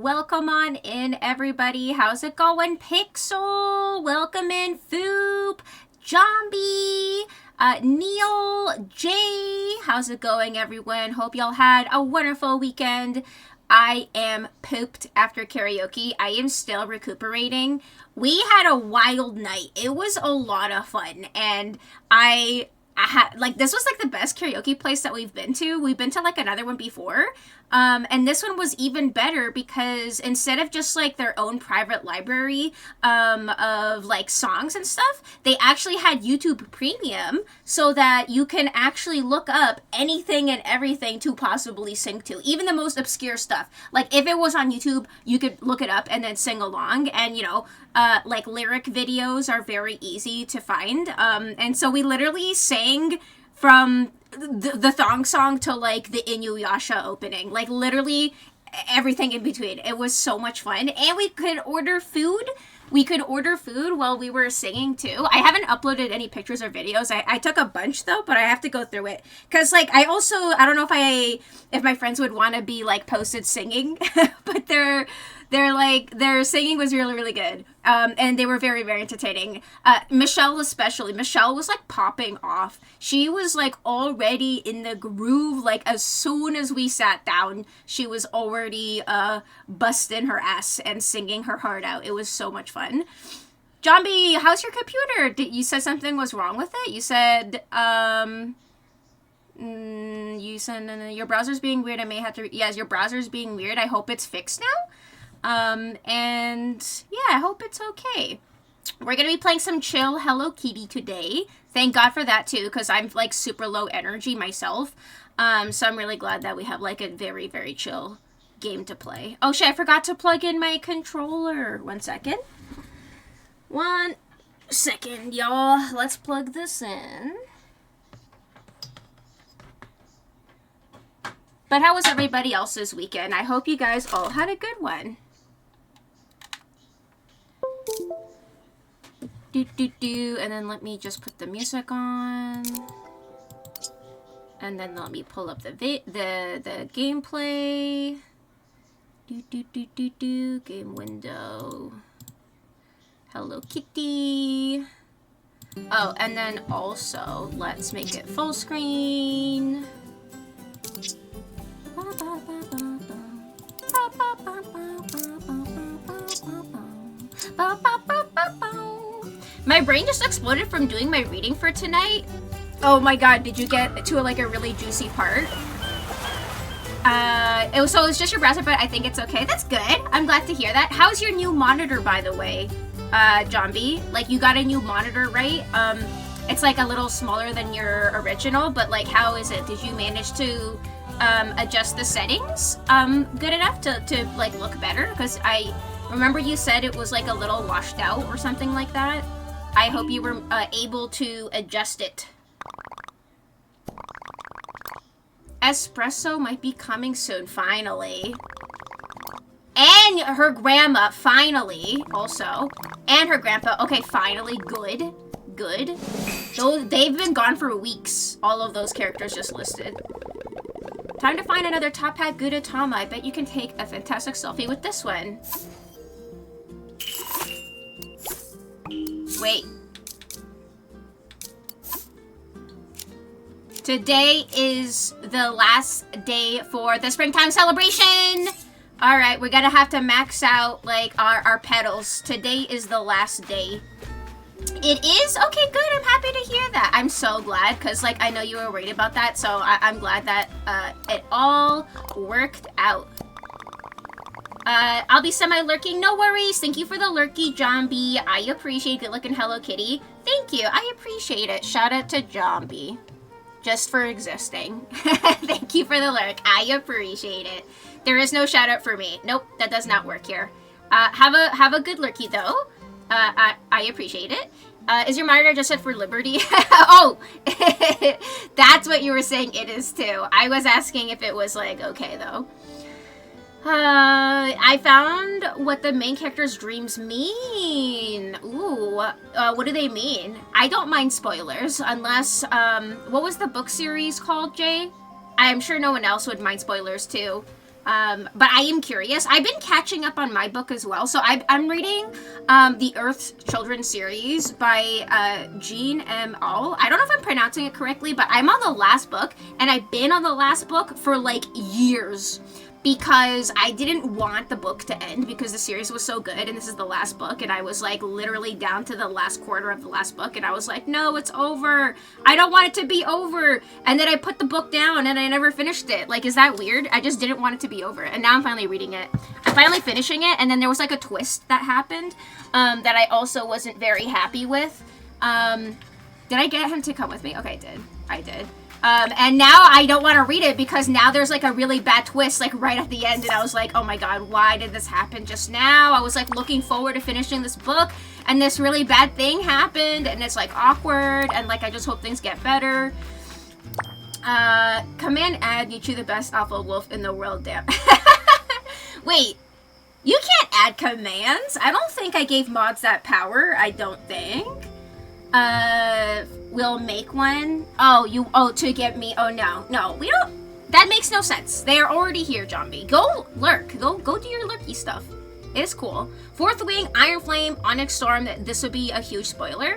welcome on in, everybody. How's it going? Pixel, welcome in. Foop, Zombie, Neil, Jay, how's it going, everyone? Hope y'all had a wonderful weekend. I am pooped after karaoke. I am still recuperating. We had a wild night. It was a lot of fun, and I had, like, this was like the best karaoke place that we've been to. We've been to like another one before. And this one was even better because instead of just like their own private library of like songs and stuff, they actually had YouTube Premium so that you can actually look up anything and everything to possibly sing to, even the most obscure stuff. Like if it was on YouTube, you could look it up and then sing along. And you know, like lyric videos are very easy to find. And so we literally sang from the thong song to like the Inuyasha opening, like literally everything in between. It was so much fun, and we could order food. We could order food while we were singing too. I haven't uploaded any pictures or videos. I took a bunch though, but I have to go through it because like I don't know if my friends would want to be like posted singing, but their singing was really, really good. And they were very, very entertaining. Michelle especially. Michelle was like popping off. She was like already in the groove. Like as soon as we sat down, she was already busting her ass and singing her heart out. It was so much fun. Zombie, how's your computer? You said something was wrong with it? You said, your browser's being weird. I may have to, yes, your browser's being weird. I hope it's fixed now. And yeah, I hope it's okay. We're gonna be playing some chill Hello Kitty today. Thank God for that too, because I'm like super low energy myself. So I'm really glad that we have like a very, very chill game to play. Oh shit, I forgot to plug in my controller. 1 second. 1 second, y'all. Let's plug this in. But how was everybody else's weekend? I hope you guys all had a good one. And then let me just put the music on. And then let me pull up the gameplay. Game window. Hello Kitty. Oh, and then also let's make it full screen. My brain just exploded from doing my reading for tonight. Oh my god, did you get to like a really juicy part? It was just your browser, but I think it's okay. That's good. I'm glad to hear that. How's your new monitor, by the way, Zombie? Like, you got a new monitor, right? It's like a little smaller than your original, but like, how is it? Did you manage to adjust the settings good enough to like look better? Because I remember you said it was like a little washed out or something like that. I hope you were able to adjust it. Espresso might be coming soon, finally. And her grandma, finally, also. And her grandpa, okay, finally, good. Good. They've been gone for weeks, all of those characters just listed. Time to find another Top Hat Gudetama. I bet you can take a fantastic selfie with this one. Wait. Today is the last day for the springtime celebration. Alright, we're gonna have to max out like our petals. Today is the last day. It is? Okay, good. I'm happy to hear that. I'm so glad because like I know you were worried about that, so I'm glad that it all worked out. I'll be semi-lurking. No worries. Thank you for the lurky, Zombie. I appreciate good looking Hello Kitty. Thank you. I appreciate it. Shout out to Zombie. Just for existing. Thank you for the lurk. I appreciate it. There is no shout out for me. Nope, that does not work here. Have a good lurky though. I appreciate it. Is your monitor just set for Liberty? Oh, that's what you were saying it is too. I was asking if it was like okay though. I found what the main character's dreams mean. Ooh, what do they mean? I don't mind spoilers unless, what was the book series called, Jay? I'm sure no one else would mind spoilers too. But I am curious. I've been catching up on my book as well. So I'm reading the Earth's Children series by Jean M. Auel. I don't know if I'm pronouncing it correctly, but I'm on the last book, and I've been on the last book for like years because I didn't want the book to end because the series was so good, and this is the last book, and I was like literally down to the last quarter of the last book, and I was like, no, it's over. I don't want it to be over. And then I put the book down and I never finished it. Like, is that weird? I just didn't want it to be over, and now I'm finally reading it. I'm finally finishing it, and then there was like a twist that happened that I also wasn't very happy with. Did I get him to come with me? Okay, I did. And now I don't want to read it because now there's like a really bad twist like right at the end, and I was like, oh my god, why did this happen just now? I was like looking forward to finishing this book, and this really bad thing happened, and it's like awkward, and like I just hope things get better. Command add Nichu the best alpha wolf in the world, damn. Wait, you can't add commands? I don't think I gave mods that power, I don't think. We'll make one. To get me. Oh no, we don't. That makes no sense. They are already here, Zombie. Go lurk. Go do your lurky stuff. It's cool. Fourth Wing, Iron Flame, Onyx Storm. This would be a huge spoiler.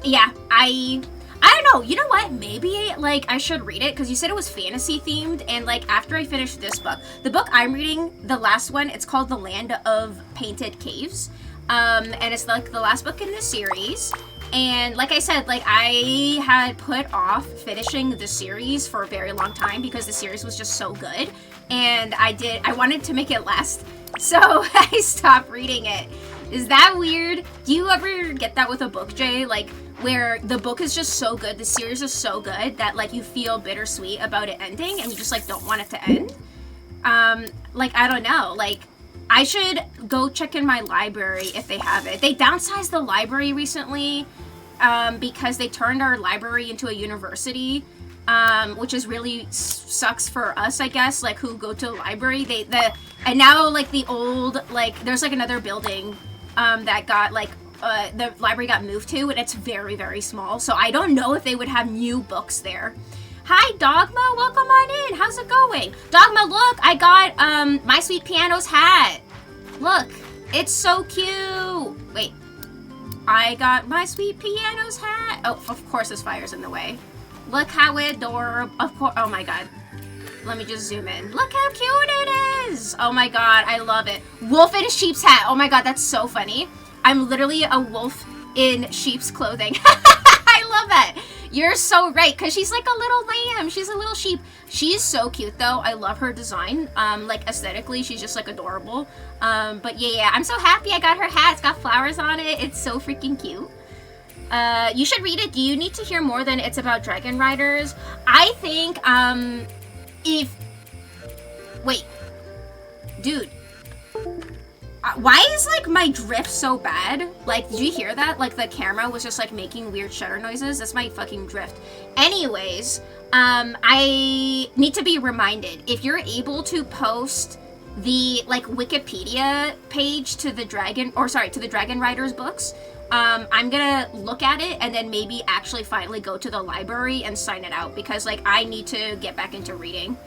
Yeah, I don't know. You know what? Maybe like I should read it because you said it was fantasy themed, and like after I finish this book, the book I'm reading, the last one, it's called The Land of Painted Caves, and it's like the last book in the series. And like I said, like I had put off finishing the series for a very long time because the series was just so good, and I wanted to make it last, so I stopped reading it. Is that weird? Do you ever get that with a book, Jay? Like where the book is just so good, the series is so good that like you feel bittersweet about it ending and you just like don't want it to end? Like I don't know, like I should go check in my library if they have it. They downsized the library recently because they turned our library into a university, which is really sucks for us, I guess, like who go to the library. And now like the old, like there's like another building that got like the library got moved to, and it's very, very small. So I don't know if they would have new books there. Hi, Dogma. Welcome on in. How's it going? Dogma, look, I got My Sweet Piano's hat. Look, it's so cute. Wait, I got My Sweet Piano's hat. Oh, of course this fire's in the way. Look how adorable. Of course. Oh my god. Let me just zoom in. Look how cute it is. Oh my god, I love it. Wolf in a sheep's hat. Oh my god, that's so funny. I'm literally a wolf in sheep's clothing. I love that. You're so right, because she's like a little lamb. She's a little sheep. She's so cute, though. I love her design. Like, aesthetically, she's just, like, adorable. But, yeah, I'm so happy I got her hat. It's got flowers on it. It's so freaking cute. You should read it. Do you need to hear more than it's about dragon riders? I think, Wait. Dude. Why is, like, my drift so bad? Like, did you hear that? Like, the camera was just, like, making weird shutter noises. That's my fucking drift. Anyways, I need to be reminded. If you're able to post the, like, Wikipedia page to the Dragon Riders books, I'm gonna look at it and then maybe actually finally go to the library and sign it out because, like, I need to get back into reading.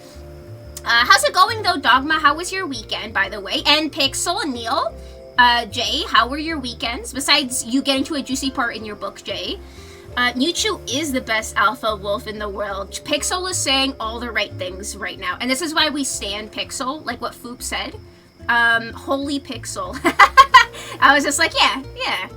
How's it going though, Dogma? How was your weekend, by the way? And Pixel and Neil, Jay, how were your weekends? Besides you getting to a juicy part in your book, Jay. Nichu is the best alpha wolf in the world. Pixel is saying all the right things right now. And this is why we stand Pixel, like what Foop said. Holy Pixel. I was just like, yeah.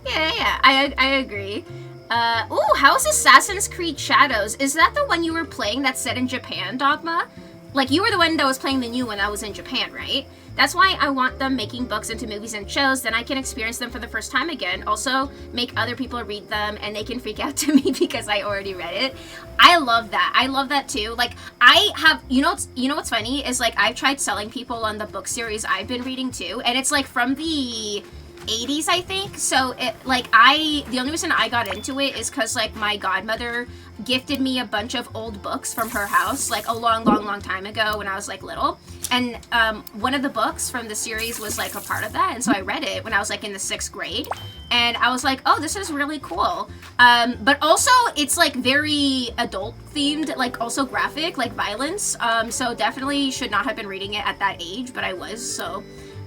I agree. Ooh, how's Assassin's Creed Shadows? Is that the one you were playing that's set in Japan, Dogma? Like, you were the one that was playing the new one that was in Japan, right? That's why I want them making books into movies and shows, then I can experience them for the first time again. Also, make other people read them, and they can freak out to me because I already read it. I love that. I love that, too. Like, I have... You know what's funny? Is, like, I've tried selling people on the book series I've been reading, too. And it's, like, from the 80s, I think. So, the only reason I got into it is because, like, my godmother gifted me a bunch of old books from her house, like, a long time ago when I was, like, little. one of the books from the series was like a part of that, and so I read it when I was like in the 6th grade, and I was like, oh, this is really cool. But also it's like very adult themed, like also graphic, like violence. So definitely should not have been reading it at that age, but I was, so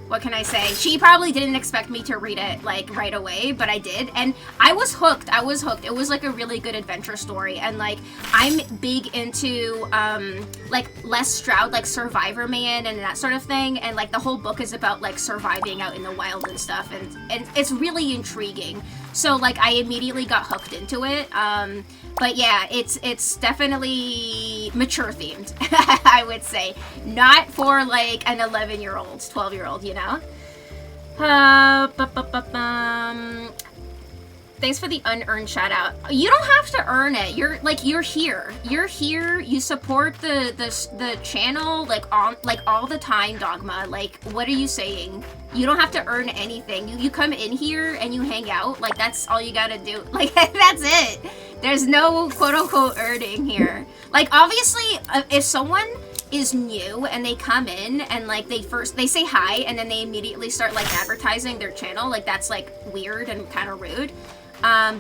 what can I say? She probably didn't expect me to read it like right away, but I did, and I was hooked. It was like a really good adventure story, and like I'm big into like Les Stroud, like Survivor Man and that sort of thing, and like the whole book is about like surviving out in the wild and stuff, and it's really intriguing. So like I immediately got hooked into it. But yeah, it's definitely mature themed, I would say. Not for like an 11-year-old, 12-year-old, you know? Thanks for the unearned shout out. You don't have to earn it. You're here. You're here. You support the channel like all the time, Dogma. Like, what are you saying? You don't have to earn anything. You come in here and you hang out. Like, that's all you gotta do. Like, that's it. There's no quote unquote earning here. Like, obviously, if someone is new and they come in and like they say hi and then they immediately start like advertising their channel, like that's like weird and kind of rude.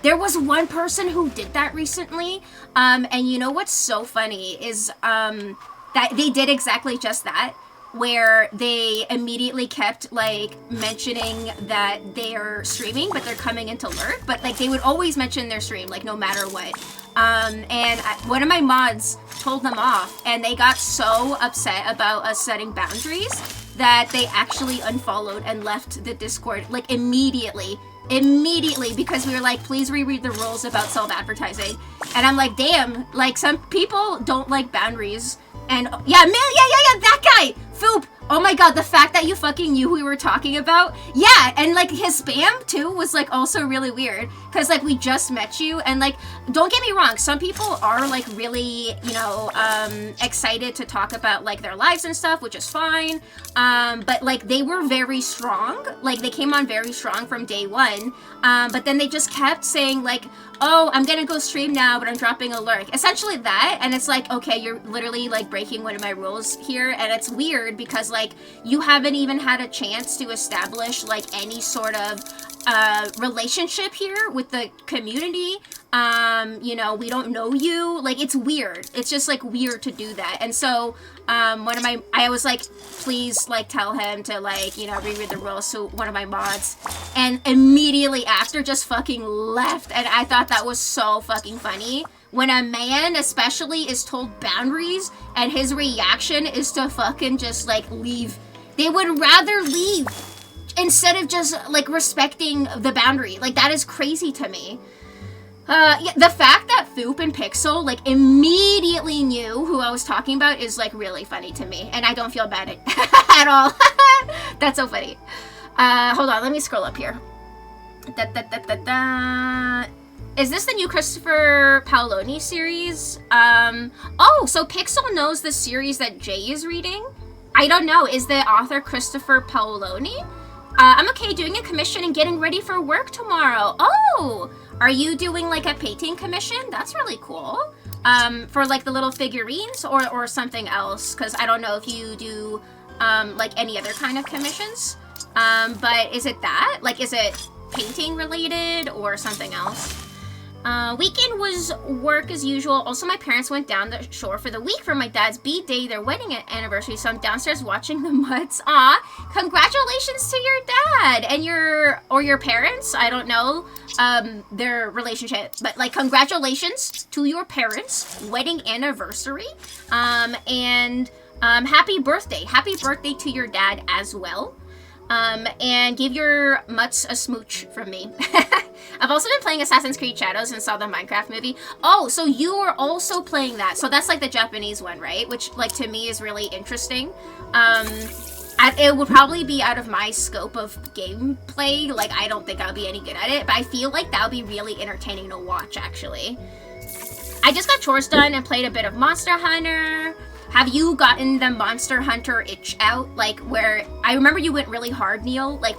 There was one person who did that recently, and you know what's so funny is that they did exactly just that, where they immediately kept like mentioning that they're streaming but they're coming in to lurk, but like they would always mention their stream like no matter what. One of my mods told them off, and they got so upset about us setting boundaries that they actually unfollowed and left the Discord like immediately, because we were like, please reread the rules about self-advertising. And I'm like, damn, like some people don't like boundaries. And yeah, that guy, Foop. Oh my god, the fact that you fucking knew who we were talking about. Yeah, and like his spam too was like also really weird, because like we just met you, and like don't get me wrong, some people are like really, you know, excited to talk about like their lives and stuff, which is fine. But like they were very strong, like they came on very strong from day one. But then they just kept saying like, oh, I'm gonna go stream now, but I'm dropping a lurk. Essentially that, and it's like, okay, you're literally like breaking one of my rules here, and it's weird because like you haven't even had a chance to establish like any sort of relationship here with the community. You know, we don't know you. Like, it's weird. It's just like weird to do that. And so I was like, please like tell him to like, you know, reread the rules to one of my mods, and immediately after just fucking left. And I thought that was so fucking funny. When a man especially is told boundaries and his reaction is to fucking just like leave. They would rather leave instead of just like respecting the boundary. Like, that is crazy to me. Yeah, the fact that Foop and Pixel like immediately knew who I was talking about is like really funny to me, and I don't feel bad at all. That's so funny. Hold on, let me scroll up here. Is this the new Christopher Paoloni series? Oh, so Pixel knows the series that Jay is reading? I don't know. Is the author Christopher Paoloni? I'm okay doing a commission and getting ready for work tomorrow. Oh, are you doing like a painting commission? That's really cool. For like the little figurines or something else? Because I don't know if you do like any other kind of commissions. But is it that? Like, is it painting related or something else? Weekend was work as usual. Also, my parents went down the shore for the week for my dad's B-day, their wedding anniversary, so I'm downstairs watching the Mutts. Aw, congratulations to your dad and your parents. I don't know their relationship, but like congratulations to your parents' wedding anniversary. And happy birthday to your dad as well. And give your Mutts a smooch from me. I've also been playing Assassin's Creed Shadows and saw the Minecraft movie. Oh, so you are also playing that. So that's like the Japanese one, right? Which, like, to me is really interesting. It would probably be out of my scope of gameplay. Like, I don't think I'll be any good at it. But I feel like that would be really entertaining to watch, actually. I just got chores done and played a bit of Monster Hunter. Have you gotten the Monster Hunter itch out? Like, where, I remember you went really hard, Neil, like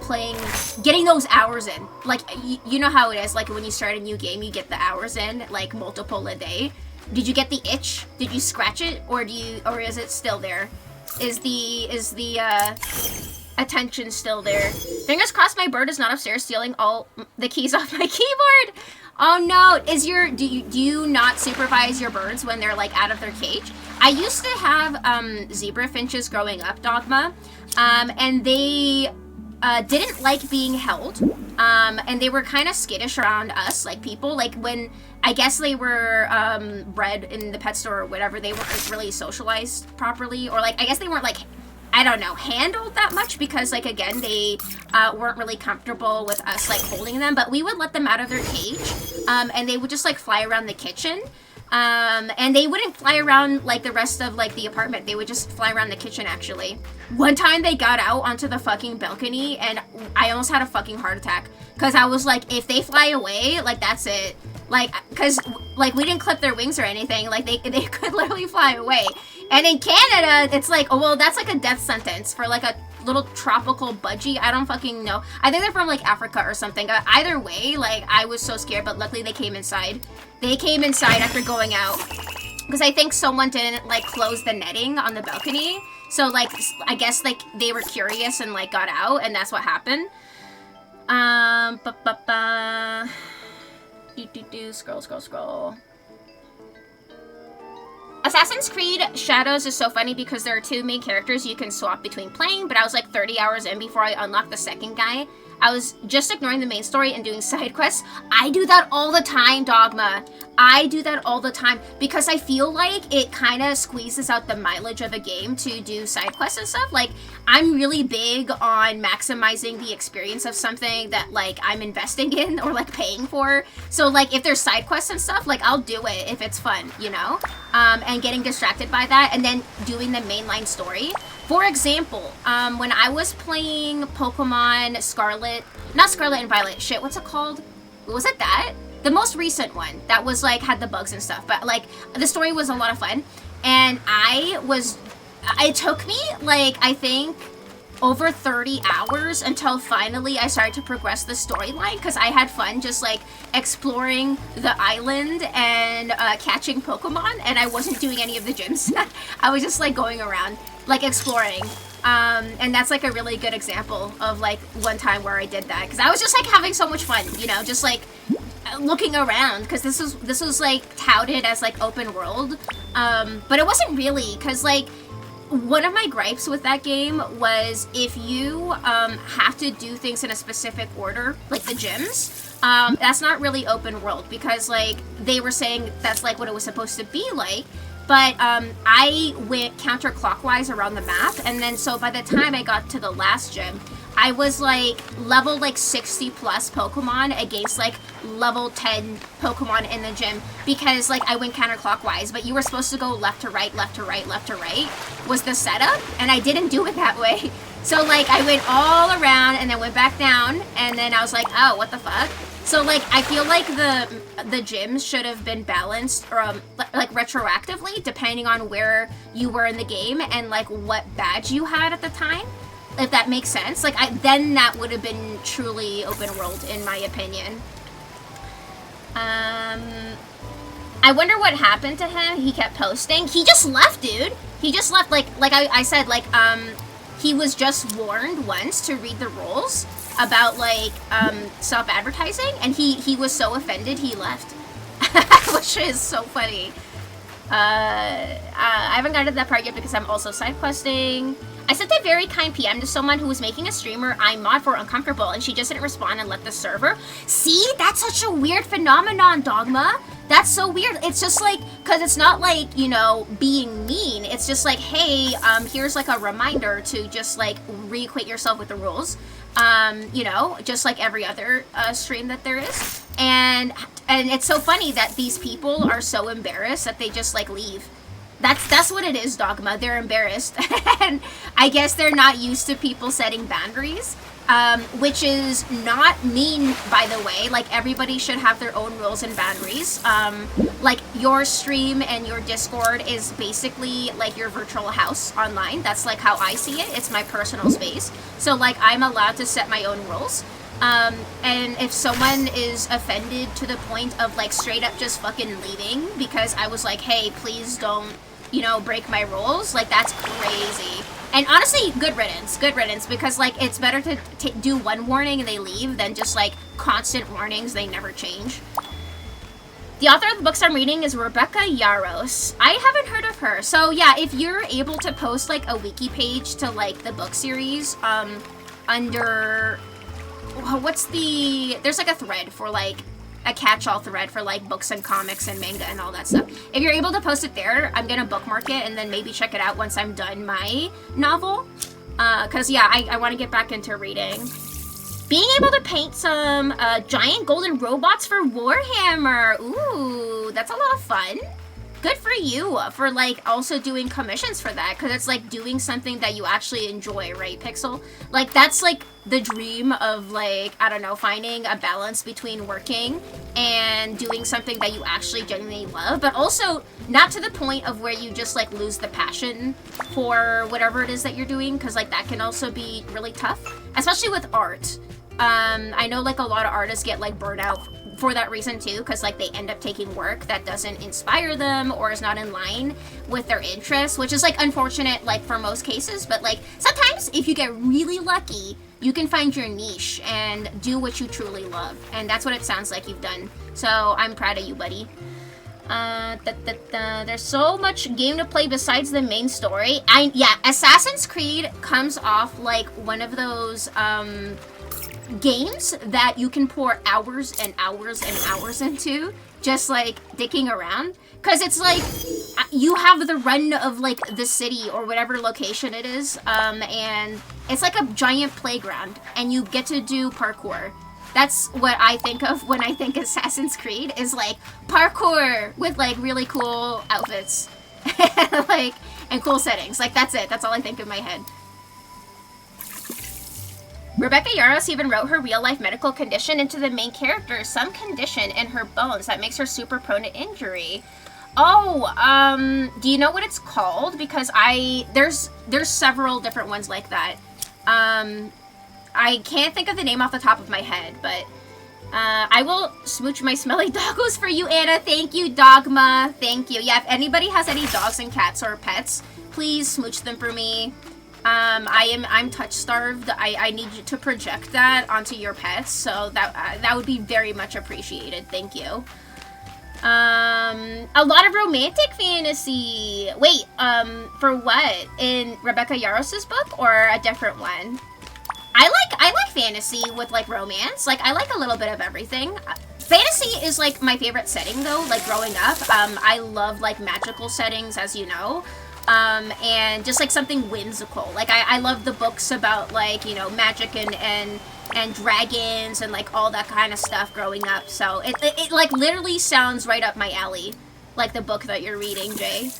getting those hours in. Like, you know how it is, like when you start a new game, you get the hours in, like multiple a day. Did you get the itch? Did you scratch it? Or is it still there? Is the attention still there? Fingers crossed my bird is not upstairs stealing all the keys off my keyboard. Oh no, do you not supervise your birds when they're like out of their cage? I used to have zebra finches growing up, Dogma, and they didn't like being held, and they were kind of skittish around us, like people. Like when I guess they were bred in the pet store or whatever, they weren't really socialized properly, or like I guess they weren't like, I don't know, handled that much because like again they weren't really comfortable with us like holding them. But we would let them out of their cage, and they would just like fly around the kitchen. And they wouldn't fly around like the rest of like the apartment. They would just fly around the kitchen actually. One time they got out onto the fucking balcony and I almost had a fucking heart attack. Cause I was like, if they fly away, like that's it. Like, cause like we didn't clip their wings or anything. Like they could literally fly away. And in Canada, it's like, oh well, that's like a death sentence for like a little tropical budgie. I don't fucking know. I think they're from like Africa or something. Either way, like I was so scared, but luckily they came inside. They came inside after going out because I think someone didn't like close the netting on the balcony. So like I guess like they were curious and like got out, and that's what happened. Scroll. Assassin's Creed Shadows is so funny because there are two main characters you can swap between playing, but I was like 30 hours in before I unlocked the second guy. I was just ignoring the main story and doing side quests. I do that all the time, Dogma. I do that all the time because I feel like it kind of squeezes out the mileage of a game to do side quests and stuff. Like, I'm really big on maximizing the experience of something that, like, I'm investing in or, like, paying for. So, like, if there's side quests and stuff, like, I'll do it if it's fun, you know? And getting distracted by that and then doing the mainline story. For example, when I was playing Pokemon not Scarlet and Violet, shit, what's it called? Was it that? The most recent one that was like, had the bugs and stuff, but like, the story was a lot of fun. And it took me like, I think, over 30 hours until finally I started to progress the storyline because I had fun just like exploring the island and catching Pokemon, and I wasn't doing any of the gyms. I was just like going around like exploring, and that's like a really good example of like one time where I did that because I was just like having so much fun, you know, just like looking around because this was like touted as like open world, but it wasn't really because like one of my gripes with that game was if you have to do things in a specific order, like the gyms, that's not really open world because like they were saying that's like what it was supposed to be like. But I went counterclockwise around the map, and then so by the time I got to the last gym, I was like level like 60 plus Pokemon against like level 10 Pokemon in the gym because like I went counterclockwise, but you were supposed to go left to right, left to right, left to right was the setup, and I didn't do it that way. So like I went all around and then went back down, and then I was like, oh, what the fuck? So like I feel like the gyms should have been balanced or like retroactively depending on where you were in the game and like what badge you had at the time, if that makes sense. Like then that would have been truly open world in my opinion. I wonder what happened to him. He kept posting. He just left, dude. He just left. Like I said, like he was just warned once to read the rules about like stop advertising, and he was so offended he left. Which is so funny. I haven't gotten to that part yet because I'm also side questing. I sent a very kind PM to someone who was making a streamer I mod for Uncomfortable, and she just didn't respond and left the server. See, that's such a weird phenomenon, Dogma. That's so weird. It's just like, because it's not like, you know, being mean. It's just like, hey, here's like a reminder to just like reacquaint yourself with the rules. You know, just like every other stream that there is. And it's so funny that these people are so embarrassed that they just like leave. That's what it is, Dogma. They're embarrassed. And I guess they're not used to people setting boundaries, which is not mean, by the way. Like, everybody should have their own rules and boundaries. Like, your stream and your Discord is basically like your virtual house online. That's like how I see it. It's my personal space. So, like, I'm allowed to set my own rules. And if someone is offended to the point of like straight up just fucking leaving because I was like, hey, please don't, you know, break my rules, like that's crazy. And honestly, good riddance, because like it's better to do one warning and they leave than just like constant warnings, they never change. The author of the books I'm reading is Rebecca Yarros. I haven't heard of her. So yeah, if you're able to post like a wiki page to like the book series, under, what's the, there's like a thread for like, a catch-all thread for like books and comics and manga and all that stuff. If you're able to post it there, I'm gonna bookmark it and then maybe check it out once I'm done my novel. Cause yeah, I wanna get back into reading. Being able to paint some giant golden robots for Warhammer. Ooh, that's a lot of fun. Good for you for like also doing commissions for that, because it's like doing something that you actually enjoy, right, Pixel? Like that's like the dream of like, I don't know, finding a balance between working and doing something that you actually genuinely love, but also not to the point of where you just like lose the passion for whatever it is that you're doing, because like that can also be really tough, especially with art. I know like a lot of artists get like burnt out for that reason too, because like they end up taking work that doesn't inspire them or is not in line with their interests, which is like unfortunate like for most cases, but like sometimes if you get really lucky, you can find your niche and do what you truly love, and that's what it sounds like you've done. So I'm proud of you, buddy. There's so much game to play besides the main story. Yeah, Assassin's Creed comes off like one of those games that you can pour hours and hours and hours into, just like dicking around, because it's like you have the run of like the city or whatever location it is, and it's like a giant playground and you get to do parkour. That's what I think of when I think Assassin's Creed, is like parkour with like really cool outfits like and cool settings. Like that's it, that's all I think in my head. Rebecca Yarros even wrote her real-life medical condition into the main character, some condition in her bones that makes her super prone to injury. Oh, do you know what it's called? Because there's several different ones like that. I can't think of the name off the top of my head, but I will smooch my smelly doggos for you, Anna. Thank you, Dogma. Thank you. Yeah, if anybody has any dogs and cats or pets, please smooch them for me. I'm touch starved. I need you to project that onto your pets, so that would be very much appreciated. Thank you. A lot of romantic fantasy. Wait, for what? In Rebecca Yarros' book or a different one? I like fantasy with like romance. Like I like a little bit of everything. Fantasy is like my favorite setting though, like growing up. I love like magical settings, as you know. And just like something whimsical. Like I love the books about like, you know, magic and dragons and like all that kind of stuff growing up. So it like literally sounds right up my alley, like the book that you're reading, Jay.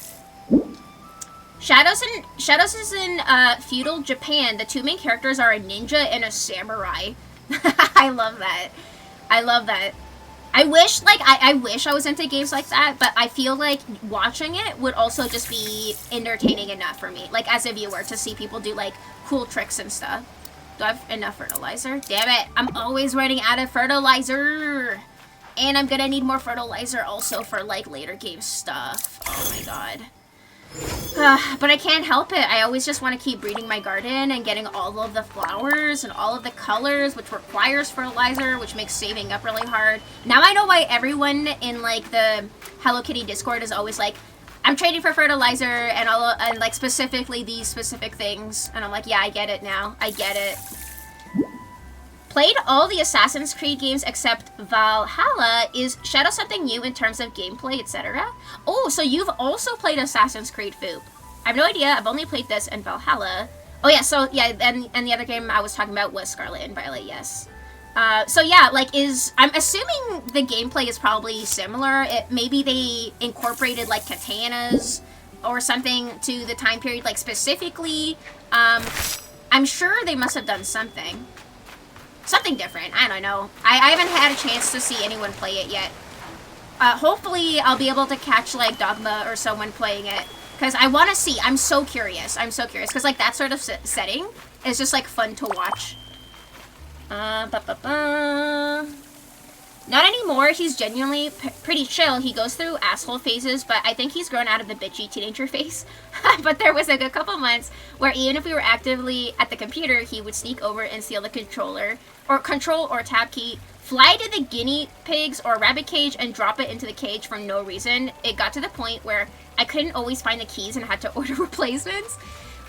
Shadows is in feudal Japan. The two main characters are a ninja and a samurai. I love that. I love that. I wish, like, I wish I was into games like that, but I feel like watching it would also just be entertaining enough for me, like, as a viewer, to see people do, like, cool tricks and stuff. Do I have enough fertilizer? Damn it, I'm always running out of fertilizer! And I'm gonna need more fertilizer also for, like, later game stuff. Oh my god. But I can't help it. I always just want to keep breeding my garden and getting all of the flowers and all of the colors, which requires fertilizer, which makes saving up really hard. Now I know why everyone in like the Hello Kitty Discord is always like, I'm trading for fertilizer and all, and like specifically these specific things. And I'm like, yeah, I get it now. I get it. Played all the Assassin's Creed games except Valhalla. Is Shadow something new in terms of gameplay, etc.? Oh, so you've also played Assassin's Creed Foop. I have no idea. I've only played this and Valhalla. Oh yeah, so yeah, and the other game I was talking about was Scarlet and Violet, yes. So yeah, like I'm assuming the gameplay is probably similar. Maybe they incorporated like katanas or something to the time period, like specifically. I'm sure they must have done something. Something different. I don't know. I haven't had a chance to see anyone play it yet. Hopefully I'll be able to catch like Dogma or someone playing it, because I want to see. I'm so curious. I'm so curious because like that sort of setting is just like fun to watch. Not anymore. He's genuinely pretty chill. He goes through asshole phases, but I think he's grown out of the bitchy teenager phase. But there was like a couple months where even if we were actively at the computer, he would sneak over and steal the control or tab key, fly to the guinea pigs or rabbit cage and drop it into the cage for no reason. It got to the point where I couldn't always find the keys and had to order replacements.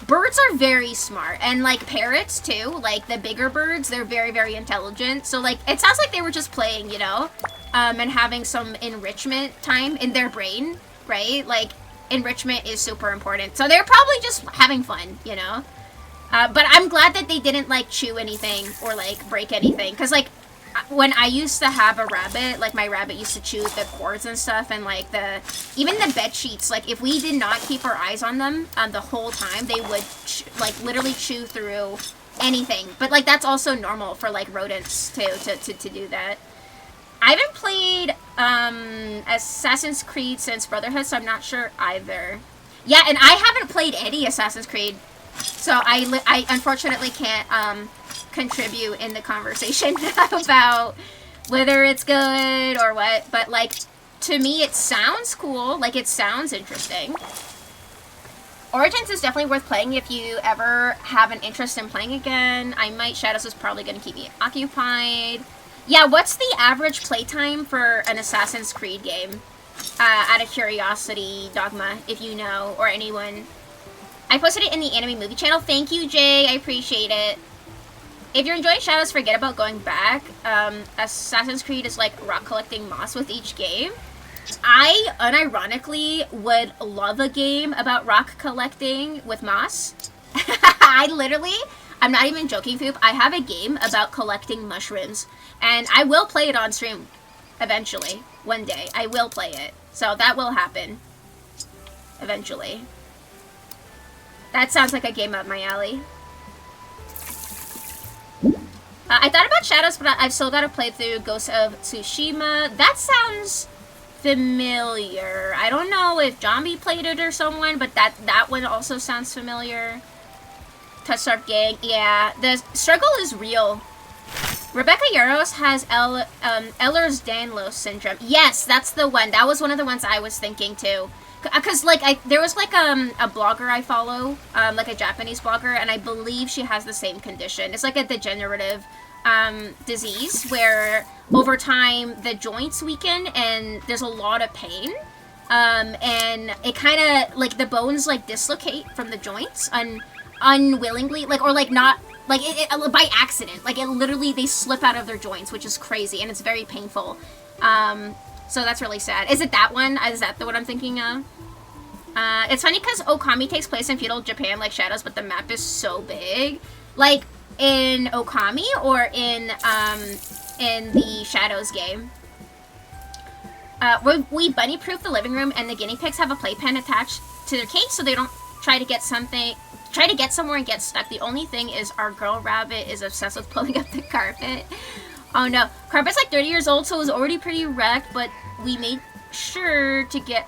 Birds are very smart, and like parrots too, like the bigger birds, they're very, very intelligent. So like it sounds like they were just playing, you know, and having some enrichment time in their brain, right? Like enrichment is super important. So they're probably just having fun, you know. But I'm glad that they didn't like chew anything or like break anything, because like when I used to have a rabbit, like my rabbit used to chew the cords and stuff, and like even the bed sheets, like if we did not keep our eyes on them the whole time, they would like literally chew through anything. But like that's also normal for like rodents to do that. I haven't played Assassin's Creed since Brotherhood, so I'm not sure either. Yeah, and I haven't played any Assassin's Creed, so I unfortunately can't contribute in the conversation about whether it's good or what, but like to me it sounds cool, like it sounds interesting. Origins is definitely worth playing if you ever have an interest in playing again. I might. Shadows is probably going to keep me occupied. Yeah, what's the average playtime for an Assassin's Creed game? Out of curiosity, Dogma, if you know, or anyone. I posted it in the anime movie channel. Thank you, Jay. I appreciate it. If you're enjoying Shadows, forget about going back. Assassin's Creed is like rock collecting moss with each game. I, unironically, would love a game about rock collecting with moss. I'm not even joking, Foop. I have a game about collecting mushrooms. And I will play it on stream eventually. One day. I will play it. So that will happen. Eventually. That sounds like a game up my alley. I thought about Shadows, but I've still got to play through Ghost of Tsushima. That sounds familiar. I don't know if Zombie played it or someone, but that one also sounds familiar. Touchstarf Gang, yeah. The struggle is real. Rebecca Yaros has Ehlers-Danlos syndrome. Yes, that's the one. That was one of the ones I was thinking too. Because, like, there was, like, a blogger I follow, like a Japanese blogger, and I believe she has the same condition. It's like a degenerative disease where, over time, the joints weaken, and there's a lot of pain. And it kind of, like, the bones, like, dislocate from the joints unwillingly, like, or, like, not, like, by accident. Like, it literally, they slip out of their joints, which is crazy, and it's very painful. So that's really sad. Is it that one? Is that the one I'm thinking of? It's funny because Okami takes place in feudal Japan like Shadows, but the map is so big. Like, in Okami or in the Shadows game. We bunny-proof the living room, and the guinea pigs have a playpen attached to their cage so they don't try to get somewhere and get stuck. The only thing is our girl rabbit is obsessed with pulling up the carpet. Oh no. Carpet's like 30 years old, so it was already pretty wrecked, but we made sure to get,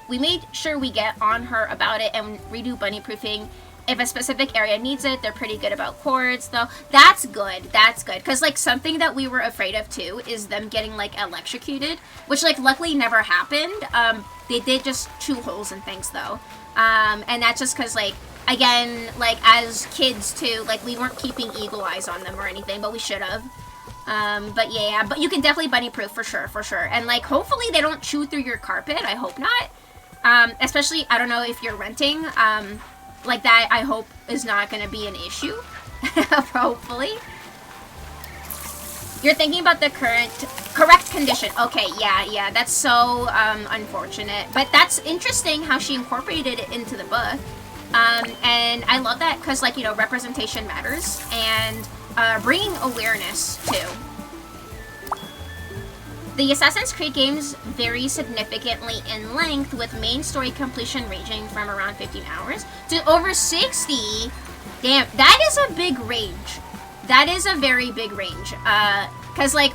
we made sure we get on her about it and redo bunny proofing. If a specific area needs it, they're pretty good about cords, though. That's good. That's good. Because, like, something that we were afraid of, too, is them getting, like, electrocuted. Which, like, luckily never happened. They did just chew holes and things, though. And that's just because, like, again, like, as kids, too, like, we weren't keeping eagle eyes on them or anything, but we should have. But yeah, but you can definitely bunny proof for sure. And like, hopefully they don't chew through your carpet. I hope not. Especially, I don't know if you're renting, like that, I hope is not going to be an issue. Hopefully. You're thinking about the correct condition. Okay, yeah, that's so, unfortunate. But that's interesting how she incorporated it into the book. And I love that because, like, you know, representation matters. And bringing awareness too. The Assassin's Creed games vary significantly in length, with main story completion ranging from around 15 hours to over 60. Damn, that is a big range. That is a very big range. Because, like,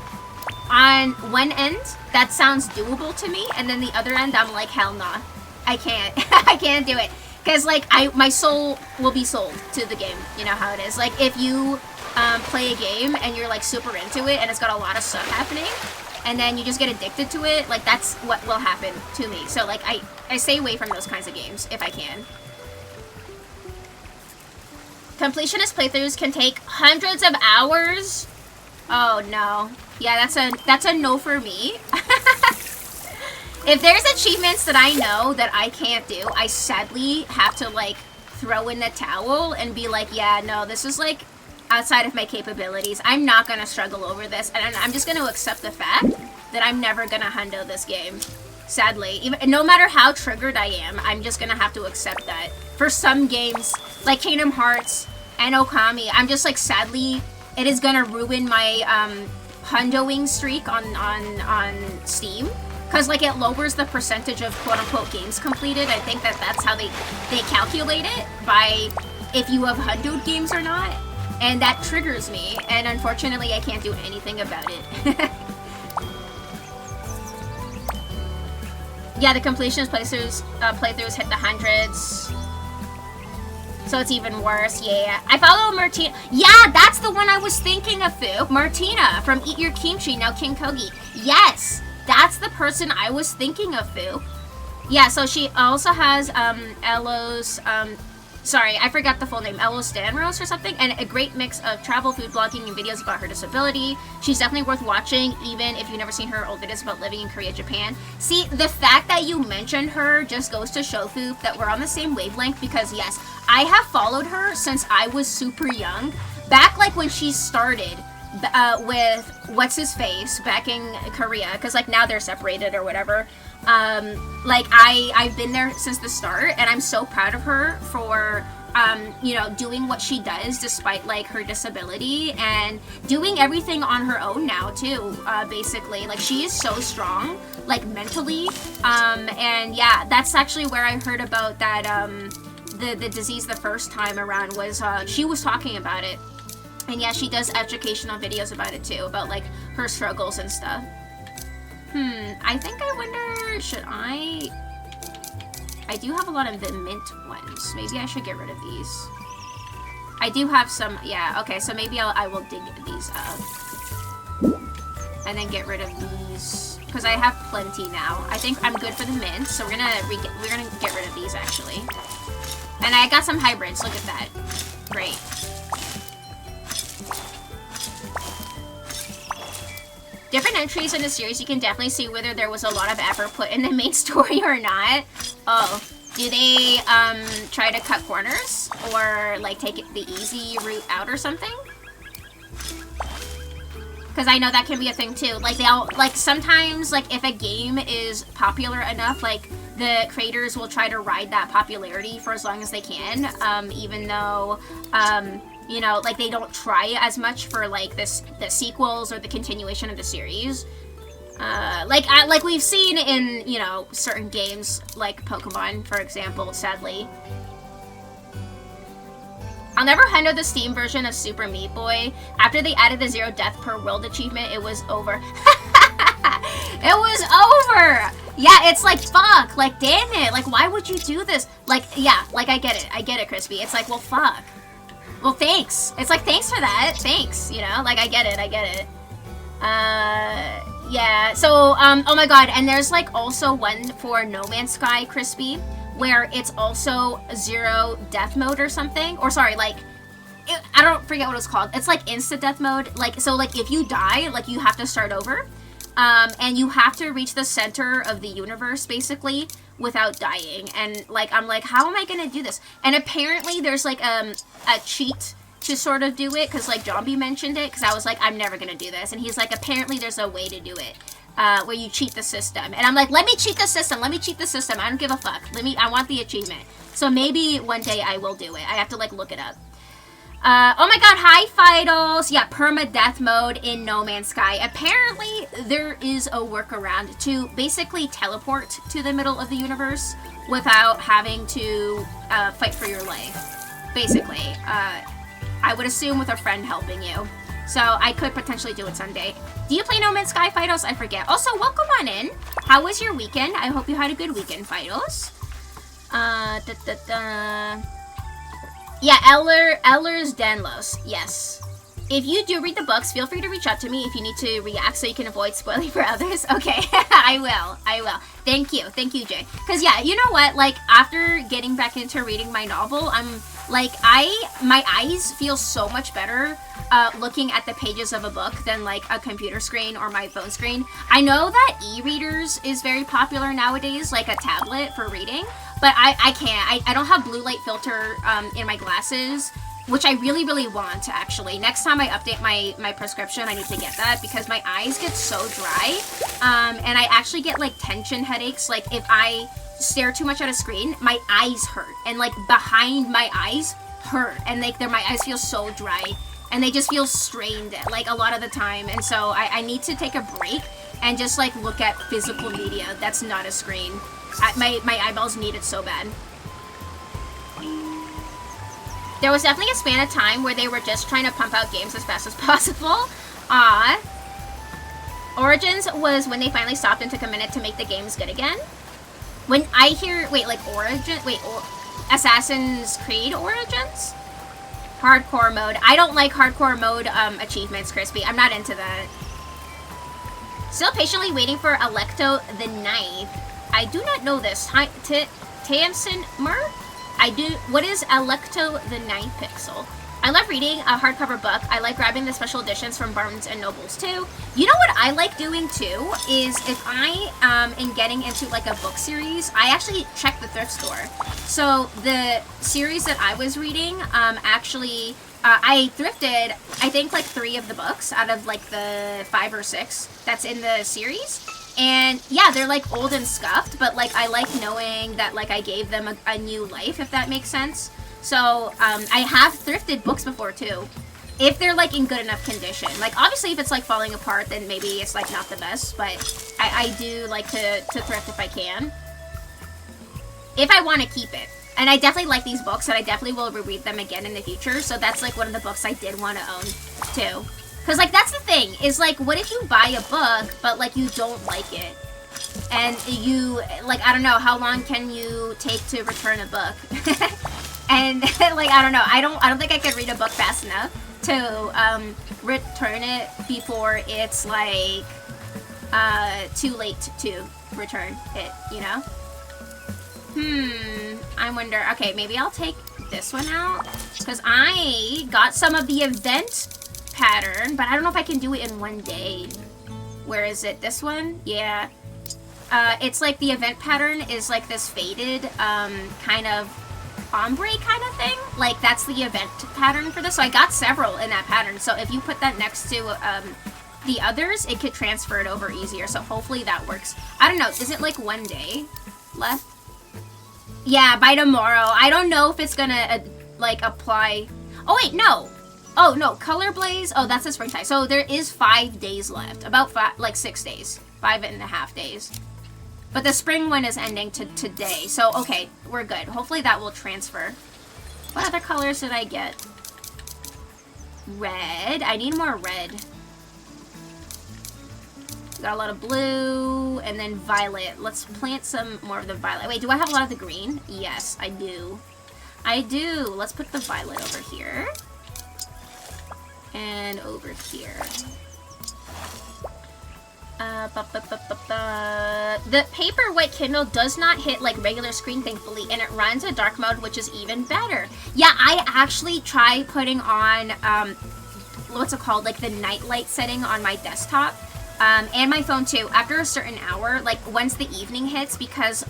on one end, that sounds doable to me, and then the other end, I'm like, hell nah. I can't. I can't do it. Because, like, my soul will be sold to the game. You know how it is. Like, if you play a game and you're, like, super into it and it's got a lot of stuff happening, and then you just get addicted to it, like, that's what will happen to me. So, like, I stay away from those kinds of games if I can. Completionist playthroughs can take hundreds of hours. Oh, no. Yeah, that's a no for me. If there's achievements that I know that I can't do, I sadly have to, like, throw in the towel and be like, yeah, no, this is, like, outside of my capabilities. I'm not gonna struggle over this, and I'm just gonna accept the fact that I'm never gonna hundo this game. Sadly. Even, no matter how triggered I am, I'm just gonna have to accept that. For some games, like Kingdom Hearts and Okami, I'm just, like, sadly, it is gonna ruin my, hundoing streak on Steam. Because, like, it lowers the percentage of quote-unquote games completed. I think that's how they calculate it, by if you have hundoed games or not. And that triggers me, and unfortunately I can't do anything about it. Yeah, the completionist playthroughs hit the hundreds. So it's even worse, yeah. I follow Martina. Yeah, that's the one I was thinking of, Fu. Martina from Eat Your Kimchi, now King Kogi. Yes! That's the person I was thinking of, Fu. Yeah, so she also has, Elos, sorry, I forgot the full name, Elos Stanros or something, and a great mix of travel, food blogging, and videos about her disability. She's definitely worth watching, even if you've never seen her old videos about living in Korea, Japan. See, the fact that you mentioned her just goes to show, Fu, that we're on the same wavelength, because yes, I have followed her since I was super young. Back, like, when she started, with what's-his-face back in Korea, because, like, now they're separated or whatever. Like, I've been there since the start, and I'm so proud of her for, you know, doing what she does despite, like, her disability, and doing everything on her own now, too, basically. Like, she is so strong, like, mentally, and yeah, that's actually where I heard about that, the disease the first time around was, she was talking about it. And yeah, she does educational videos about it too, about like her struggles and stuff. I think I wonder, should I do have a lot of the mint ones. Maybe I should get rid of these. I do have some, yeah, okay, so maybe I will dig these up. And then get rid of these, because I have plenty now. I think I'm good for the mint, so we're gonna get rid of these actually. And I got some hybrids, look at that. Great. Different entries in the series, you can definitely see whether there was a lot of effort put in the main story or not. Oh, do they try to cut corners? Or like take it the easy route out or something? Because I know that can be a thing too. Like sometimes, like if a game is popular enough, like the creators will try to ride that popularity for as long as they can, even though you know, like they don't try as much for like the sequels or the continuation of the series. Like we've seen in, you know, certain games like Pokemon, for example, sadly. I'll never hundo the Steam version of Super Meat Boy. After they added the 0 death per world achievement, it was over. It was over! Yeah, it's like, fuck, like, damn it, like, why would you do this? Like, yeah, like, I get it, Crispy. It's like, well, fuck. Well, thanks. It's like, thanks for that. Thanks, you know? Like, I get it. Yeah, so, oh my god, and there's, like, also one for No Man's Sky, Crispy, where it's also 0 death mode or something. Or, sorry, like, I don't forget what it's called. It's, like, insta-death mode. Like, so, like, if you die, like, you have to start over. And you have to reach the center of the universe, basically, without dying. And, like, I'm like, how am I gonna do this? And apparently there's, like, a cheat to sort of do it, because, like, Zombie mentioned it, because I was like, I'm never gonna do this. And he's like, apparently there's a way to do it, where you cheat the system. And I'm like, let me cheat the system, I don't give a fuck. I want the achievement. So maybe one day I will do it. I have to, like, look it up. Oh my god, hi Fidals! Yeah, permadeath mode in No Man's Sky. Apparently, there is a workaround to basically teleport to the middle of the universe without having to fight for your life. Basically. I would assume with a friend helping you. So I could potentially do it someday. Do you play No Man's Sky, Fidals? I forget. Also, welcome on in. How was your weekend? I hope you had a good weekend, Fidals. Da, da, da. Yeah, Ellers Danlos. Yes. If you do read the books, feel free to reach out to me if you need to react so you can avoid spoiling for others. Okay, I will. Thank you, Jay. Because yeah, you know what? Like, after getting back into reading my novel, I'm like, my eyes feel so much better looking at the pages of a book than like a computer screen or my phone screen. I know that e-readers is very popular nowadays, like a tablet for reading, but I can't. I don't have blue light filter in my glasses, which I really, really want, actually. Next time I update my prescription, I need to get that because my eyes get so dry. And I actually get, like, tension headaches. Like, if I stare too much at a screen, my eyes hurt. And, like, behind my eyes hurt. And, like, my eyes feel so dry. And they just feel strained, like, a lot of the time. And so I need to take a break and just, like, look at physical media that's not a screen. My eyeballs need it so bad. There was definitely a span of time where they were just trying to pump out games as fast as possible. Origins was when they finally stopped and took a minute to make the games good again. When I hear, Assassin's Creed Origins? Hardcore mode. I don't like hardcore mode achievements, Crispy. I'm not into that. Still patiently waiting for Alecto the Ninth. I do not know this. Tamsin Mur? What is Alecto the Ninth Pixel? I love reading a hardcover book. I like grabbing the special editions from Barnes and Nobles too. You know what I like doing too is if I am getting into like a book series, I actually check the thrift store. So the series that I was reading, I thrifted, I think like 3 of the books out of like the 5 or 6 that's in the series. And yeah, they're like old and scuffed, but like I like knowing that like I gave them a new life, if that makes sense. So I have thrifted books before too, if they're like in good enough condition. Like obviously if it's like falling apart, then maybe it's like not the best, but I do like to thrift if I can, if I want to keep it. And I definitely like these books, and I definitely will reread them again in the future. So that's like one of the books I did want to own too. Because, like, that's the thing, is, like, what if you buy a book, but, like, you don't like it? And you, like, I don't know, how long can you take to return a book? And, like, I don't know, I don't think I could read a book fast enough to, return it before it's, like, too late to return it, you know? I wonder, okay, maybe I'll take this one out, because I got some of the event pattern, but I don't know if I can do it in one day. Where is it? This one? Yeah. It's like the event pattern is like this faded, kind of ombre kind of thing. Like that's the event pattern for this. So I got several in that pattern. So if you put that next to the others, it could transfer it over easier. So hopefully that works. I don't know. Is it like one day left? Yeah, by tomorrow. I don't know if it's gonna like apply. Oh wait, no. Oh, no, Color Blaze. Oh, that's the springtime. So there is 5 days left. About 6 days. 5.5 days. But the spring one is ending today. So, okay, we're good. Hopefully that will transfer. What other colors did I get? Red. I need more red. Got a lot of blue. And then violet. Let's plant some more of the violet. Wait, do I have a lot of the green? Yes, I do. I do. Let's put the violet over here. And over here. The Paperwhite Kindle does not hit like regular screen, thankfully, and it runs a dark mode, which is even better. Yeah, I actually tried putting on, what's it called, like the night light setting on my desktop. And my phone too, after a certain hour, like once the evening hits, because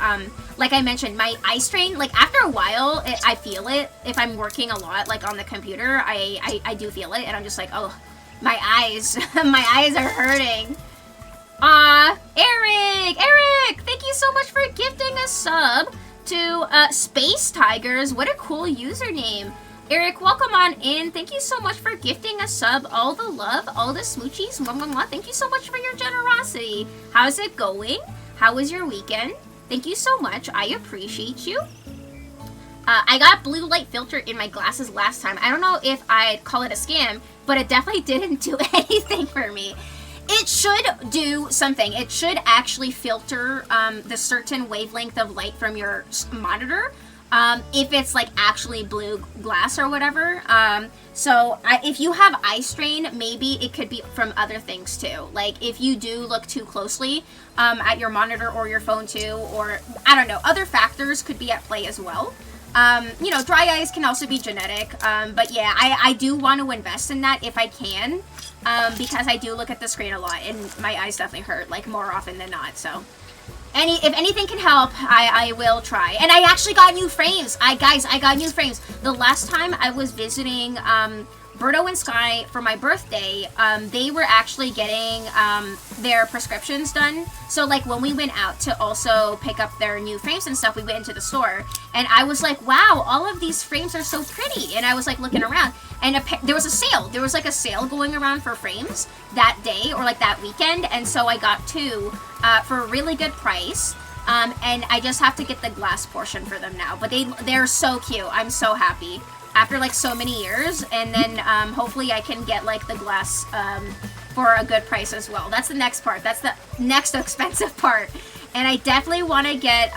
like I mentioned, my eye strain, like after a while, I feel it. If I'm working a lot, like on the computer, I do feel it, and I'm just like, oh, my eyes, my eyes are hurting. Eric, thank you so much for gifting a sub to Space Tigers. What a cool username. Eric, welcome on in. Thank you so much for gifting a sub. All the love, all the smoochies. Mwah, mwah, mwah. Thank you so much for your generosity. How's it going? How was your weekend? Thank you so much. I appreciate you. I got blue light filter in my glasses last time. I don't know if I'd call it a scam, but it definitely didn't do anything for me. It should do something. It should actually filter the certain wavelength of light from your monitor. If it's like actually blue glass or whatever. If you have eye strain, maybe it could be from other things too. Like if you do look too closely at your monitor or your phone too, or I don't know, other factors could be at play as well. Dry eyes can also be genetic. But yeah, I do want to invest in that if I can, because I do look at the screen a lot and my eyes definitely hurt, like more often than not. So if anything can help, I will try. And I actually got new frames. I got new frames. The last time I was visiting Berto and Sky for my birthday, they were actually getting their prescriptions done. So like when we went out to also pick up their new frames and stuff, we went into the store and I was like, wow, all of these frames are so pretty. And I was like looking around and there was a sale. There was like a sale going around for frames that day or like that weekend. And so I got two for a really good price. And I just have to get the glass portion for them now. But they're so cute. I'm so happy. After like so many years, and then hopefully I can get like the glass for a good price as well. That's the next part. That's the next expensive part. And I definitely want to get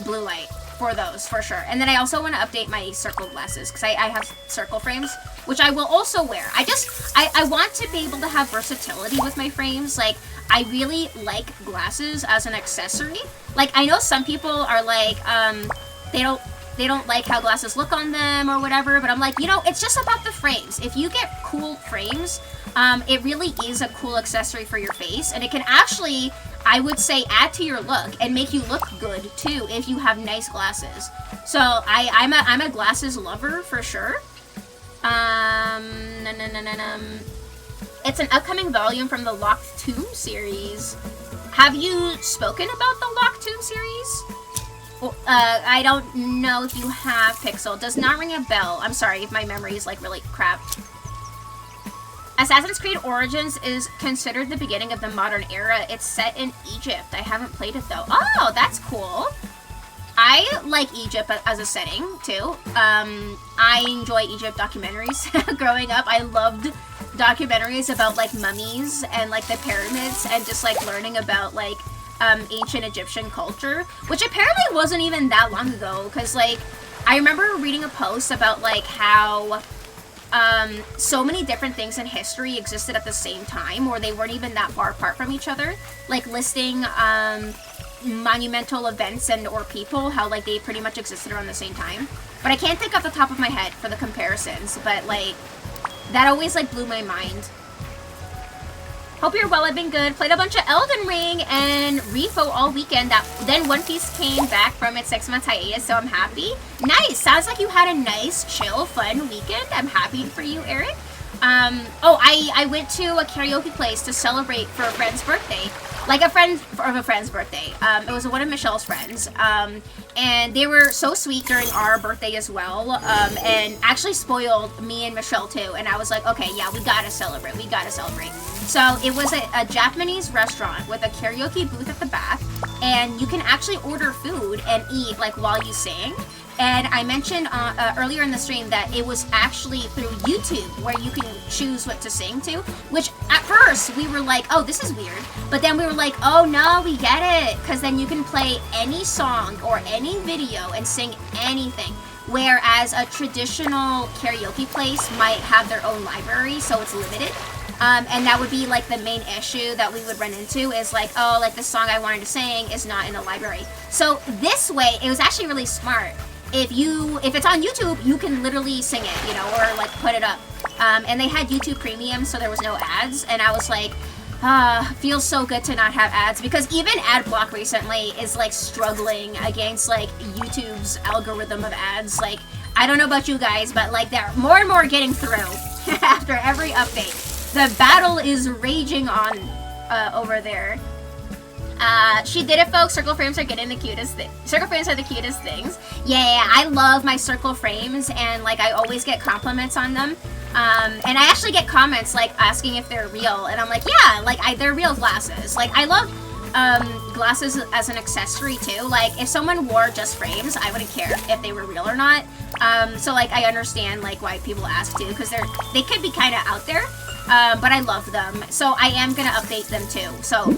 blue light for those for sure. And then I also want to update my circle glasses because I have circle frames, which I will also wear. I want to be able to have versatility with my frames. Like I really like glasses as an accessory. Like I know some people are like they don't like how glasses look on them or whatever, but I'm like, it's just about the frames. If you get cool frames, it really is a cool accessory for your face, and it can actually, I would say, add to your look and make you look good too if you have nice glasses. So I'm a glasses lover for sure. It's an upcoming volume from the Locked Tomb series. Have you spoken about the Locked Tomb series? I don't know if you have, Pixel. Does not ring a bell. I'm sorry if my memory is like really crap. Assassin's Creed Origins is considered the beginning of the modern era. It's set in Egypt. I haven't played it though. Oh, that's cool. I like Egypt as a setting too. I enjoy Egypt documentaries. Growing up, I loved documentaries about like mummies and like the pyramids and just like learning about like ancient Egyptian culture, which apparently wasn't even that long ago, because like I remember reading a post about like how so many different things in history existed at the same time, or they weren't even that far apart from each other, like listing monumental events and or people, how like they pretty much existed around the same time. But I can't think off the top of my head for the comparisons, but like that always like blew my mind. Hope you're well, I've been good. Played a bunch of Elden Ring and Refo all weekend. Then One Piece came back from its 6-month hiatus, so I'm happy. Nice! Sounds like you had a nice, chill, fun weekend. I'm happy for you, Eric. I went to a karaoke place to celebrate for a friend's birthday. Like a friend of a friend's birthday. It was one of Michelle's friends. And they were so sweet during our birthday as well. And actually spoiled me and Michelle too. And I was like, okay, yeah, we gotta celebrate. We gotta celebrate. So it was a Japanese restaurant with a karaoke booth at the back. And you can actually order food and eat like while you sing. And I mentioned earlier in the stream that it was actually through YouTube where you can choose what to sing to, which at first we were like, oh, this is weird. But then we were like, oh no, we get it. Because then you can play any song or any video and sing anything. Whereas a traditional karaoke place might have their own library, so it's limited. And that would be like the main issue that we would run into is like, oh, like the song I wanted to sing is not in the library. So this way, it was actually really smart. If it's on YouTube, you can literally sing it, or like put it up. And they had YouTube Premium, so there was no ads. And I was like, feels so good to not have ads, because even AdBlock recently is like struggling against like YouTube's algorithm of ads. Like, I don't know about you guys, but like they're more and more getting through after every update. The battle is raging on over there. She did it, folks. Circle frames are getting the cutest thing. Circle frames are the cutest things. Yeah, I love my circle frames, and like I always get compliments on them. And I actually get comments like asking if they're real, and I'm like, yeah, like they're real glasses. Like I love glasses as an accessory too. Like if someone wore just frames, I wouldn't care if they were real or not. So like I understand like why people ask too, because they could be kind of out there. but I love them. So I am gonna update them too. So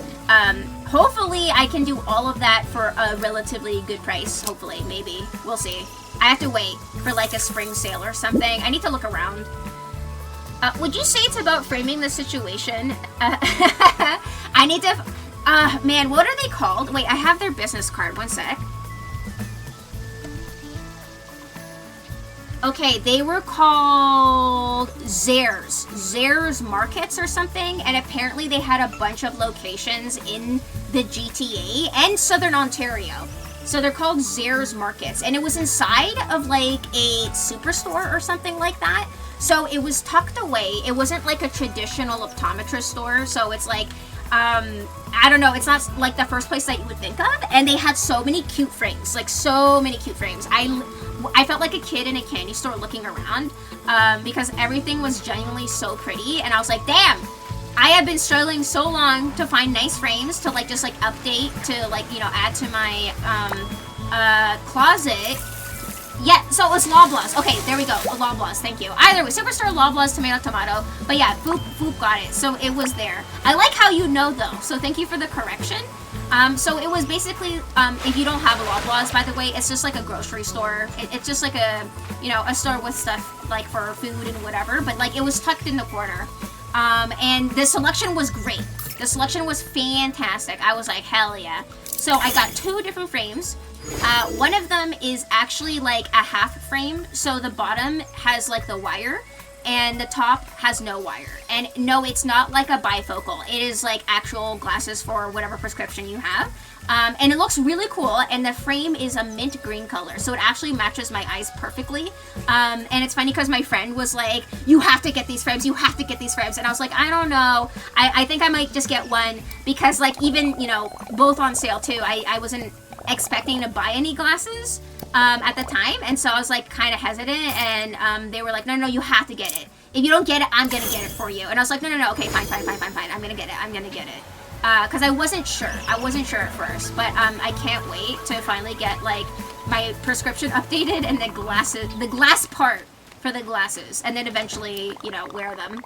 hopefully I can do all of that for a relatively good price. Hopefully, maybe. We'll see. I have to wait for like a spring sale or something. I need to look around. Would you say it's about framing the situation? I need to... man, what are they called? Wait, I have their business card. One sec. Okay, they were called Zehrs Markets or something, and apparently they had a bunch of locations in the GTA and Southern Ontario. So they're called Zehrs Markets, and it was inside of like a superstore or something like that. So it was tucked away. It wasn't like a traditional optometrist store, so it's like, I don't know, it's not like the first place that you would think of. And they had so many cute frames, like so many cute frames. I felt like a kid in a candy store looking around, because everything was genuinely so pretty. And I was like, damn, I have been struggling so long to find nice frames to like just like update to like, you know, add to my closet. Yeah, so it was Loblaws. Okay, there we go. Loblaws, thank you. Either way, Superstore, Loblaws, Tomato. But yeah, Foop got it. So it was there. I like how you know though. So thank you for the correction. So it was basically, if you don't have a Loblaws, by the way, it's just like a grocery store. It's just like a, you know, a store with stuff like for food and whatever. But like it was tucked in the corner. And the selection was great. The selection was fantastic. I was like, hell yeah. So I got 2 different frames. One of them is actually like a half frame, so the bottom has like the wire and the top has no wire. And no, it's not like a bifocal. It is like actual glasses for whatever prescription you have. And it looks really cool, and the frame is a mint green color, so it actually matches my eyes perfectly. And it's funny because my friend was like, you have to get these frames, you have to get these frames. And I was like, I don't know. I think I might just get one because like even, you know, both on sale too. I wasn't expecting to buy any glasses at the time, and so I was like kind of hesitant, and they were like, no, you have to get it. If you don't get it, I'm gonna get it for you. And I was like, no, okay, fine, I'm gonna get it. Because I wasn't sure at first, but I can't wait to finally get like my prescription updated and the glass part for the glasses, and then eventually, you know, wear them.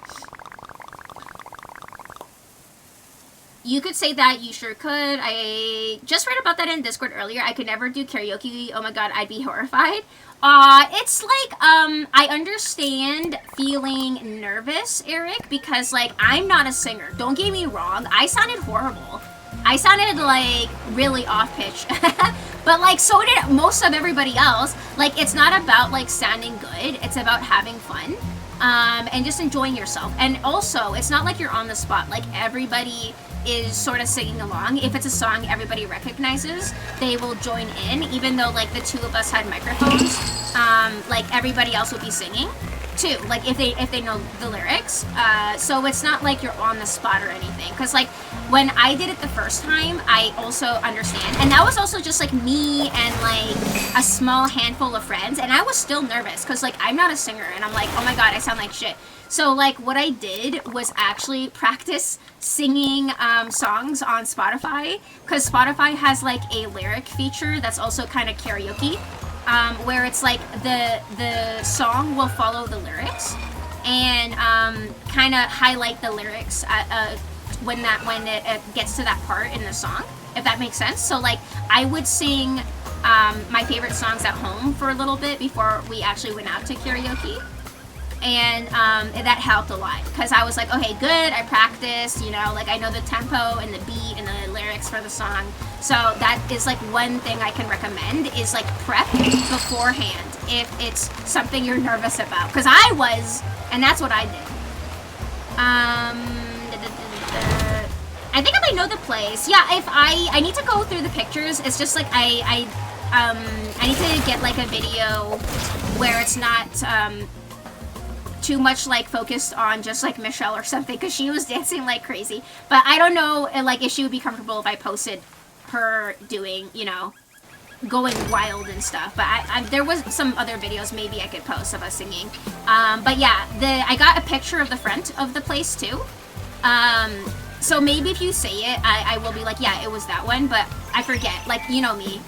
You could say that, you sure could. I just read about that in Discord earlier. I could never do karaoke. Oh my god, I'd be horrified. It's like, I understand feeling nervous, Eric, because like, I'm not a singer. Don't get me wrong. I sounded horrible. I sounded like really off pitch. But like, so did most of everybody else. Like, it's not about like sounding good. It's about having fun. And just enjoying yourself. And also, it's not like you're on the spot. Like, everybody is sort of singing along. If it's a song everybody recognizes, they will join in, even though like the 2 of us had microphones. Like everybody else would be singing too, like if they know the lyrics. So it's not like you're on the spot or anything, because like when I did it the first time, I also understand, and that was also just like me and like a small handful of friends, and I was still nervous because like I'm not a singer, and I'm like, oh my god, I sound like shit. So like what I did was actually practice singing songs on Spotify, because Spotify has like a lyric feature that's also kind of karaoke, where it's like the song will follow the lyrics and kind of highlight the lyrics when it gets to that part in the song, if that makes sense. So like I would sing my favorite songs at home for a little bit before we actually went out to karaoke. And that helped a lot, because I was like, okay, good, I practiced, you know, like I know the tempo and the beat and the lyrics for the song. So that is like one thing I can recommend, is like prep beforehand if it's something you're nervous about, because I was, and that's what I did. I think if I know the place, yeah, if I need to go through the pictures, it's just like I need to get like a video where it's not too much like focused on just like Michelle or something, because she was dancing like crazy. But I don't know like if she would be comfortable if I posted her doing, you know, going wild and stuff. But there was some other videos maybe I could post of us singing. But yeah, I got a picture of the front of the place too. So maybe if you say it, I will be like, yeah, it was that one. But I forget, like, you know me,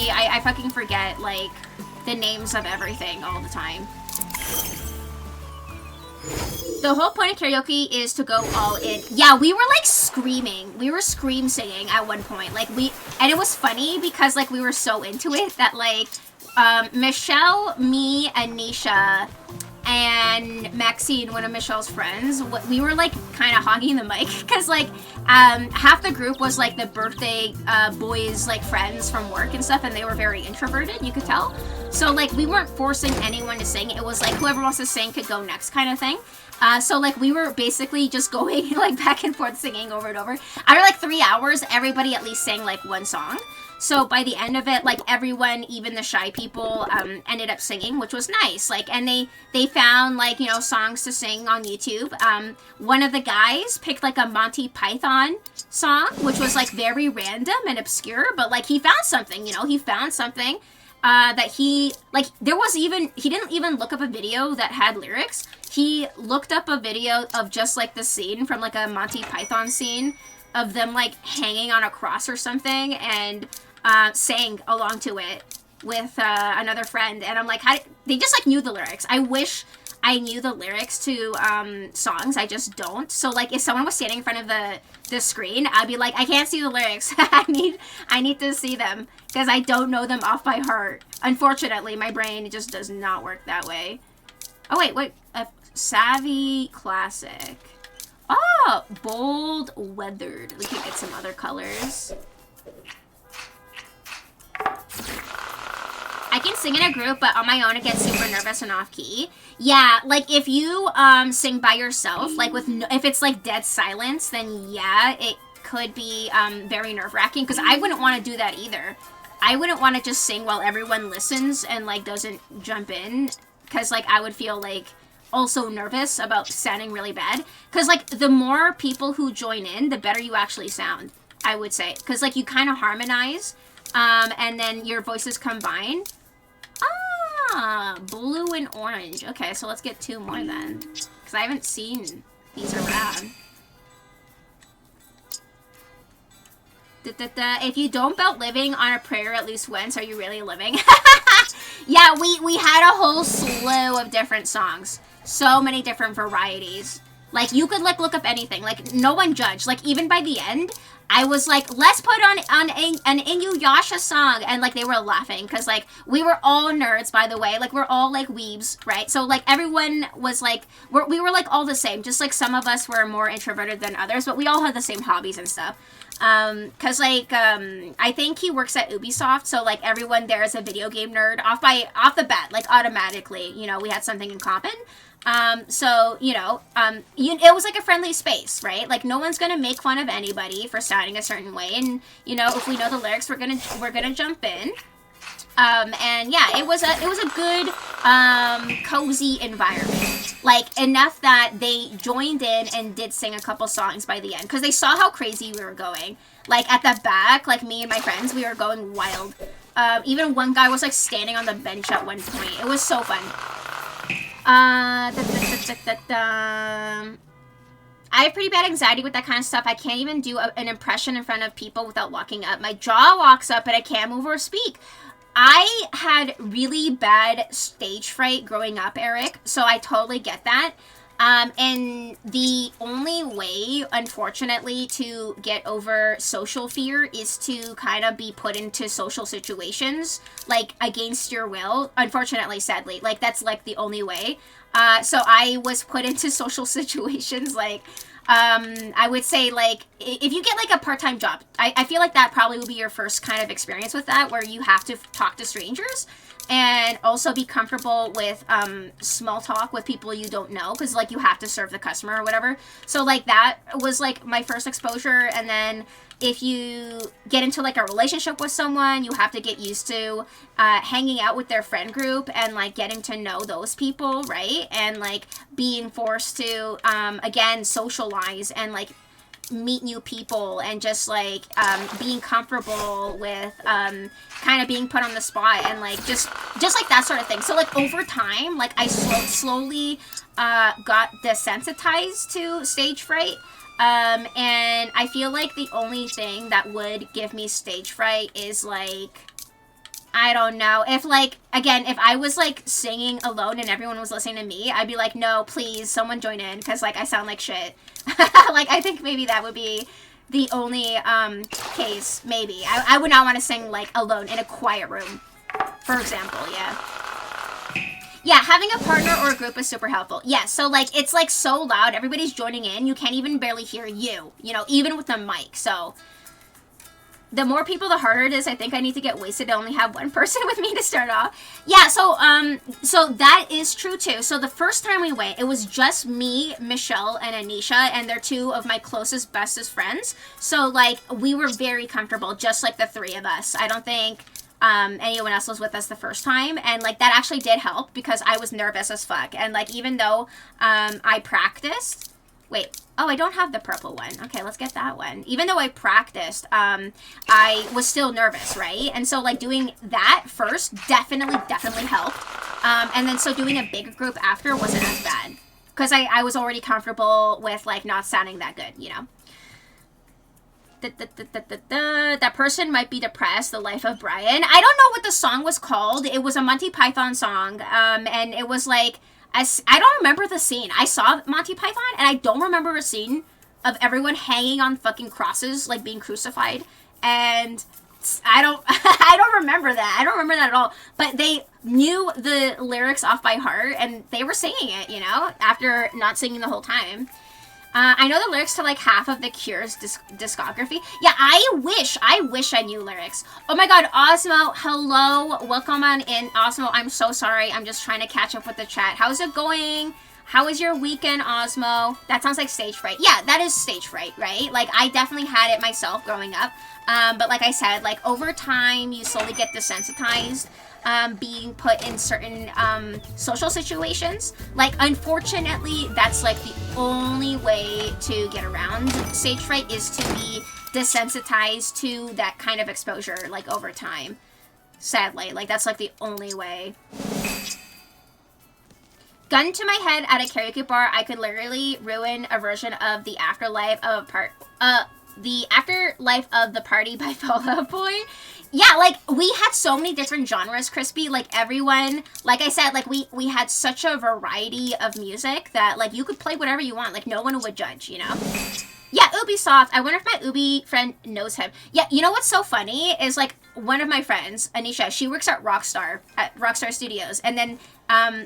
I fucking forget like the names of everything all the time. The whole point of karaoke is to go all in. Yeah, we were like screaming. We were scream singing at one point. Like and it was funny because like we were so into it that like Michelle, me, and Nisha, and Maxine, one of Michelle's friends, we were like kind of hogging the mic because like half the group was like the birthday boys like friends from work and stuff, and they were very introverted, you could tell. So like we weren't forcing anyone to sing. It was like whoever wants to sing could go next kind of thing. So like we were basically just going like back and forth singing over and over. After like 3 hours, everybody at least sang like one song. So by the end of it, like everyone, even the shy people, ended up singing, which was nice. Like, and they found like, you know, songs to sing on YouTube. One of the guys picked like a Monty Python song, which was like very random and obscure, but like he found something, you know, he found something that he, like, he didn't even look up a video that had lyrics. He looked up a video of just like the scene from like a Monty Python scene of them like hanging on a cross or something, and sang along to it with another friend. And I'm like, they just like knew the lyrics. I wish I knew the lyrics to songs. I just don't. So like if someone was standing in front of the screen, I'd be like, I can't see the lyrics. I need to see them because I don't know them off by heart. Unfortunately, my brain just does not work that way. Oh wait, Savvy Classic. Oh, bold weathered. We could get some other colors. I can sing in a group, but on my own, it gets super nervous and off key. Yeah, like if you sing by yourself, like if it's like dead silence, then yeah, it could be very nerve wracking because I wouldn't want to do that either. I wouldn't want to just sing while everyone listens and like doesn't jump in because like I would feel like also nervous about sounding really bad because like the more people who join in, the better you actually sound, I would say, because like you kind of harmonize and then your voices combine. Blue and orange. Okay, so let's get 2 more then, because I haven't seen these around. If you don't belt living on a prayer at least once, are you really living? Yeah, we had a whole slew of different songs. So many different varieties. Like, you could, like, look up anything. Like, no one judged. Like, even by the end, I was like, let's put on an Inuyasha song. And, like, they were laughing. Because, like, we were all nerds, by the way. Like, we're all, like, weebs, right? So, like, everyone was, like, we were, like, all the same. Just, like, some of us were more introverted than others. But we all had the same hobbies and stuff. Because, like, I think he works at Ubisoft. So, like, everyone there is a video game nerd off the bat. Like, automatically, you know, we had something in common. So, you know, it was like a friendly space, right? Like, no one's gonna make fun of anybody for sounding a certain way, and, you know, if we know the lyrics, we're gonna jump in. And yeah, it was a good, cozy environment. Like, enough that they joined in and did sing a couple songs by the end, because they saw how crazy we were going. Like, at the back, like, me and my friends, we were going wild. Even one guy was, like, standing on the bench at one point. It was so fun. I have pretty bad anxiety with that kind of stuff. I can't even do an impression in front of people without locking up. My jaw locks up and I can't move or speak. I had really bad stage fright growing up, Eric, so I totally get that. And the only way, unfortunately, to get over social fear is to kind of be put into social situations, like, against your will. Unfortunately, sadly. Like, that's, like, the only way. So I was put into social situations, like, I would say, like, if you get, like, a part-time job, I feel like that probably would be your first kind of experience with that, where you have to talk to strangers. And also be comfortable with small talk with people you don't know, because, like, you have to serve the customer or whatever. So, like, that was, like, my first exposure. And then if you get into, like, a relationship with someone, you have to get used to hanging out with their friend group and, like, getting to know those people, right? And, like, being forced to, again, socialize and, like, meet new people and just, like, being comfortable with kind of being put on the spot and, like, just like that sort of thing. So, like, over time, like, I slowly got desensitized to stage fright. And I feel like the only thing that would give me stage fright is, like, I don't know. If, like, again, if I was, like, singing alone and everyone was listening to me, I'd be like, no, please, someone join in, because, like, I sound like shit. Like, I think maybe that would be the only, case, maybe. I would not want to sing, like, alone in a quiet room, for example, yeah. Yeah, having a partner or a group is super helpful. Yeah, so, like, it's, like, so loud, everybody's joining in, you can't even barely hear you, you know, even with the mic, so... The more people, the harder it is. I think I need to get wasted to only have one person with me to start off. Yeah, so that is true too. So the first time we went, it was just me, Michelle, and Anisha, and they're two of my closest, bestest friends. So, like, we were very comfortable, just like the three of us. I don't think anyone else was with us the first time, and, like, that actually did help because I was nervous as fuck. And, like, even though I practiced... Wait, oh, I don't have the purple one. Okay, let's get that one. Even though I practiced, I was still nervous, right? And so, like, doing that first definitely helped. And then so doing a bigger group after wasn't as bad. Because I was already comfortable with, like, not sounding that good, you know? That person might be depressed, the life of Brian. I don't know what the song was called. It was a Monty Python song, and it was, like... I don't remember the scene. I saw Monty Python, and I don't remember a scene of everyone hanging on fucking crosses, like being crucified. And I don't remember that. I don't remember that at all. But they knew the lyrics off by heart, and they were singing it, you know, after not singing the whole time. I know the lyrics to, like, half of The Cure's discography. Yeah, I wish I knew lyrics. Oh my god, Osmo, hello. Welcome on in. Osmo, I'm so sorry. I'm just trying to catch up with the chat. How's it going? How was your weekend, Osmo? That sounds like stage fright. Yeah, that is stage fright, right? Like, I definitely had it myself growing up. But like I said, like, over time, you slowly get desensitized. Being put in certain social situations. Like, unfortunately, that's, like, the only way to get around stage fright is to be desensitized to that kind of exposure, like, over time. Sadly, like, that's, like, the only way. Gun to my head at a karaoke bar, I could literally ruin a version of The Afterlife of The Afterlife of the Party by Fall Out Boy. Yeah, like, we had so many different genres, Crispy. Like, everyone, like I said, like, we had such a variety of music that, like, you could play whatever you want. Like, no one would judge, you know? Yeah, Ubisoft. I wonder if my Ubi friend knows him. Yeah, you know what's so funny is, like, one of my friends, Anisha, she works at Rockstar Studios. And then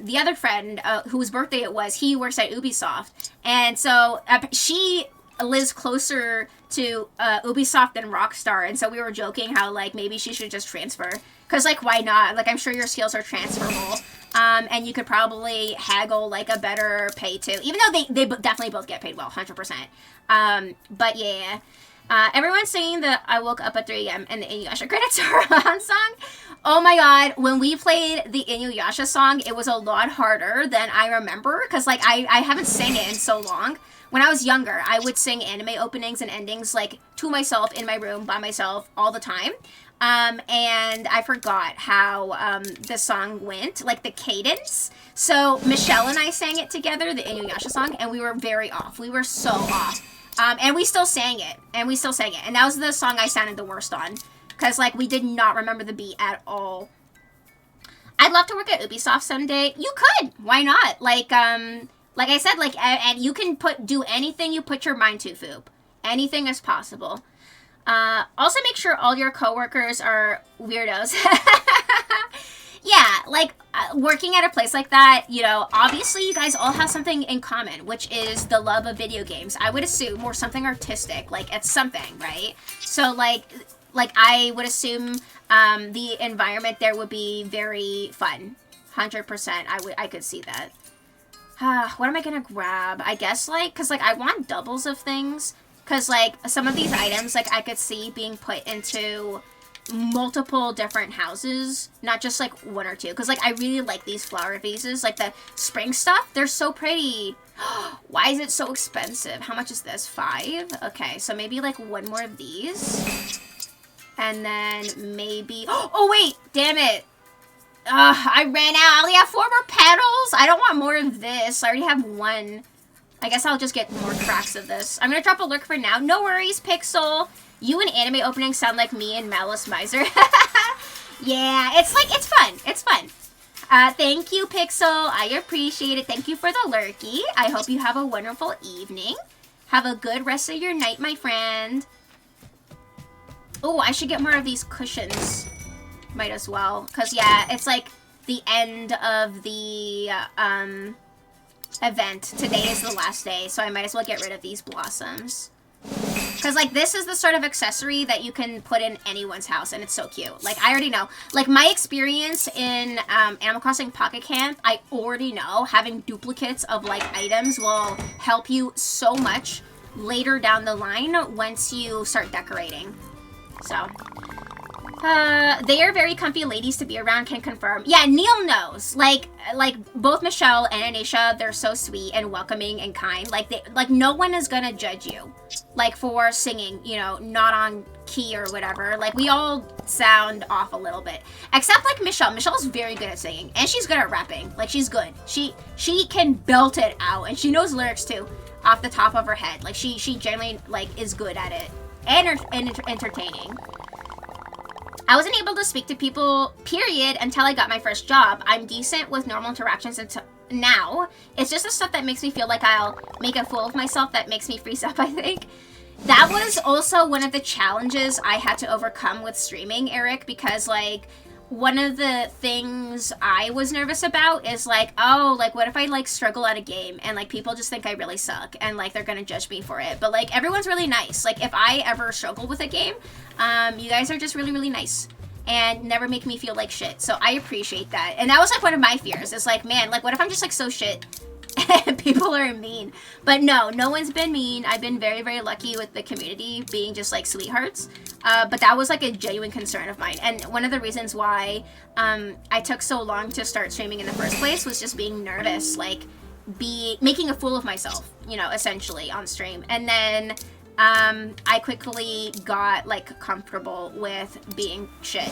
the other friend, whose birthday it was, he works at Ubisoft. And so she lives closer to Ubisoft than Rockstar, and so we were joking how, like, maybe she should just transfer, because, like, why not? Like, I'm sure your skills are transferable, and you could probably haggle, like, a better pay too, even though they definitely both get paid well, 100%. But yeah, everyone's saying that I woke up at 3 a.m. and the Inuyasha credits are on song. Oh my god, when we played the Inuyasha song, it was a lot harder than I remember, because, like, I haven't sang it in so long. When I was younger, I would sing anime openings and endings, like, to myself, in my room, by myself, all the time. And I forgot how the song went, like, the cadence. So Michelle and I sang it together, the Inuyasha song, and we were very off. We were so off. And we still sang it. And that was the song I sounded the worst on. Because, like, we did not remember the beat at all. I'd love to work at Ubisoft someday. You could! Why not? Like I said, like, and you can do anything you put your mind to, Foop. Anything is possible. Also make sure all your coworkers are weirdos. Yeah, like, working at a place like that, you know, obviously you guys all have something in common, which is the love of video games. I would assume, or something artistic, like, it's something, right? So, like I would assume the environment there would be very fun. 100%, I could see that. What am I gonna grab? I guess, like, because, like, I want doubles of things. Because, like, some of these items, like, I could see being put into multiple different houses. Not just, like, one or two. Because, like, I really like these flower vases. Like, the spring stuff, they're so pretty. Why is it so expensive? How much is this? 5? Okay, so maybe, like, one more of these. And then maybe... Oh, wait! Damn it! I ran out. I only have 4 more petals. I don't want more of this. I already have 1. I guess I'll just get more cracks of this. I'm gonna drop a lurk for now. No worries, Pixel. You and anime openings sound like me and Malice Miser. Yeah, it's like, it's fun. It's fun. Thank you, Pixel. I appreciate it. Thank you for the lurky. I hope you have a wonderful evening. Have a good rest of your night, my friend. Oh, I should get more of these cushions. Might as well. Because, yeah, it's like the end of the event. Today is the last day, so I might as well get rid of these blossoms. Because, like, this is the sort of accessory that you can put in anyone's house, and it's so cute. Like, I already know. Like, my experience in Animal Crossing Pocket Camp, I already know having duplicates of, like, items will help you so much later down the line once you start decorating. So, they are very comfy ladies to be around, can confirm. Yeah, Neil knows. Like both Michelle and Anisha, they're so sweet and welcoming and kind. Like no one is gonna judge you, like, for singing, you know, not on key or whatever. Like, we all sound off a little bit, except like Michelle. Michelle's very good at singing, and she's good at rapping. Like, she's good. She can belt it out, and she knows lyrics too, off the top of her head. Like, she generally, like, is good at it and entertaining. I wasn't able to speak to people, period, until I got my first job. I'm decent with normal interactions until now. It's just the stuff that makes me feel like I'll make a fool of myself that makes me freeze up, I think. That was also one of the challenges I had to overcome with streaming, Eric, because, like, one of the things I was nervous about is, like, oh, like, what if I, like, struggle at a game and, like, people just think I really suck and, like, they're gonna judge me for it. But, like, everyone's really nice. Like, if I ever struggle with a game, you guys are just really, really nice and never make me feel like shit. So I appreciate that. And that was, like, one of my fears. It's like, man, like, what if I'm just, like, so shit and people are mean? But no one's been mean. I've been very, very lucky with the community being just, like, sweethearts. But that was, like, a genuine concern of mine. And one of the reasons why I took so long to start streaming in the first place was just being nervous, like, making a fool of myself, you know, essentially, on stream. And then I quickly got, like, comfortable with being shit.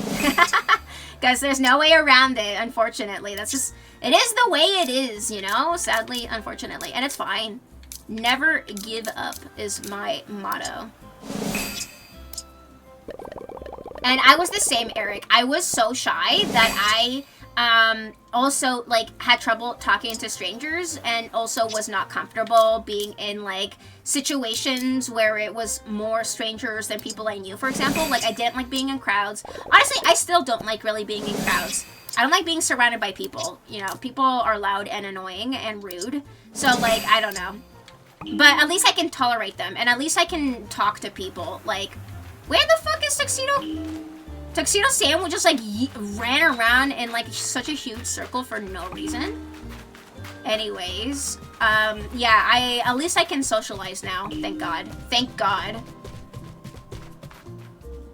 Because there's no way around it, unfortunately. That's just, it is the way it is, you know? Sadly, unfortunately. And it's fine. Never give up is my motto. And I was the same, Eric. I was so shy that I also, like, had trouble talking to strangers, and also was not comfortable being in, like, situations where it was more strangers than people I knew, for example. Like, I didn't like being in crowds. Honestly, I still don't like really being in crowds. I don't like being surrounded by people. You know, people are loud and annoying and rude. So, like, I don't know. But at least I can tolerate them, and at least I can talk to people. Like, where the fuck is Tuxedo? Tuxedo Sam would just, like, ran around in, like, such a huge circle for no reason. Anyways, yeah, at least I can socialize now. Thank God. Thank God.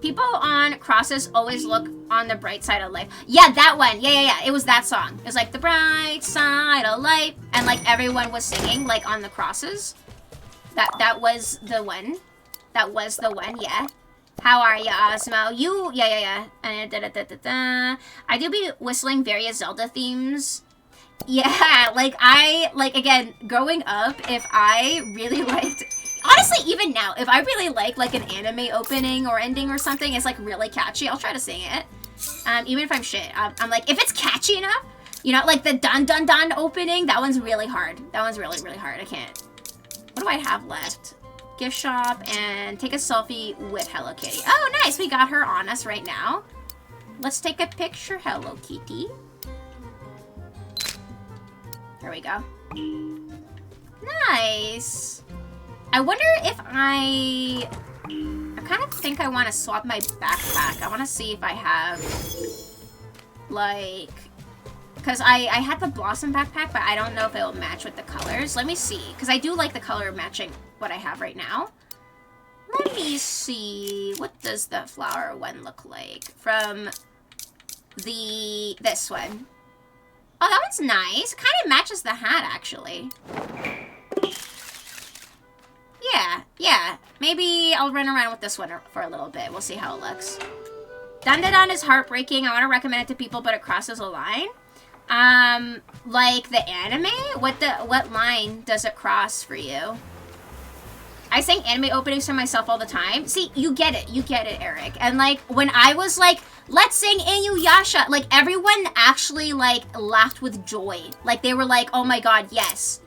People on crosses always look on the bright side of life. Yeah, that one. Yeah. It was that song. It was, like, the bright side of life. And, like, everyone was singing, like, on the crosses. That was the one. That was the one, yeah. How are ya, Osmo? You, yeah. I do be whistling various Zelda themes. Yeah, like, again, growing up, if I really liked, honestly, even now, if I really like an anime opening or ending or something, it's, like, really catchy, I'll try to sing it. Even if I'm shit. I'm like, if it's catchy enough, you know, like the dun dun dun opening, that one's really hard. That one's really, really hard. I can't. What do I have left? Gift shop and take a selfie with Hello Kitty. Oh, nice. We got her on us right now. Let's take a picture, Hello Kitty. There we go. Nice. I wonder if I kind of think I want to swap my backpack. I want to see if I have, like, because I had the Blossom backpack, but I don't know if it will match with the colors. Let me see, because I do like the color matching what I have right now. Let me see. What does the flower one look like from this one? Oh, that one's nice. It kind of matches the hat, actually. Yeah. Maybe I'll run around with this one for a little bit. We'll see how it looks. Dun-dun-dun is heartbreaking. I want to recommend it to people, but it crosses a line. Like the anime? What line does it cross for you? I sing anime openings to myself all the time. See, you get it, Eric. And like when I was like, let's sing Inuyasha, like everyone actually like laughed with joy. Like they were like, oh my god, yes.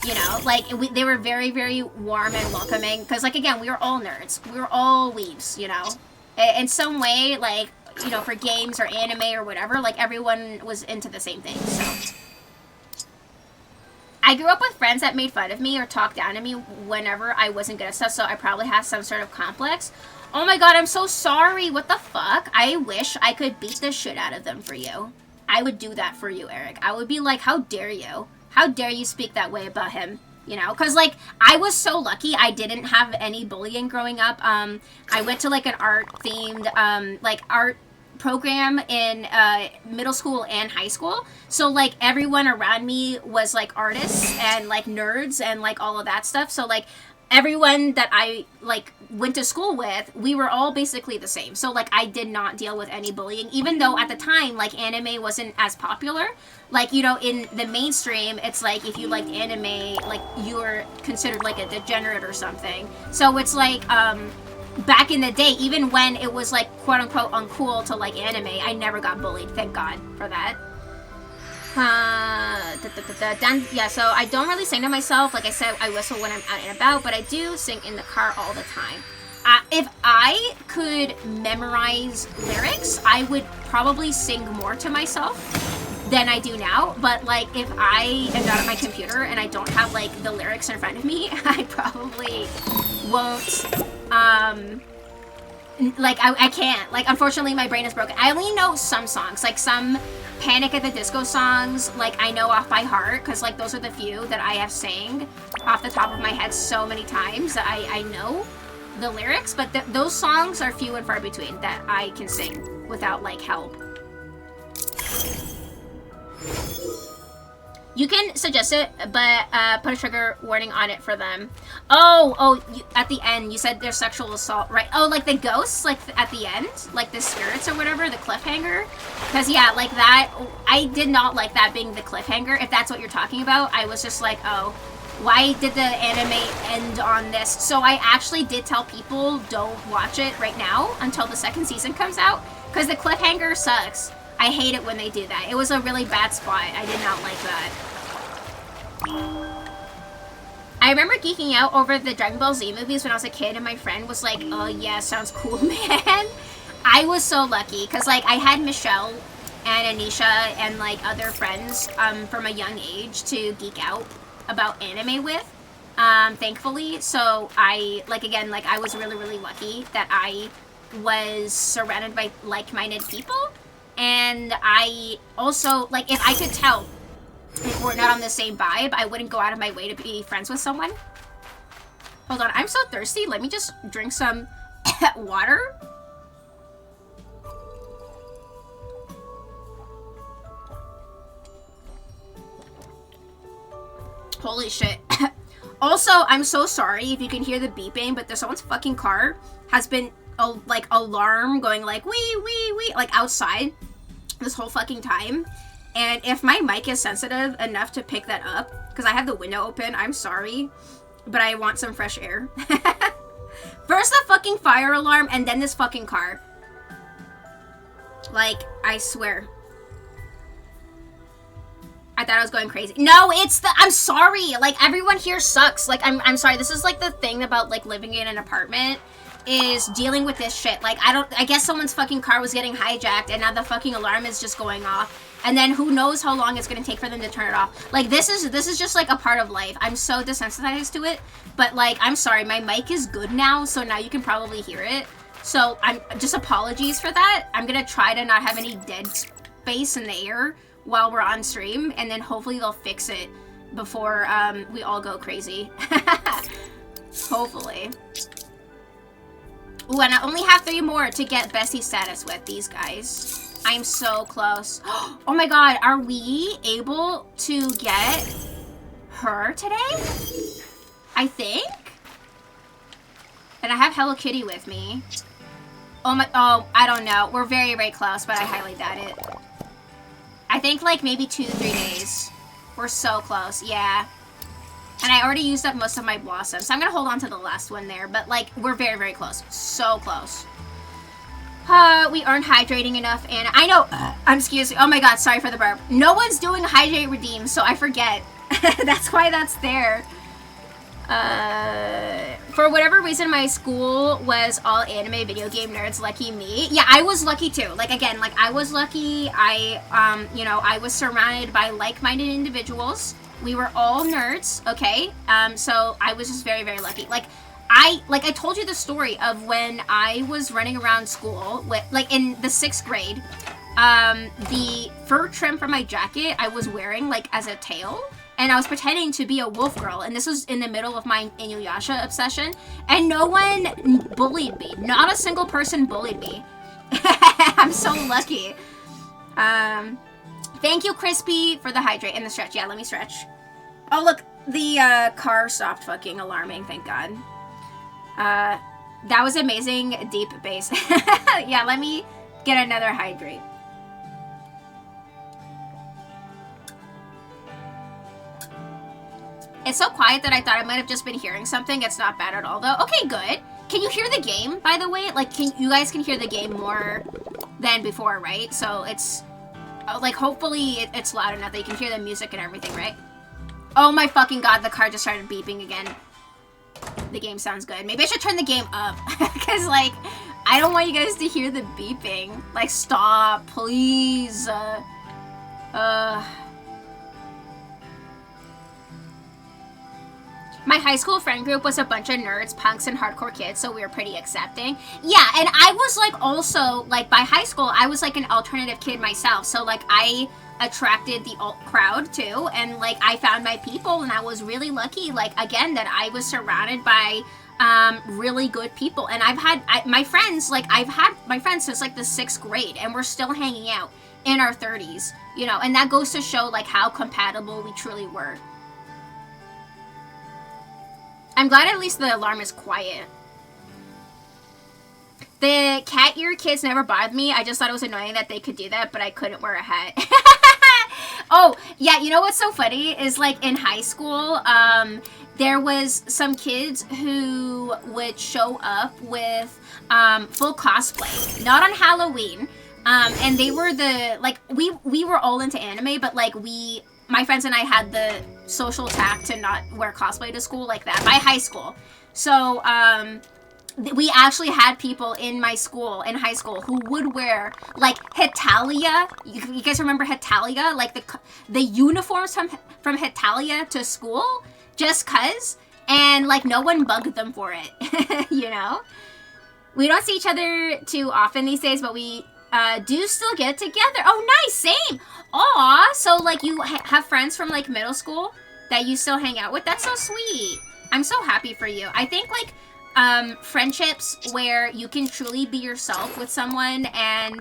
You know, like they were very, very warm and welcoming. Because like again, we were all nerds. We were all weebs, you know. In some way, like, you know, for games or anime or whatever, like everyone was into the same thing, so. I grew up with friends that made fun of me or talked down to me whenever I wasn't good at stuff, so I probably have some sort of complex. Oh my god, I'm so sorry. What the fuck? I wish I could beat the shit out of them for you. I would do that for you, Eric. I would be like, how dare you? How dare you speak that way about him? You know, because, like, I was so lucky I didn't have any bullying growing up. I went to, like, an art-themed, like, art program in middle school and high school, so like everyone around me was like artists and like nerds and like all of that stuff, so like everyone that I like went to school with, we were all basically the same, so like I did not deal with any bullying, even though at the time like anime wasn't as popular. Like, you know, in the mainstream, it's like if you liked anime, like you were considered like a degenerate or something. So it's like back in the day, even when it was like quote unquote uncool to like anime, I never got bullied. Thank God for that. Yeah, so I don't really sing to myself. Like I said, I whistle when I'm out and about, but I do sing in the car all the time. If I could memorize lyrics, I would probably sing more to myself than I do now. But like if I am not at my computer and I don't have like the lyrics in front of me, I probably won't. Like I can't. Like unfortunately my brain is broken. I only know some songs, like some Panic at the Disco songs, like I know off by heart, because like those are the few that I have sang off the top of my head so many times that I know the lyrics, but those songs are few and far between that I can sing without like help. You can suggest it, but put a trigger warning on it for them. At the end, you said there's sexual assault, right? Oh, like the ghosts, like at the end? Like the spirits or whatever, the cliffhanger? Because, yeah, like that, I did not like that being the cliffhanger. If that's what you're talking about, I was just like, oh, why did the anime end on this? So I actually did tell people don't watch it right now until the second season comes out, because the cliffhanger sucks. I hate it when they do that. It was a really bad spot. I did not like that. I remember geeking out over the Dragon Ball Z movies when I was a kid, and my friend was like, oh yeah, sounds cool, man. I was so lucky, because like I had Michelle and Anisha and like other friends from a young age to geek out about anime with, thankfully. So I, like again, like I was really, really lucky that I was surrounded by like-minded people. And I also, like, if I could tell if we're not on the same vibe, I wouldn't go out of my way to be friends with someone. Hold on, I'm so thirsty. Let me just drink some water. Holy shit. Also, I'm so sorry if you can hear the beeping, but there's someone's fucking car has been, like, alarm going like, wee, wee, wee, like, outside this whole fucking time. And if my mic is sensitive enough to pick that up, because I have the window open, I'm sorry, but I want some fresh air. First the fucking fire alarm, and then this fucking car. Like, I swear. I thought I was going crazy. No, it's the, I'm sorry, like, everyone here sucks. Like, I'm sorry, this is like the thing about like living in an apartment, is dealing with this shit. Like, I guess someone's fucking car was getting hijacked, and now the fucking alarm is just going off. And then who knows how long it's gonna take for them to turn it off. Like, this is just like a part of life. I'm so desensitized to it. But like, I'm sorry, my mic is good now, so now you can probably hear it. So I'm just apologies for that. I'm gonna try to not have any dead space in the air while we're on stream, and then hopefully they'll fix it before we all go crazy. Hopefully. Ooh, and I only have 3 more to get bestie status with these guys. I'm so close. Oh my god, are we able to get her today? I think? And I have Hello Kitty with me. Oh, I don't know. We're very, very close, but I highly doubt it. I think like maybe 2 to 3 days. We're so close, yeah. And I already used up most of my blossoms. So I'm going to hold on to the last one there. But, like, we're very, very close. So close. We aren't hydrating enough, and I know, excuse me, oh my god, sorry for the burp. No one's doing hydrate redeem, so I forget. That's why that's there. For whatever reason, my school was all anime video game nerds, lucky me. Yeah, I was lucky too. Like, again, like, I was lucky. You know, I was surrounded by like-minded individuals. We were all nerds, okay? So I was just very, very lucky. I told you the story of when I was running around school with, like, in the 6th grade, the fur trim for my jacket I was wearing, like, as a tail, and I was pretending to be a wolf girl, and this was in the middle of my Inuyasha obsession, and no one bullied me. Not a single person bullied me. I'm so lucky. Thank you, Crispy, for the hydrate and the stretch. Yeah, let me stretch. Oh, look, the car stopped fucking alarming, thank God. That was amazing deep bass. Yeah, let me get another hydrate. It's so quiet that I thought I might have just been hearing something. It's not bad at all, though. Okay, good. Can you hear the game, by the way? Like, you guys can hear the game more than before, right? So it's, like, hopefully it's loud enough that you can hear the music and everything, right? Oh my fucking god, the car just started beeping again. The game sounds good. Maybe I should turn the game up. Because, like, I don't want you guys to hear the beeping. Like, stop, please. My high school friend group was a bunch of nerds, punks, and hardcore kids, so we were pretty accepting. Yeah, and I was, like, also, like, by high school, I was, like, an alternative kid myself. So, like, I attracted the alt crowd, too. And, like, I found my people, and I was really lucky, like, again, that I was surrounded by really good people. And I've had my friends, like, I've had my friends since, like, the 6th grade, and we're still hanging out in our 30s, you know. And that goes to show, like, how compatible we truly were. I'm glad at least the alarm is quiet. The cat ear kids never bothered me. I just thought it was annoying that they could do that, but I couldn't wear a hat. Oh, yeah, you know what's so funny is, like, in high school, there was some kids who would show up with full cosplay. Not on Halloween. And they were the, like, we were all into anime, but, like, my friends and I had the social tact to not wear cosplay to school like that by high school. So, we actually had people in my school, in high school, who would wear, like, Hetalia. You guys remember Hetalia? Like, the uniforms from Hetalia to school, just 'cause. And, like, no one bugged them for it, you know? We don't see each other too often these days, but we do still get together. Oh, nice, same. Aw, so, like, you have friends from, like, middle school that you still hang out with? That's so sweet. I'm so happy for you. I think, like, friendships where you can truly be yourself with someone and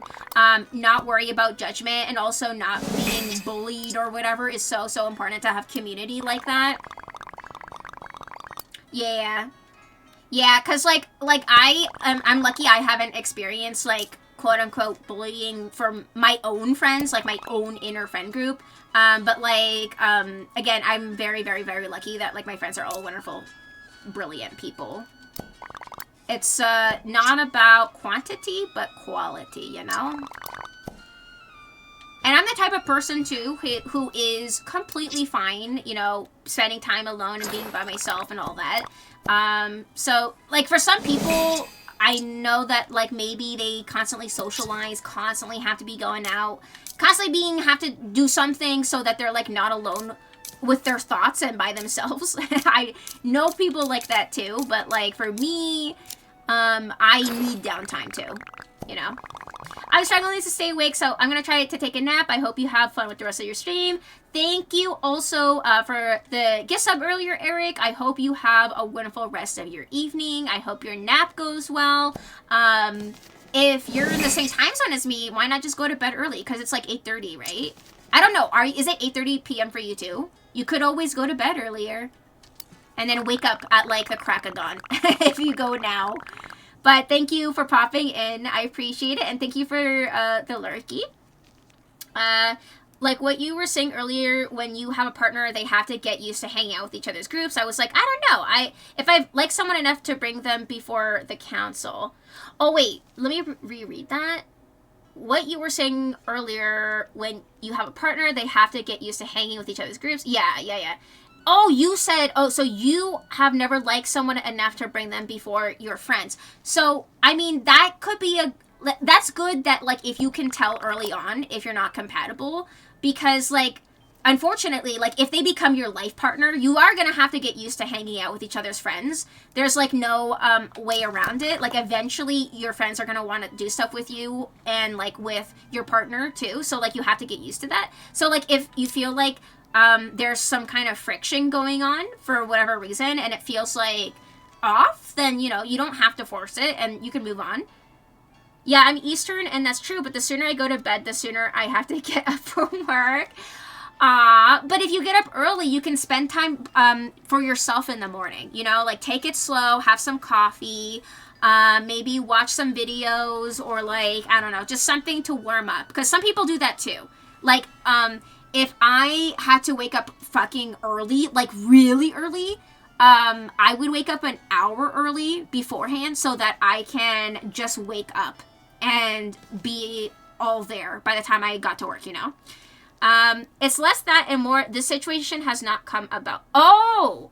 not worry about judgment and also not being bullied or whatever is so, so important to have community like that. Yeah. Yeah, because, like I'm lucky I haven't experienced, like, quote-unquote bullying from my own friends, like, my own inner friend group. But, like, again, I'm very, very, very lucky that, like, my friends are all wonderful, brilliant people. It's not about quantity, but quality, you know? And I'm the type of person, too, who is completely fine, you know, spending time alone and being by myself and all that. So, like, for some people, I know that, like, maybe they constantly socialize, constantly have to be going out, constantly have to do something so that they're, like, not alone with their thoughts and by themselves. I know people like that, too, but, like, for me, I need downtime, too, you know? I'm struggling to stay awake, so I'm going to try to take a nap. I hope you have fun with the rest of your stream. Thank you also for the gift sub earlier, Eric. I hope you have a wonderful rest of your evening. I hope your nap goes well. If you're in the same time zone as me, why not just go to bed early? Because it's like 8:30, right? I don't know. Is it 8:30 p.m. for you too? You could always go to bed earlier. And then wake up at, like, the crack of dawn if you go now. But thank you for popping in. I appreciate it. And thank you for the lurky. like what you were saying earlier, when you have a partner, they have to get used to hanging out with each other's groups. I was like, I don't know. If I like someone enough to bring them before the council. Oh wait, let me reread that. What you were saying earlier, when you have a partner, they have to get used to hanging with each other's groups. Yeah. Oh, you said, so you have never liked someone enough to bring them before your friends. So, I mean, that could be that's good that, like, if you can tell early on if you're not compatible, because, like, unfortunately, like, if they become your life partner, you are going to have to get used to hanging out with each other's friends. There's, like, no way around it. Like, eventually your friends are going to want to do stuff with you and, like, with your partner, too. So, like, you have to get used to that. So, like, if you feel like there's some kind of friction going on for whatever reason and it feels, like, off, then, you know, you don't have to force it and you can move on. Yeah, I'm Eastern, and that's true, but the sooner I go to bed, the sooner I have to get up from work. But if you get up early, you can spend time for yourself in the morning, you know, like take it slow, have some coffee, maybe watch some videos, or like, I don't know, just something to warm up, because some people do that too. Like, if I had to wake up fucking early, like really early, I would wake up an hour early beforehand so that I can just wake up and be all there by the time I got to work, you know? It's less that and more, this situation has not come about. Oh,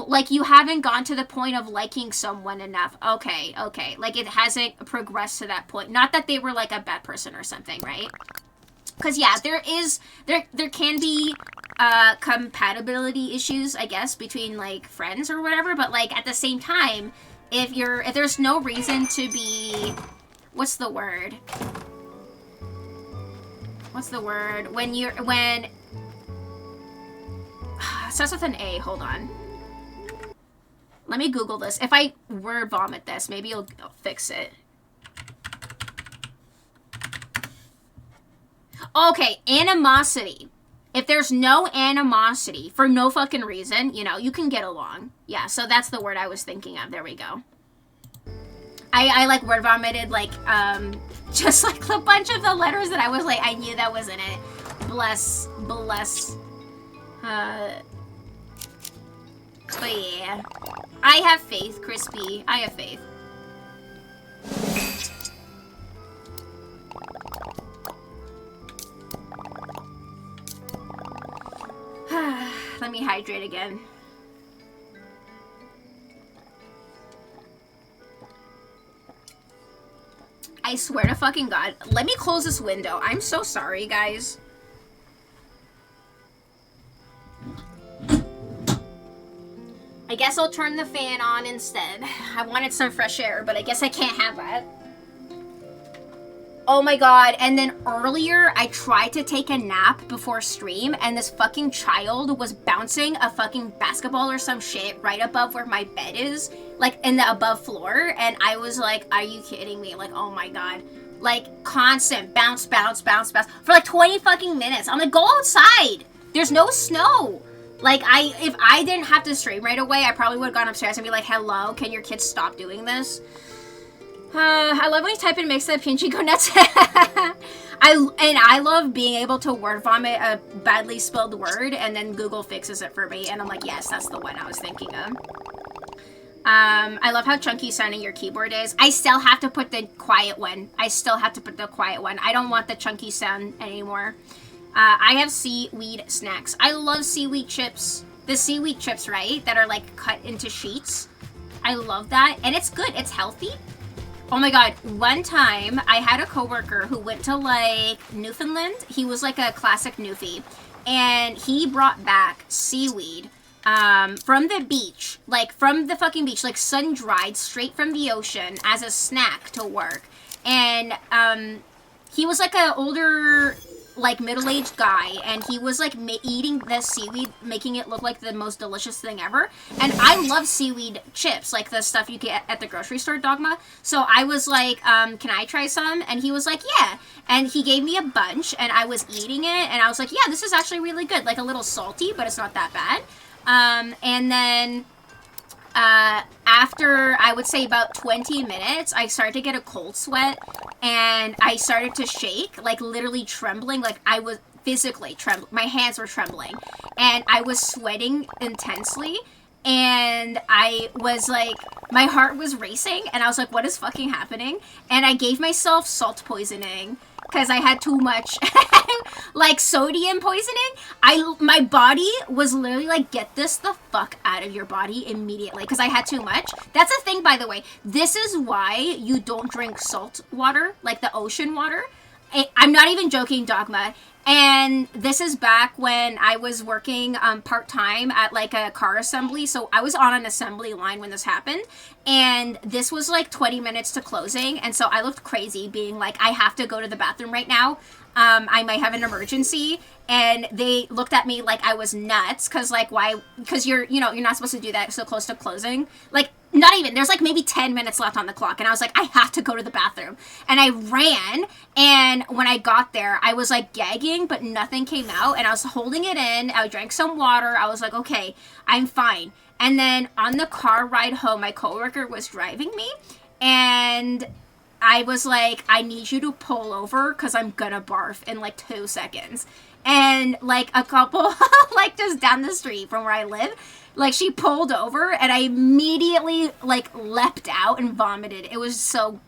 like you haven't gone to the point of liking someone enough. Okay. Like it hasn't progressed to that point. Not that they were like a bad person or something, right? Because yeah, there can be compatibility issues, I guess, between like friends or whatever, but like at the same time, if there's no reason to be, what's the word? When it starts with an A, hold on. Let me Google this. If I word vomit this, maybe it'll fix it. Okay, animosity. If there's no animosity for no fucking reason, you know, you can get along. Yeah, so that's the word I was thinking of. There we go. I like word vomited, like, just like a bunch of the letters that I was like, I knew that was in it. Bless. But yeah. I have faith, Crispy. I have faith. Let me hydrate again. I swear to fucking God. Let me close this window. I'm so sorry, guys. I guess I'll turn the fan on instead. I wanted some fresh air, but I guess I can't have that. Oh my God, and then earlier I tried to take a nap before stream and this fucking child was bouncing a fucking basketball or some shit right above where my bed is, like in the above floor, and I was like, are you kidding me? Like, oh my God. Like, constant bounce for like 20 fucking minutes. I'm like, go outside. There's no snow. Like, if I didn't have to stream right away, I probably would have gone upstairs and be like, hello, can your kids stop doing this? I love when you type in makes the Pinchy go nuts. I love being able to word vomit a badly spelled word and then Google fixes it for me and I'm like, yes, that's the one I was thinking of. I love how chunky sounding your keyboard is. I still have to put the quiet one. I don't want the chunky sound anymore. I have seaweed snacks. I love seaweed chips. The seaweed chips, right? That are like cut into sheets. I love that. And it's good. It's healthy. Oh my God, one time I had a coworker who went to like Newfoundland. He was like a classic Newfie. And he brought back seaweed from the beach, like from the fucking beach, like sun-dried straight from the ocean as a snack to work. And he was like an older, like middle-aged guy, and he was like eating this seaweed, making it look like the most delicious thing ever. And I love seaweed chips, like the stuff you get at the grocery store, Dogma. So I was like, can I try some? And he was like, yeah. And he gave me a bunch, and I was eating it, and I was like, yeah, this is actually really good. Like a little salty, but it's not that bad. And then after I would say about 20 minutes, I started to get a cold sweat and I started to shake, like literally trembling, like I was physically trembling. My hands were trembling. And I was sweating intensely. And I was like, my heart was racing. And I was like, what is fucking happening? And I gave myself salt poisoning. Because I had too much, like, sodium poisoning. My body was literally like, get this the fuck out of your body immediately. Because I had too much. That's a thing, by the way. This is why you don't drink salt water, like the ocean water. I'm not even joking, Dogma. And this is back when I was working part-time at like a car assembly. So I was on an assembly line when this happened. And this was like 20 minutes to closing. And so I looked crazy being like, I have to go to the bathroom right now. I might have an emergency. And they looked at me like I was nuts. Cause like, why? Cause you're not supposed to do that so close to closing. Like, not even. There's like maybe 10 minutes left on the clock. And I was like, I have to go to the bathroom. And I ran. And when I got there, I was like gagging, but nothing came out. And I was holding it in. I drank some water. I was like, okay, I'm fine. And then on the car ride home, my coworker was driving me. And I was like, I need you to pull over because I'm gonna barf in like 2 seconds. And like a couple, like just down the street from where I live, like she pulled over and I immediately like leapt out and vomited. It was so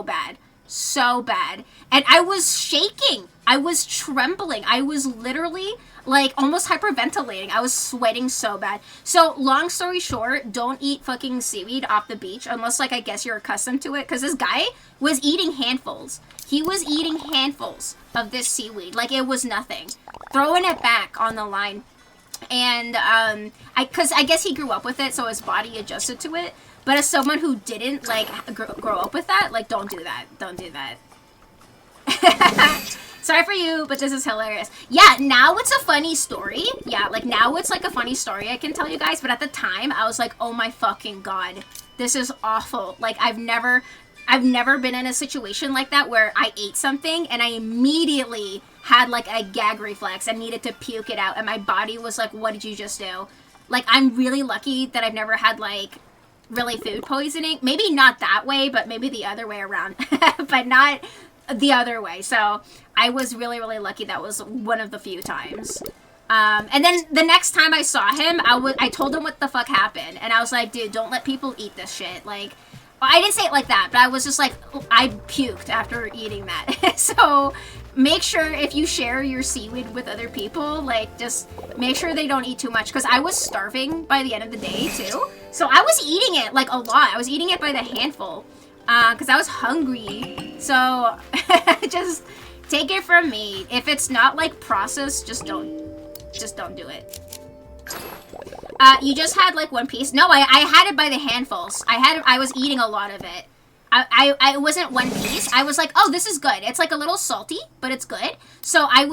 bad. So bad. And I was shaking. I was trembling. I was literally like almost hyperventilating. I was sweating so bad. So long story short, don't eat fucking seaweed off the beach unless like I guess you're accustomed to it. Because this guy was eating handfuls. He was eating handfuls of this seaweed. Like it was nothing. Throwing it back on the line. And because I guess he grew up with it, so his body adjusted to it. But as someone who didn't like grow up with that, like don't do that. Don't do that. Sorry for you, but this is hilarious. Yeah, now it's a funny story. Yeah, like now it's like a funny story I can tell you guys. But at the time, I was like, oh my fucking god, this is awful. Like I've never been in a situation like that where I ate something and I immediately had like a gag reflex and needed to puke it out. And my body was like, what did you just do? Like, I'm really lucky that I've never had like really food poisoning. Maybe not that way, but maybe the other way around. But not the other way. So I was really, really lucky. That was one of the few times. And then the next time I saw him, I told him what the fuck happened. And I was like, dude, don't let people eat this shit. Like, well, I didn't say it like that, but I was just like, I puked after eating that. So make sure if you share your seaweed with other people, like just make sure they don't eat too much. Because I was starving by the end of the day too. So I was eating it like a lot. I was eating it by the handful because I was hungry. So just take it from me. If it's not like processed, just don't do it. You just had like one piece. No, I had it by the handfuls. I was eating a lot of it. I wasn't one piece. I was like, oh, this is good. It's like a little salty, but it's good. So I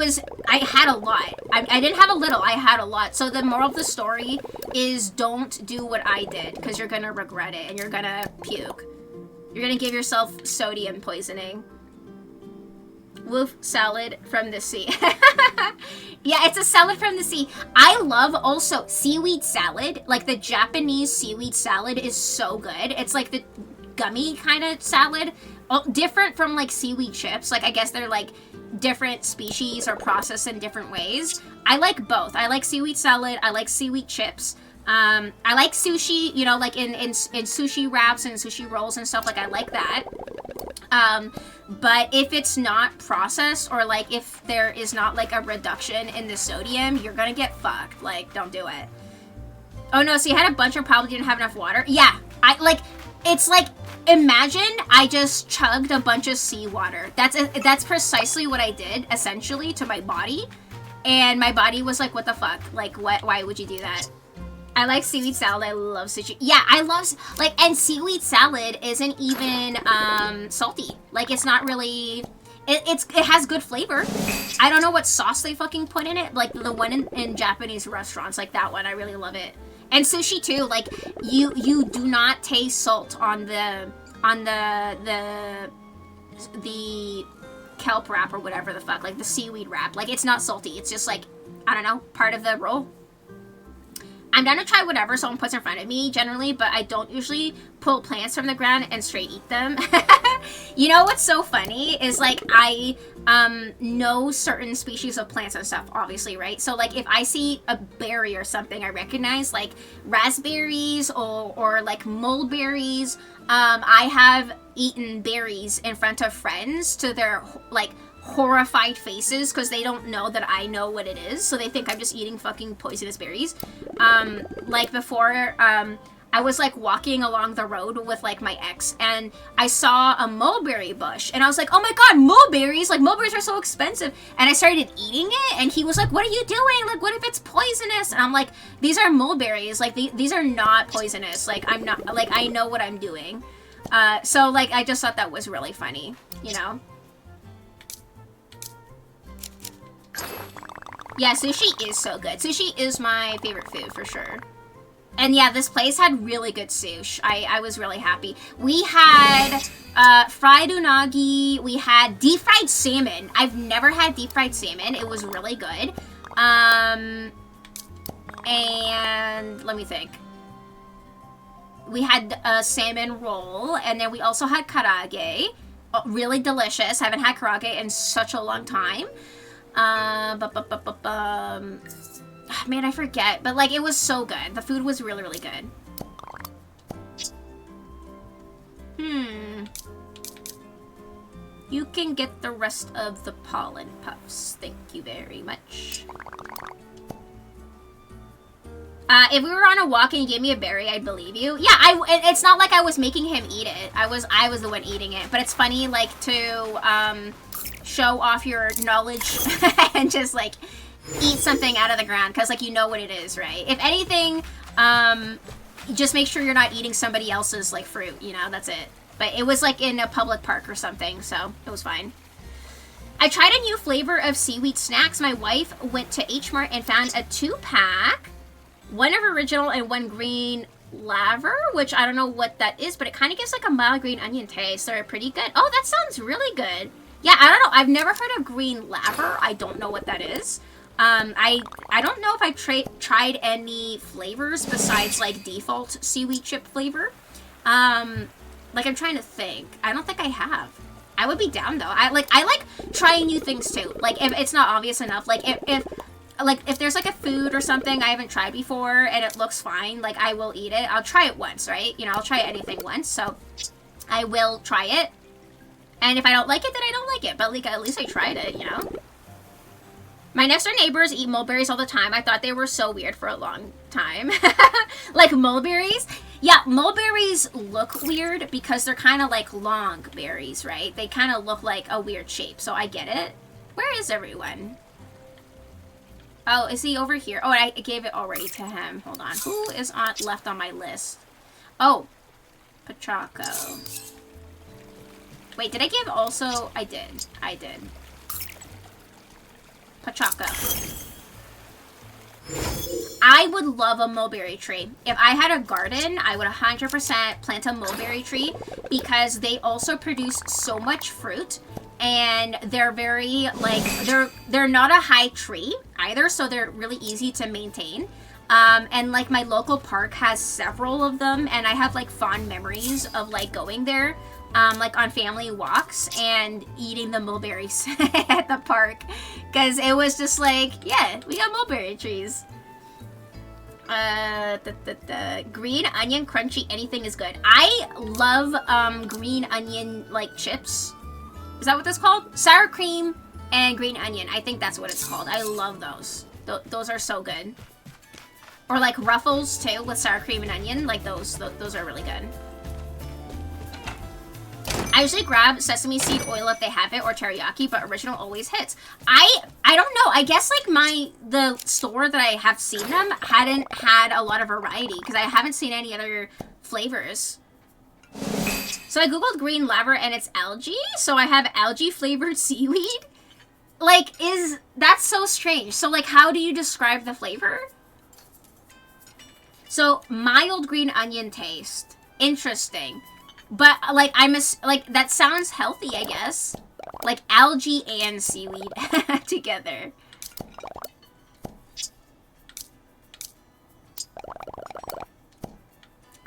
had a lot. I didn't have a little, I had a lot. So the moral of the story is don't do what I did because you're gonna regret it and you're gonna puke. You're gonna give yourself sodium poisoning. Wolf salad from the sea. Yeah, it's a salad from the sea. I love also seaweed salad. Like the Japanese seaweed salad is so good. It's like the gummy kind of salad. Different from like seaweed chips. Like I guess they're like different species or processed in different ways. I like both. I like seaweed salad. I like seaweed chips. I like sushi, you know, like in sushi wraps and sushi rolls and stuff. Like I like that. But if it's not processed or like if there is not like a reduction in the sodium, you're gonna get fucked. Like, don't do it. Oh no, so you had a bunch of probably didn't have enough water? Yeah, it's like, imagine I just chugged a bunch of seawater. That's precisely what I did, essentially, to my body. And my body was like, what the fuck? Like, why would you do that? I like seaweed salad. I love sushi. Yeah, I love, like, and seaweed salad isn't even salty. Like, it's not really, it has good flavor. I don't know what sauce they fucking put in it. Like, the one in Japanese restaurants, like that one, I really love it. And sushi, too. Like, you do not taste salt on the kelp wrap or whatever the fuck. Like, the seaweed wrap. Like, it's not salty. It's just, like, I don't know, part of the roll. I'm down to try whatever someone puts in front of me, generally, but I don't usually pull plants from the ground and straight eat them. You know what's so funny is like I know certain species of plants and stuff, obviously, right? So like if I see a berry or something I recognize, like raspberries or like mulberries, I have eaten berries in front of friends to their like horrified faces because they don't know that I know what it is, so they think I'm just eating fucking poisonous berries. Like before, I was like walking along the road with like my ex and I saw a mulberry bush and I was like, oh my god, mulberries! Like mulberries are so expensive. And I started eating it and he was like, what are you doing? Like what if it's poisonous? And I'm like, these are mulberries. Like these are not poisonous. Like I'm not, like I know what I'm doing. So like I just thought that was really funny, you know? Yeah, sushi is so good. Sushi is my favorite food for sure. And yeah, this place had really good sushi. I was really happy. We had fried unagi. We had deep fried salmon. I've never had deep fried salmon. It was really good. And let me think. We had a salmon roll, and then we also had karaage. Really delicious. Haven't had karaage in such a long time. Man, I forget, but like it was so good. The food was really, really good. You can get the rest of the pollen puffs. Thank you very much. If we were on a walk and you gave me a berry, I'd believe you. Yeah, it's not like I was making him eat it. I was the one eating it. But it's funny, like, to show off your knowledge and just like eat something out of the ground because like you know what it is, right? If anything, just make sure you're not eating somebody else's like fruit, you know, that's it. But it was like in a public park or something, so it was fine. I tried a new flavor of seaweed snacks. My wife went to H Mart and found a 2-pack, one of original and one green laver, which I don't know what that is, but it kind of gives like a mild green onion taste. They're pretty good. Oh, that sounds really good. Yeah, I don't know. I've never heard of green laver. I don't know what that is. I don't know if I've tried any flavors besides like default seaweed chip flavor. Like I'm trying to think. I don't think I have. I would be down though. I like trying new things too. Like if it's not obvious enough. Like if there's like a food or something I haven't tried before and it looks fine, like I will eat it. I'll try it once, right? You know, I'll try anything once. So I will try it. And if I don't like it, then I don't like it. But like at least I tried it, you know? My next door neighbors eat mulberries all the time. I thought they were so weird for a long time. Like mulberries? Yeah, mulberries look weird because they're kind of like long berries, right? They kind of look like a weird shape, so I get it. Where is everyone? Oh, is he over here? Oh, I gave it already to him. Hold on. Who is left on my list? Oh, Pachaco. Wait, did I give also? I did. Pachaco. I would love a mulberry tree. If I had a garden, I would 100% plant a mulberry tree because they also produce so much fruit and they're very, like, they're not a high tree either, so they're really easy to maintain. And like my local park has several of them and I have like fond memories of like going there. Like on family walks and eating the mulberries at the park because it was just like, yeah, we got mulberry trees. The green onion crunchy anything is good. I love green onion like chips. Is that what that's called? Sour cream and green onion. I think that's what it's called. I love those. Those are so good. Or like Ruffles too with sour cream and onion. Like those are really good. I usually grab sesame seed oil if they have it or teriyaki, but original always hits. I don't know. I guess like the store that I have seen them hadn't had a lot of variety because I haven't seen any other flavors. So I googled green laver and it's algae, so I have algae flavored seaweed. Like that's so strange. So like how do you describe the flavor? So mild green onion taste. Interesting. But, like, that sounds healthy, I guess. Like, algae and seaweed together.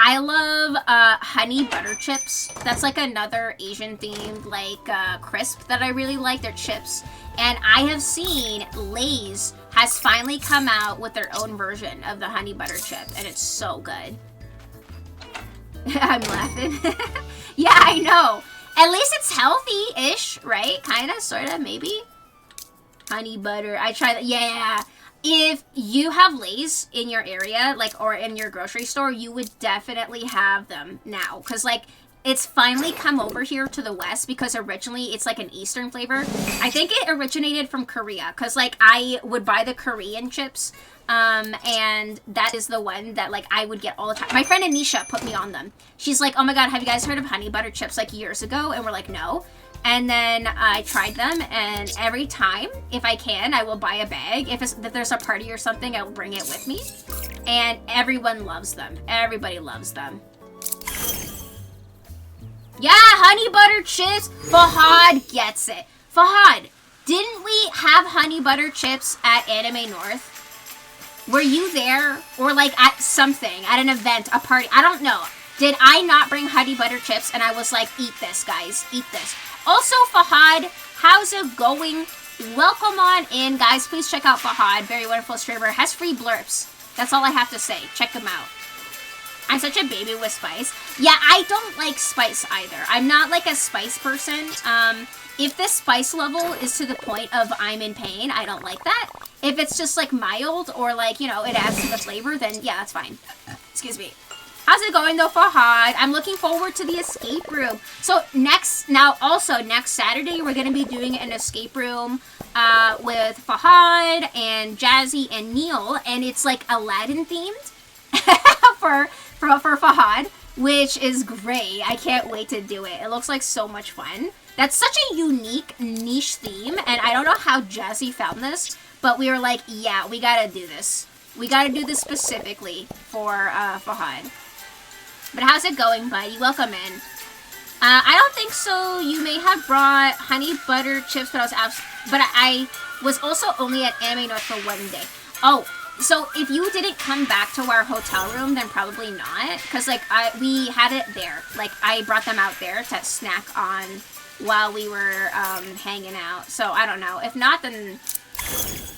I love honey butter chips. That's like another Asian themed like crisp that I really like. They're chips. And I have seen Lay's has finally come out with their own version of the honey butter chip, and it's so good. I'm laughing. Yeah, I know. At least it's healthy-ish, right? Kinda, sorta, maybe. Honey butter. I try that. Yeah. If you have Lay's in your area, like, or in your grocery store, you would definitely have them now. Because, like, it's finally come over here to the West because originally it's like an Eastern flavor. I think it originated from Korea because, like, I would buy the Korean chips, and that is the one that, like, I would get all the time. My friend Anisha put me on them. She's like, oh my god, have you guys heard of honey butter chips, like, years ago? And we're like, no. And then I tried them, and every time, if I can, I will buy a bag. If there's a party or something, I will bring it with me. And everyone loves them. Everybody loves them. Yeah, honey butter chips. Fahad gets it. Fahad, didn't we have honey butter chips at Anime North? Were you there? Or like at something, at an event, a party? I don't know. Did I not bring honey butter chips and I was like, eat this, guys, eat this. Also, Fahad, how's it going? Welcome on in, guys. Please check out Fahad. Very wonderful streamer. Has free blurps. That's all I have to say. Check him out. I'm such a baby with spice. Yeah, I don't like spice either. I'm not like a spice person. If the spice level is to the point of I'm in pain, I don't like that. If it's just like mild or like, you know, it adds to the flavor, then yeah, that's fine. Excuse me. How's it going though, Fahad? I'm looking forward to the escape room. So next Saturday, we're gonna be doing an escape room with Fahad and Jazzy and Neil, and it's like Aladdin themed for Fahad, which is great. I can't wait to do it. It looks like so much fun. That's such a unique niche theme, and I don't know how Jazzy found this, but we were like, yeah, we gotta do this. We gotta do this specifically for Fahad. But how's it going, buddy? Welcome in. I don't think so. You may have brought honey butter chips, but I was also only at Anime North for one day. Oh, so if you didn't come back to our hotel room, then probably not. Because, like, we had it there. Like, I brought them out there to snack on while we were hanging out. So, I don't know. If not, then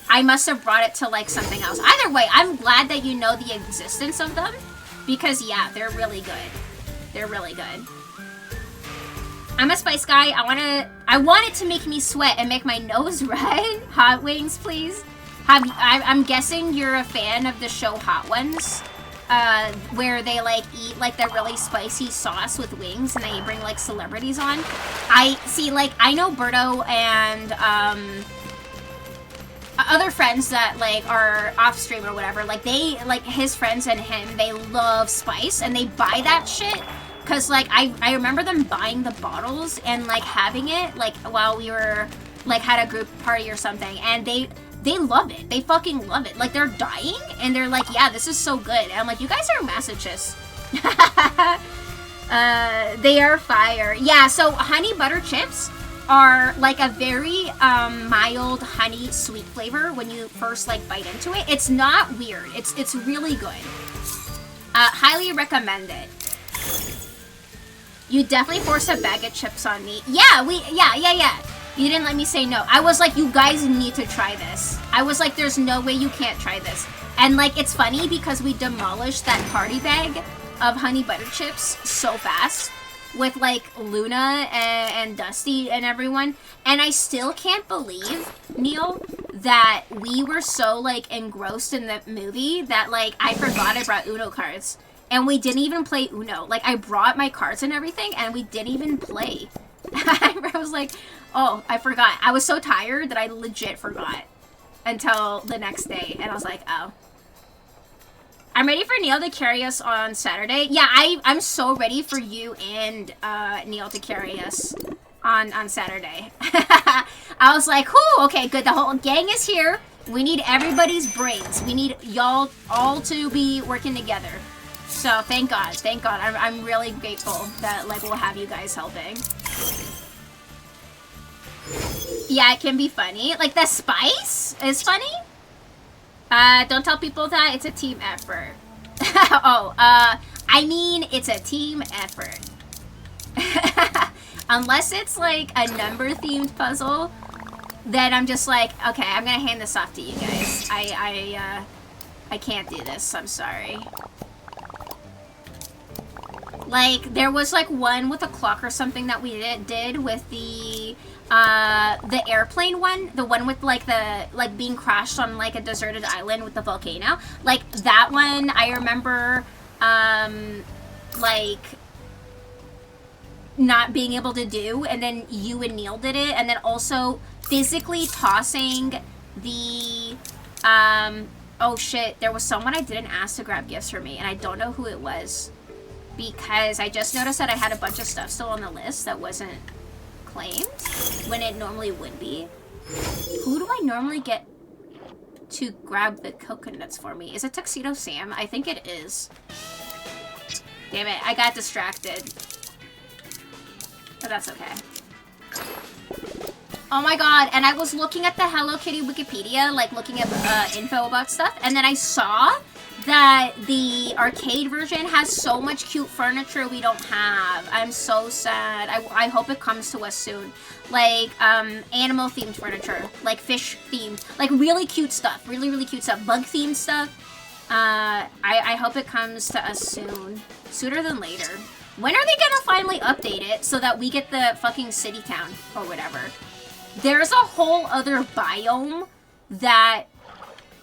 I must have brought it to, like, something else. Either way, I'm glad that you know the existence of them. Because, yeah, they're really good. They're really good. I'm a spice guy. I want it to make me sweat and make my nose red. Hot wings, please. I'm guessing you're a fan of the show Hot Ones, where they like eat like the really spicy sauce with wings, and they bring like celebrities on. I know Berto and other friends that like are off stream or whatever. Like they like his friends and him. They love spice and they buy that shit. Cause like I remember them buying the bottles and like having it like while we were like had a group party or something, and they love it. They fucking love it. Like, they're dying, and they're like, yeah, this is so good. And I'm like, you guys are masochists. They are fire. Yeah, so honey butter chips are, like, a very mild honey sweet flavor when you first, like, bite into it. It's not weird. It's really good. Highly recommend it. You definitely forced a bag of chips on me. Yeah, yeah. You didn't let me say no. I was like, you guys need to try this. I was like, there's no way you can't try this. And like, it's funny because we demolished that party bag of honey butter chips so fast with like Luna and Dusty and everyone. And I still can't believe, Neil, that we were so like engrossed in the movie that like I forgot I brought Uno cards. And we didn't even play Uno. Like, I brought my cards and everything, and we didn't even play. I was like, oh, I forgot. I was so tired that I legit forgot until the next day. And I was like, oh. I'm ready for Neil to carry us on Saturday. Yeah, I'm so ready for you and Neil to carry us on Saturday. I was like, whew, okay, good. The whole gang is here. We need everybody's brains. We need y'all all to be working together. So thank God. I'm really grateful that like we'll have you guys helping. Yeah, it can be funny. Like the spice is funny. Don't tell people that it's a team effort. I I mean, it's a team effort. Unless it's like a number-themed puzzle, then I'm just like, okay, I'm gonna hand this off to you guys. I can't do this. I'm sorry. Like, there was like one with a clock or something that we did with the airplane one, the one with like the being crashed on like a deserted island with the volcano. Like that one, I remember like not being able to do, and then you and Neil did it, and then also physically tossing the oh shit, there was someone I didn't ask to grab gifts for me, and I don't know who it was, because I just noticed that I had a bunch of stuff still on the list that wasn't claimed when it normally would be. Who do I normally get to grab the coconuts for me? Is it Tuxedo Sam? I think it is. Damn it, I got distracted. But that's okay. Oh my god, and I was looking at the Hello Kitty Wikipedia, like looking at info about stuff, and then I saw that the arcade version has so much cute furniture we don't have. I'm so sad. I hope it comes to us soon. Like, animal themed furniture, like fish themed, like really cute stuff, really cute stuff, bug themed stuff. I hope it comes to us soon. Sooner than later. When are they gonna finally update it so that we get the fucking city town or whatever? There's a whole other biome that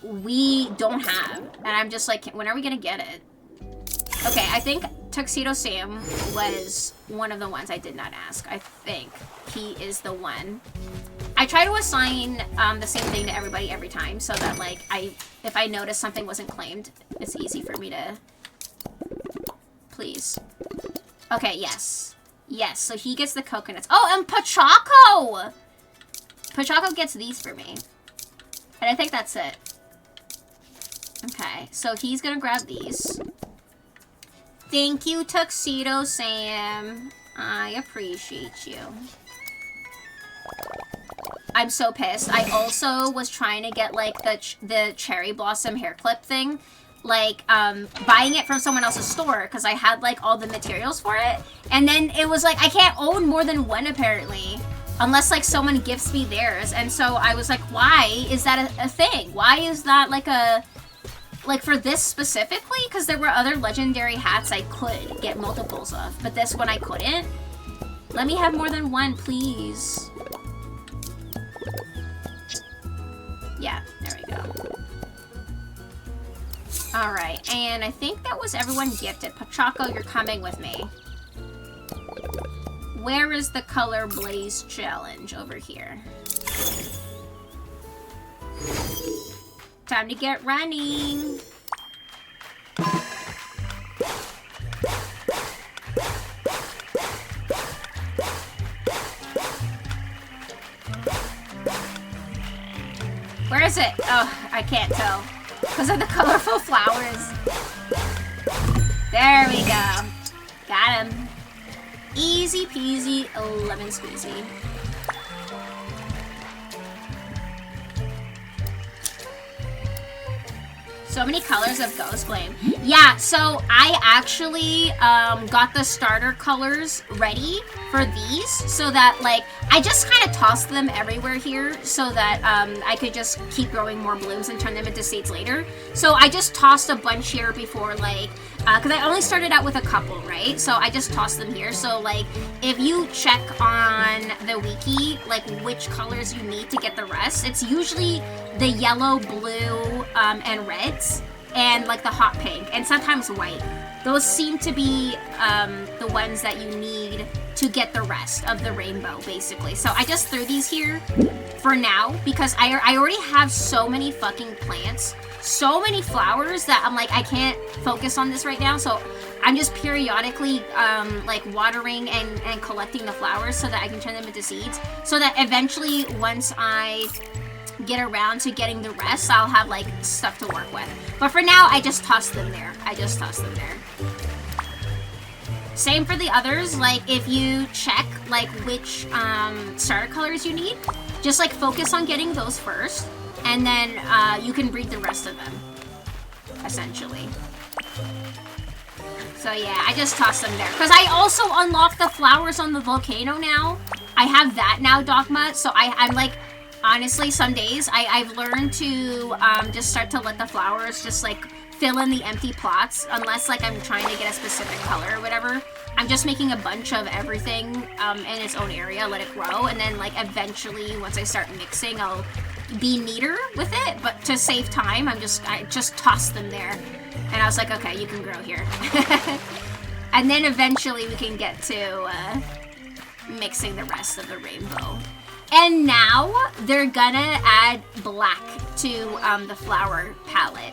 we don't have, and I'm just like, when are we gonna get it? Okay, I think Tuxedo Sam was one of the ones I did not ask. I think he is the one. I try to assign the same thing to everybody every time, so that like if I notice something wasn't claimed, it's easy for me to. Please. Okay, yes. Yes, so he gets the coconuts. Oh, and Pachaco! Pachaco gets these for me. And I think that's it. Okay, so he's gonna grab these. Thank you, Tuxedo Sam. I appreciate you. I'm so pissed. I also was trying to get, like, the Cherry Blossom hair clip thing. Like, buying it from someone else's store, because I had, like, all the materials for it. And then it was like, I can't own more than one, apparently. Unless, like, someone gifts me theirs. And so I was like, why is that a thing? Why is that, like, like, for this specifically? Because there were other legendary hats I could get multiples of. But this one I couldn't. Let me have more than one, please. Yeah, there we go. Alright, and I think that was everyone gifted. Pachaco, you're coming with me. Where is the Color Blaze challenge? Over here. Time to get running. Where is it? Oh, I can't tell. Because of the colorful flowers. There we go. Got him. Easy peasy, lemon squeezy. So many colors of Ghost Flame. Yeah, so I actually got the starter colors ready for these so that, like, I just kind of tossed them everywhere here so that I could just keep growing more blooms and turn them into seeds later. So I just tossed a bunch here before, like, because I only started out with a couple, right? So I just tossed them here. So, like, if you check on the wiki, like, which colors you need to get the rest, it's usually the yellow, blue, and reds, and, like, the hot pink, and sometimes white. Those seem to be the ones that you need to get the rest of the rainbow, basically. So I just threw these here for now, because I already have so many fucking plants, so many flowers, that I'm like, I can't focus on this right now, so I'm just periodically, like, watering and collecting the flowers so that I can turn them into seeds, so that eventually, once I get around to getting the rest, I'll have, like, stuff to work with. But for now, I just tossed them there. Same for the others. Like, if you check, like, which starter colors you need, just, like, focus on getting those first, and then you can breed the rest of them, essentially. So yeah, I just tossed them there. Because I also unlocked the flowers on the volcano now. I have that now, Dogma. So I'm like, honestly, some days I've learned to just start to let the flowers just like fill in the empty plots. Unless like I'm trying to get a specific color or whatever. I'm just making a bunch of everything in its own area, let it grow. And then like eventually, once I start mixing, I'll be neater with it. But to save time, I just tossed them there. And I was like, okay, you can grow here. And then eventually we can get to mixing the rest of the rainbow. And now they're gonna add black to the flower palette.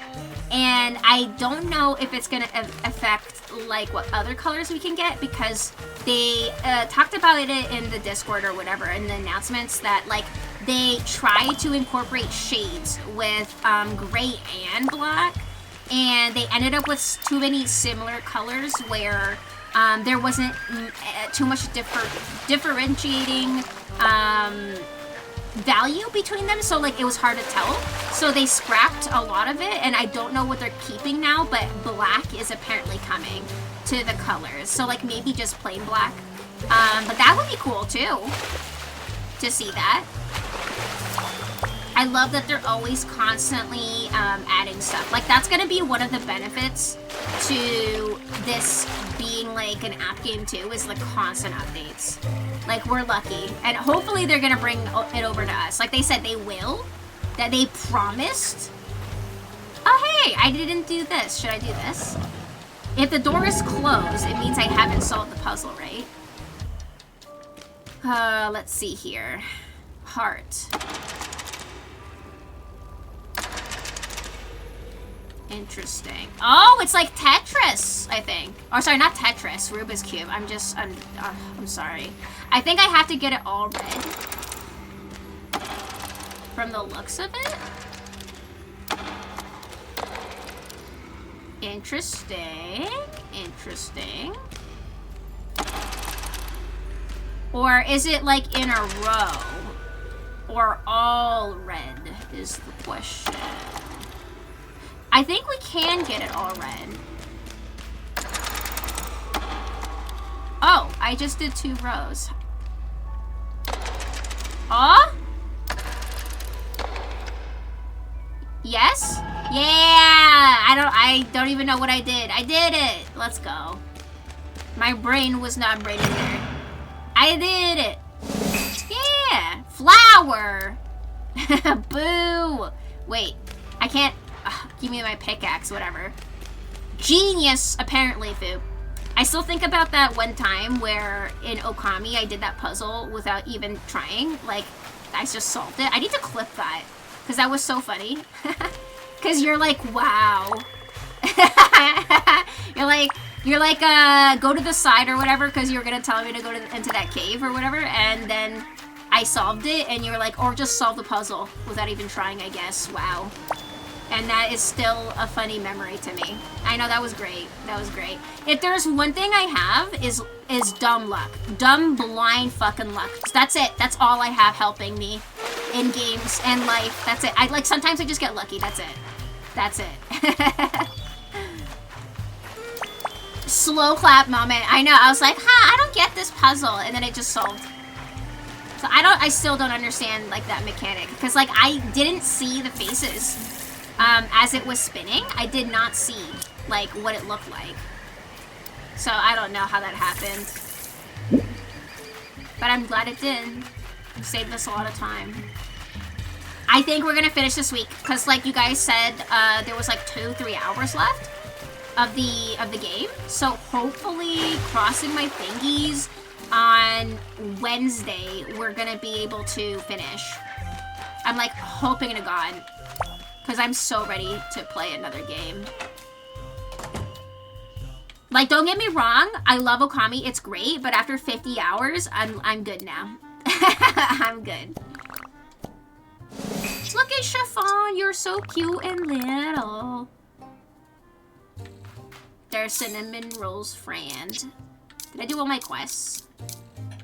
And I don't know if it's gonna affect like what other colors we can get, because they talked about it in the Discord or whatever in the announcements that like they try to incorporate shades with gray and black. And they ended up with too many similar colors where there wasn't too much differentiating value between them. So like it was hard to tell. So they scrapped a lot of it, and I don't know what they're keeping now, but black is apparently coming to the colors. So like maybe just plain black. But that would be cool too, to see that. I love that they're always constantly adding stuff. Like, that's gonna be one of the benefits to this being like an app game too, is the constant updates. Like, we're lucky. And hopefully they're gonna bring it over to us. Like they said they will. That they promised. Oh, hey, I didn't do this. Should I do this? If the door is closed, it means I haven't solved the puzzle, right? Let's see here. Heart. Interesting. Oh, it's like Tetris, I think. Or sorry, not Tetris, Rubik's Cube. I'm sorry. I think I have to get it all red. From the looks of it. Interesting. Interesting. Or is it like in a row? Or all red is the question. I think we can get it all red. Oh, I just did 2 rows. Oh? Yes? Yeah! I don't even know what I did. I did it! Let's go. My brain was not braining there. I did it! Yeah! Flower! Boo! Wait, I can't... give me my pickaxe, whatever. Genius, apparently, Foop. I still think about that one time where in Okami I did that puzzle without even trying. Like, I just solved it. I need to clip that, because that was so funny. Because you're like, wow. you're like, go to the side or whatever, because you were going to tell me to go into that cave or whatever, and then I solved it, and you're like, or just solve the puzzle without even trying, I guess. Wow. And that is still a funny memory to me. I know, that was great. That was great. If there's one thing I have is dumb luck. Dumb, blind fucking luck. That's it. That's all I have helping me in games and life. That's it. Sometimes I just get lucky. That's it. That's it. Slow clap moment. I know. I was like, I don't get this puzzle. And then it just solved. So I still don't understand, like, that mechanic. Because, like, I didn't see the faces. As it was spinning, I did not see, like, what it looked like. So I don't know how that happened. But I'm glad it did. It saved us a lot of time. I think we're gonna finish this week, because like you guys said, there was like 2-3 hours left of the game. So hopefully, crossing my fingies, on Wednesday, we're gonna be able to finish. I'm like hoping to God. Because I'm so ready to play another game. Like, don't get me wrong, I love Okami, it's great, but after 50 hours, I'm good now. I'm good. Look at Chiffon, you're so cute and little. There's Cinnamon Rolls friend. Did I do all my quests?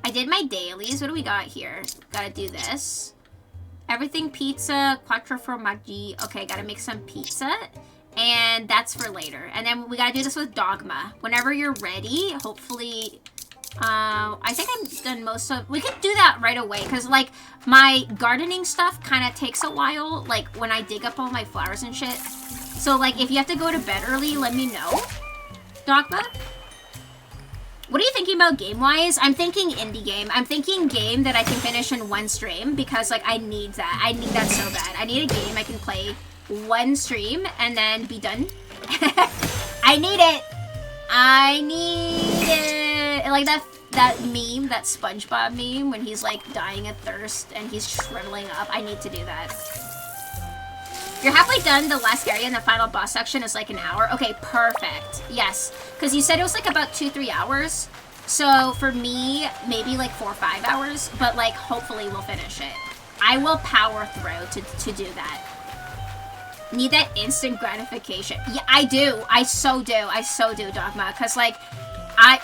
I did my dailies. What do we got here? Gotta do this. Everything pizza, quattro formaggi. Okay, gotta make some pizza. And that's for later. And then we gotta do this with Dogma. Whenever you're ready, hopefully... I think I'm done most of... We could do that right away, because, like, my gardening stuff kind of takes a while, like, when I dig up all my flowers and shit. So, like, if you have to go to bed early, let me know. Dogma? What are you thinking about game-wise? I'm thinking indie game. I'm thinking game that I can finish in one stream, because, like, I need that. I need that so bad. I need a game I can play one stream and then be done. I need it! I need it! Like that meme, that SpongeBob meme, when he's like dying of thirst and he's shriveling up. I need to do that. You're halfway done. The last area in the final boss section is like an hour. Okay, perfect. Yes, because you said it was like about 2-3 hours. So for me, maybe like 4 or 5 hours, but like hopefully we'll finish it. I will power through to do that. Need that instant gratification. Yeah, I do. I so do, Dogma. Because, like,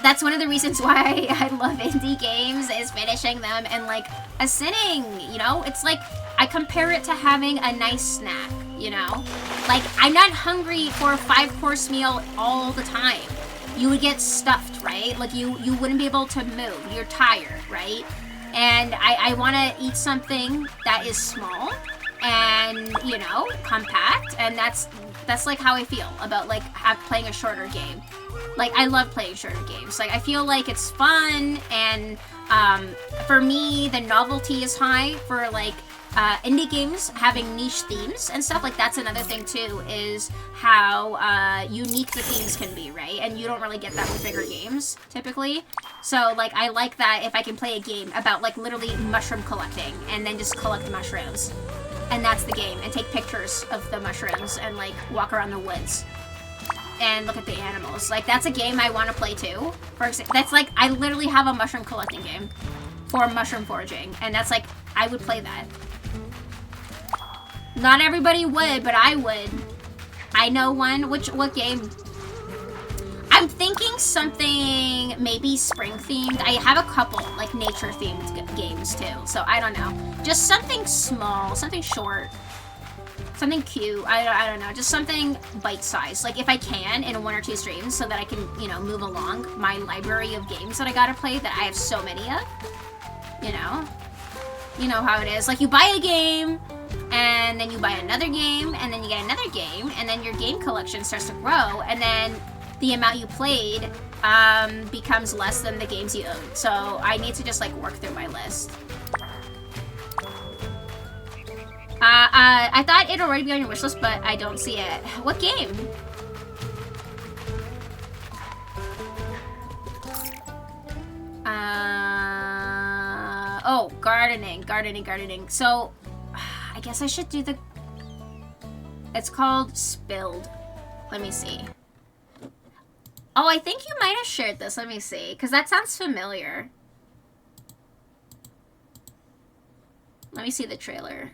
that's one of the reasons why I love indie games, is finishing them and, like, a sitting, you know? It's like, I compare it to having a nice snack, you know? Like, I'm not hungry for a 5-course meal all the time. You would get stuffed, right? Like, you wouldn't be able to move. You're tired, right? And I want to eat something that is small and, you know, compact, and that's like how I feel about like playing a shorter game. Like, I love playing shorter games. Like, I feel like it's fun, and for me, the novelty is high for like indie games having niche themes and stuff. Like, that's another thing too, is how unique the themes can be, right? And you don't really get that with bigger games typically. So like, I like that if I can play a game about like literally mushroom collecting and then just collect mushrooms. And that's the game, and take pictures of the mushrooms and like walk around the woods and look at the animals. Like, that's a game I want to play too. For example, that's like, I literally have a mushroom collecting game for mushroom foraging, and that's like, I would play that. Not everybody would, but I would. I know one. What game? I'm thinking something maybe spring themed. I have a couple like nature themed games too, so I don't know. Just something small, something short, something cute. I don't know. Just something bite sized. Like, if I can, in 1 or 2 streams, so that I can, you know, move along my library of games that I gotta play, that I have so many of. You know how it is. Like, you buy a game, and then you buy another game, and then you get another game, and then your game collection starts to grow, and then the amount you played becomes less than the games you own. So I need to just like work through my list. I thought it'd already be on your wish list, but I don't see it. What game? Oh, gardening. So I guess I should do the... It's called Spilled. Let me see. Oh, I think you might have shared this. Let me see. Because that sounds familiar. Let me see the trailer.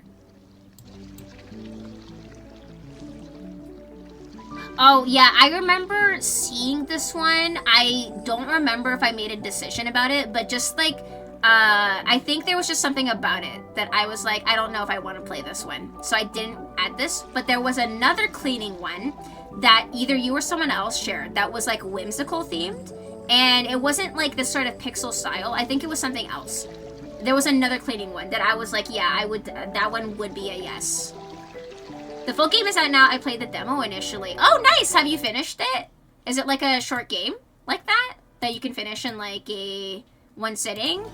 Oh, yeah. I remember seeing this one. I don't remember if I made a decision about it. But just like... I think there was just something about it that I was like, I don't know if I want to play this one. So I didn't add this. But there was another cleaning one that either you or someone else shared that was like whimsical themed, and it wasn't like this sort of pixel style. I think it was something else. There was another cleaning one that I was like, yeah, I would, that one would be a yes. The full game is out now. I played the demo initially. Oh, nice! Have you finished it? Is it like a short game like that you can finish in like a one sitting?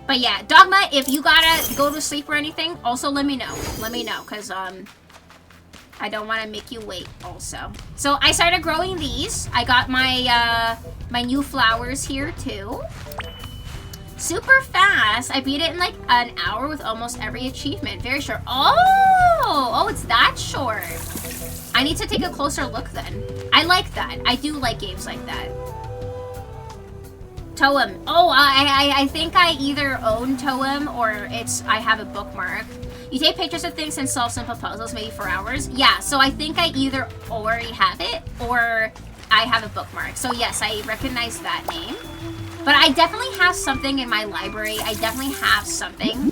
But yeah, Dogma, if you gotta go to sleep or anything, also let me know. Let me know, because I don't want to make you wait also. So I started growing these. I got my my new flowers here too. Super fast. I beat it in like an hour with almost every achievement. Very short. Oh, it's that short. I need to take a closer look then. I like that. I do like games like that. Toem. Oh, I think I either own Toem or I have a bookmark. You take pictures of things and solve simple puzzles maybe for hours. Yeah, so I think I either already have it or I have a bookmark. So yes, I recognize that name. But I definitely have something in my library. I definitely have something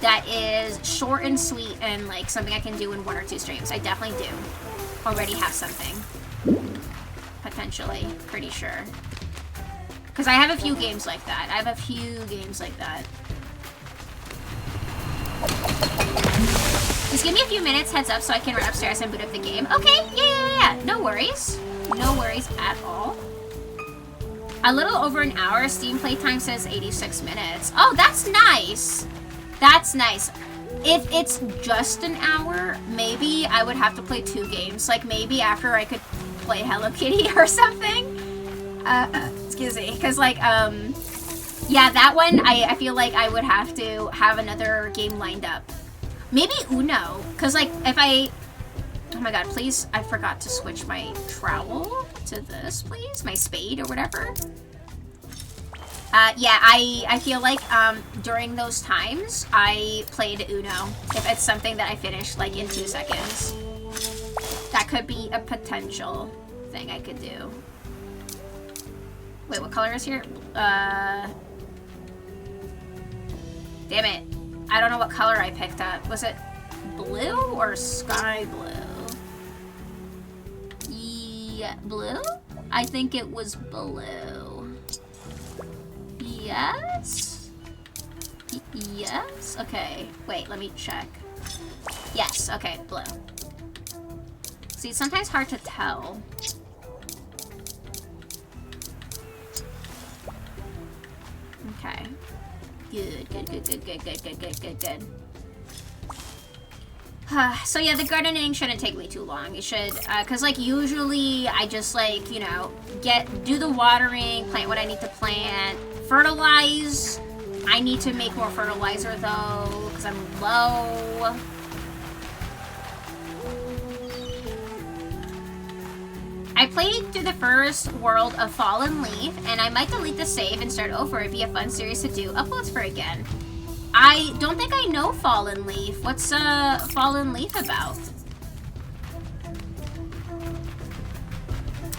that is short and sweet and like something I can do in 1 or 2 streams. I definitely do already have something. Potentially, pretty sure. Because I have a few games like that. Just give me a few minutes heads up so I can run upstairs and boot up the game. Okay, yeah. No worries. No worries at all. A little over an hour. Steam playtime says 86 minutes. Oh, that's nice. That's nice. If it's just an hour, maybe I would have to play 2 games. Like maybe after I could play Hello Kitty or something. Excuse me. Because like, yeah, that one, I feel like I would have to have another game lined up. Maybe Uno. Because like, if I... Oh my god, please, I forgot to switch my trowel to this, please. My spade or whatever. Yeah, I feel like during those times, I played Uno. If it's something that I finished like in 2 seconds. That could be a potential thing I could do. Wait, what color is here? Damn it. I don't know what color I picked up. Was it blue or sky blue? Yeah, blue? I think it was blue. Yes? Yes? Okay. Wait, let me check. Yes, okay, blue. See, it's sometimes hard to tell. Okay. Good. So yeah, the gardening shouldn't take me too long. It should, cause like usually I just like, you know, do the watering, plant what I need to plant, fertilize. I need to make more fertilizer though, cause I'm low. I played through the first world of Fallen Leaf, and I might delete the save and start over. It'd be a fun series to do uploads for again. I don't think I know Fallen Leaf. What's Fallen Leaf about?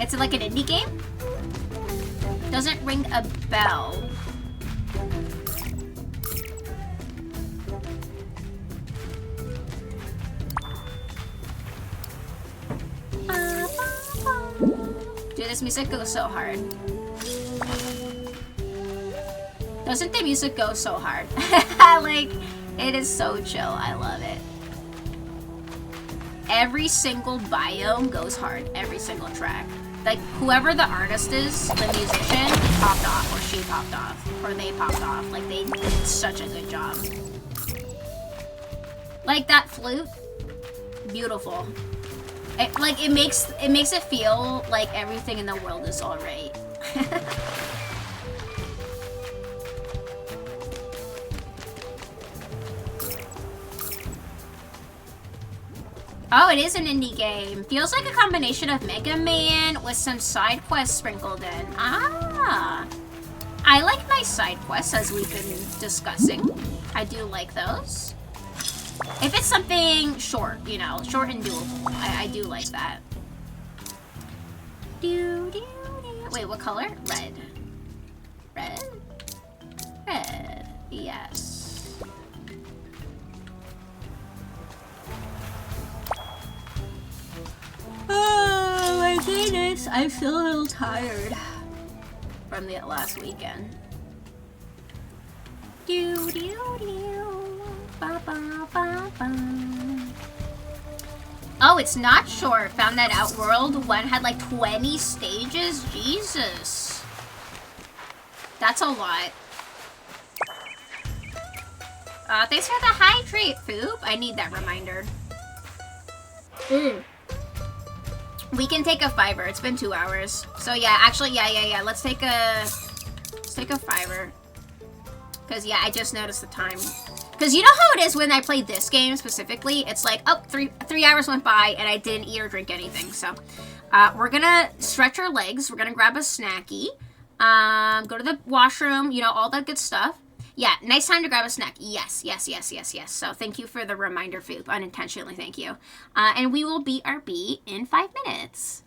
It's like an indie game? Doesn't ring a bell. Dude, this music goes so hard. Doesn't the music go so hard? Like, it is so chill. I love it. Every single biome goes hard. Every single track. Like, whoever the artist is, the musician, popped off, or she popped off, or they popped off. Like, they did such a good job. Like, that flute, beautiful. It makes it feel like everything in the world is alright. Oh, it is an indie game. Feels like a combination of Mega Man with some side quests sprinkled in. Ah. I like my side quests, as we've been discussing. I do like those. If it's something short, you know, short and doable, I do like that. Wait, what color? Red. Red? Red. Yes. Oh my goodness, I feel a little tired from the last weekend. Oh, it's not short. Found that out. World 1 had like 20 stages. Jesus. That's a lot. Thanks for the hydrate, Foop. I need that reminder. We can take a 5-er. It's been 2 hours. So yeah, actually, yeah. Let's take a 5-er. Cause yeah, I just noticed the time. Cause you know how it is when I played this game specifically? It's like, oh, three hours went by and I didn't eat or drink anything. So, we're gonna stretch our legs. We're gonna grab a snacky. Go to the washroom. You know, all that good stuff. Yeah, nice time to grab a snack. Yes. So thank you for the reminder, Foop. Unintentionally, thank you. And we will beat our beat in 5 minutes.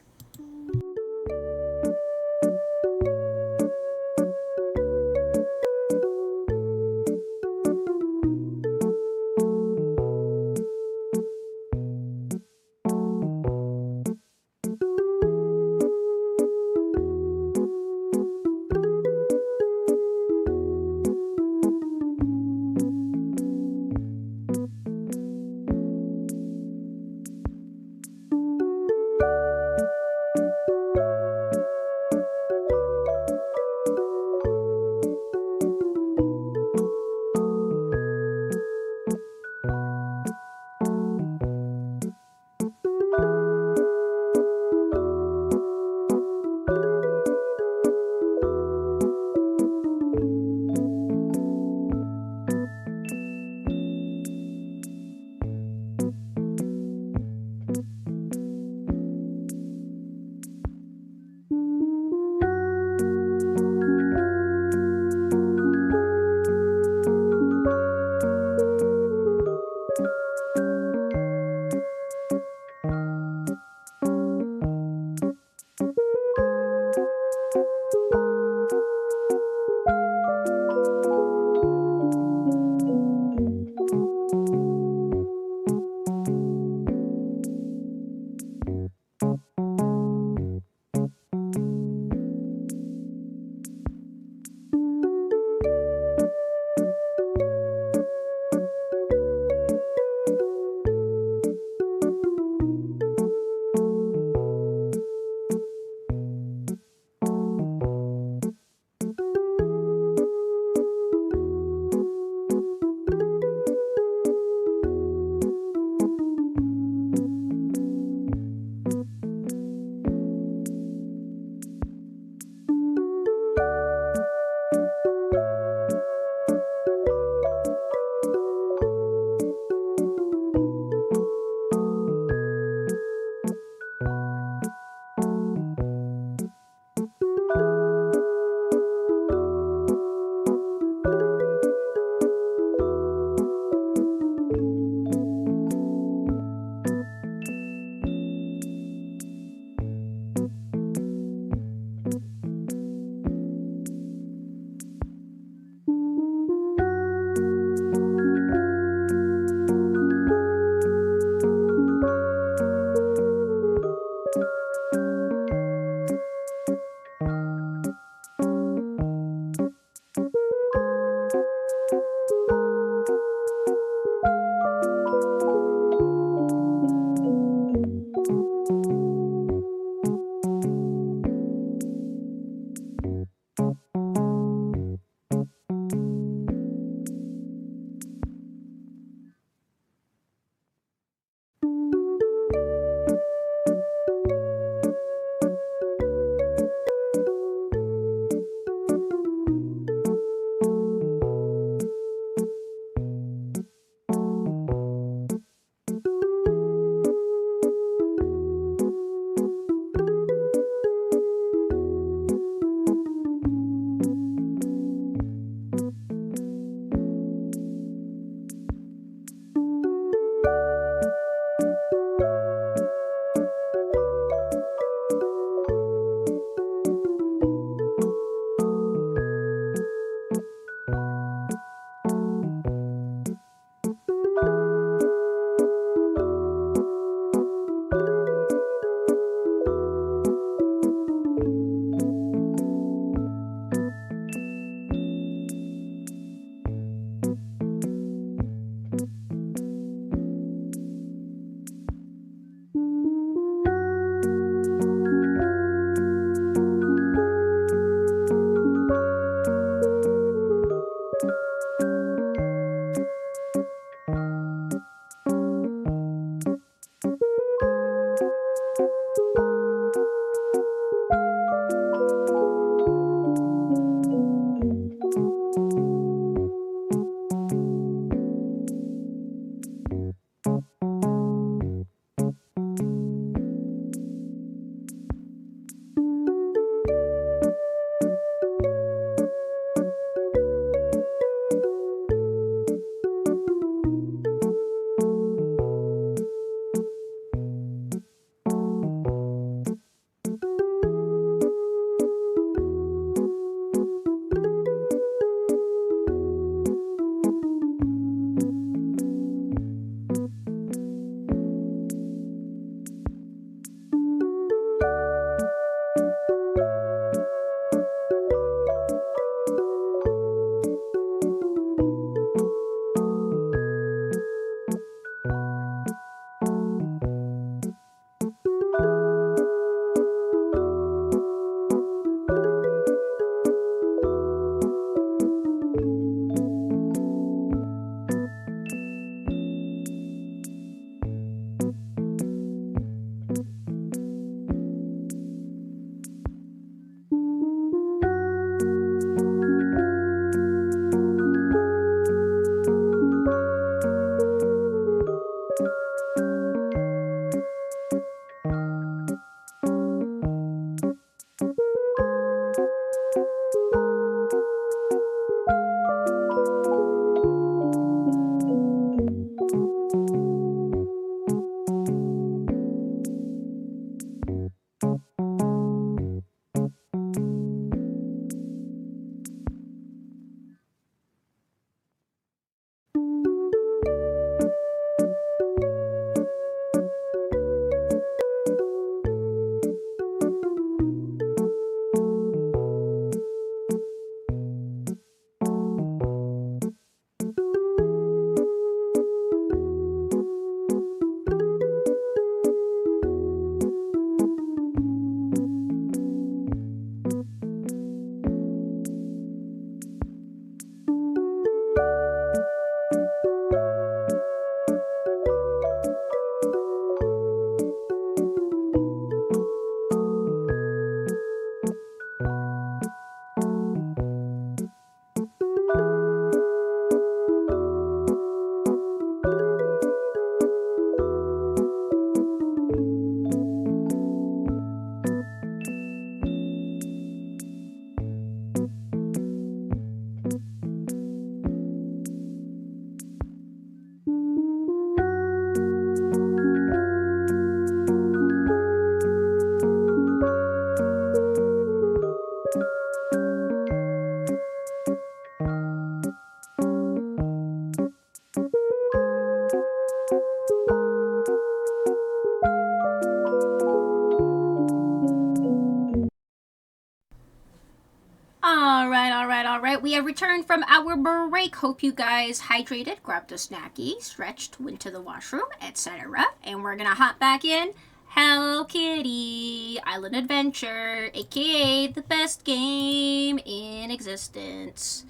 All right. We have returned from our break. Hope you guys hydrated, grabbed a snacky, stretched, went to the washroom, etc. And we're gonna hop back in. Hello Kitty Island Adventure, aka the best game in existence.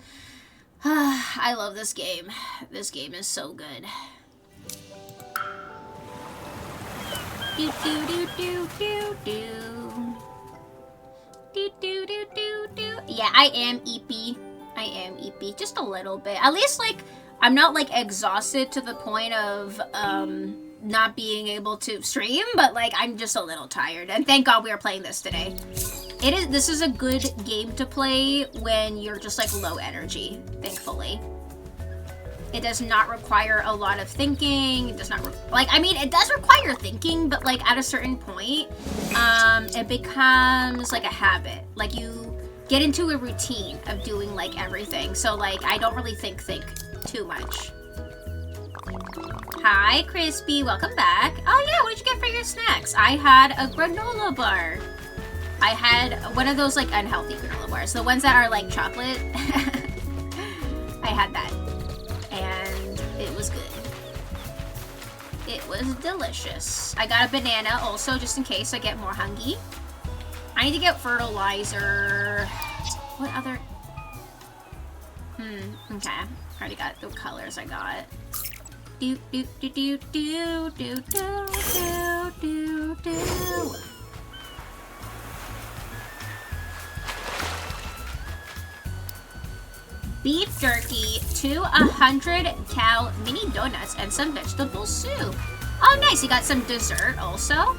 I love this game. This game is so good. Do do do do do do. Yeah, I am eepy. Just a little bit. At least, like, I'm not, like, exhausted to the point of, not being able to stream, but, like, I'm just a little tired. And thank God we are playing this today. This is a good game to play when you're just, like, low energy, thankfully. It does not require a lot of thinking. It does not, it does require thinking, but, like, at a certain point, it becomes, like, a habit. Like, you get into a routine of doing, like, everything. So, like, I don't really think too much. Hi, Crispy. Welcome back. Oh, yeah, what did you get for your snacks? I had a granola bar. I had one of those, like, unhealthy granola bars. The ones that are, like, chocolate. I had that. And it was good. It was delicious. I got a banana also, just in case I get more hungry. I need to get fertilizer. What other? Okay. I already got the colors I got. Do do do do do do do do do do. Beef jerky, 2 100-cal mini donuts, and some vegetable soup. Oh, nice. You got some dessert also.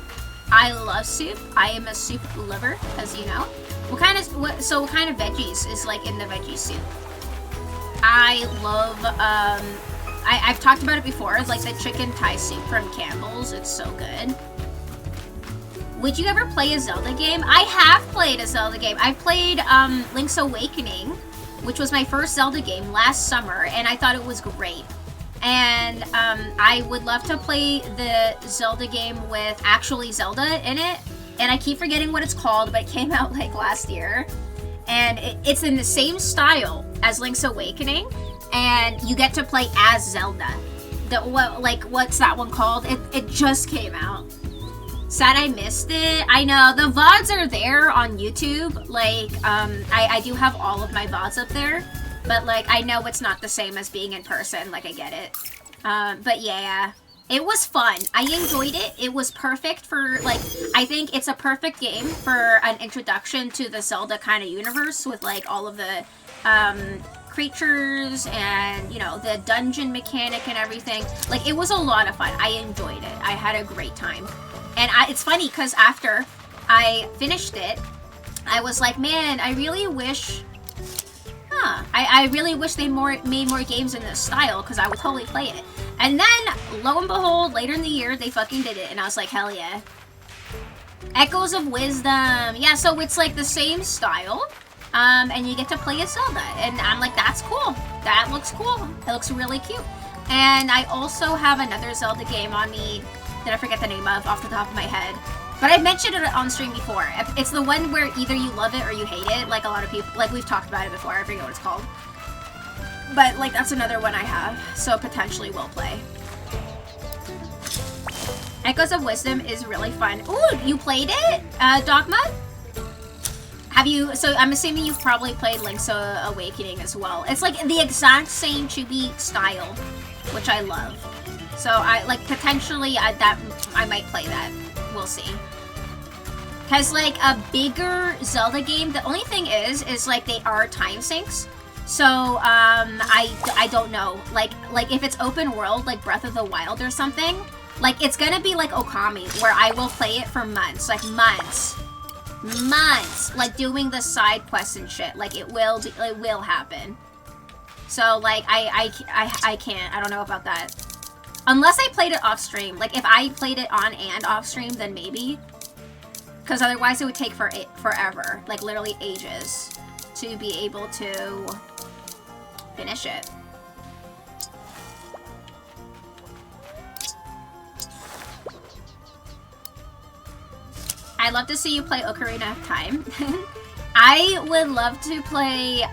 I love soup. I am a soup lover, as you know. What kind of veggies is, like, in the veggie soup? I love, I've talked about it before, like the chicken Thai soup from Campbell's. It's so good. Would you ever play a Zelda game? I have played a Zelda game. I played, Link's Awakening, which was my first Zelda game last summer, and I thought it was great. And I would love to play the Zelda game with actually Zelda in it, and I keep forgetting what it's called, but it came out like last year. And it's in the same style as Link's Awakening, and you get to play as Zelda. What's that one called? It just came out. Sad I missed it. I know, the VODs are there on YouTube. Like, I do have all of my VODs up there. But, like, I know it's not the same as being in person. Like, I get it. But yeah, it was fun. I enjoyed it. It was perfect for, like, I think it's a perfect game for an introduction to the Zelda kind of universe with, like, all of the, creatures and, you know, the dungeon mechanic and everything. Like, it was a lot of fun. I enjoyed it. I had a great time. And it's funny because after I finished it, I was like, man, I really wish, I really wish they made more games in this style, because I would totally play it. And then, lo and behold, later in the year, they fucking did it, and I was like, hell yeah. Echoes of Wisdom. Yeah, so it's like the same style, and you get to play as Zelda. And I'm like, that's cool. That looks cool. It looks really cute. And I also have another Zelda game on me that I forget the name of off the top of my head. But I mentioned it on stream before. It's the one where either you love it or you hate it. Like a lot of people, like we've talked about it before. I forget what it's called. But like that's another one I have. So potentially will play. Echoes of Wisdom is really fun. Ooh, you played it? Dogma? Have you, so I'm assuming you've probably played Link's Awakening as well. It's like the exact same chibi style, which I love. So I like potentially I might play that. We'll see. Cause like a bigger Zelda game, the only thing is like they are time sinks. So I don't know. Like if it's open world like Breath of the Wild or something, like it's gonna be like Okami where I will play it for months, like months, like doing the side quests and shit. Like it will happen. So like I can't. I don't know about that. Unless I played it off stream. Like, if I played it on and off stream, then maybe. Because otherwise it would take forever. Like, literally ages. To be able to finish it. I'd love to see you play Ocarina of Time. I would love to play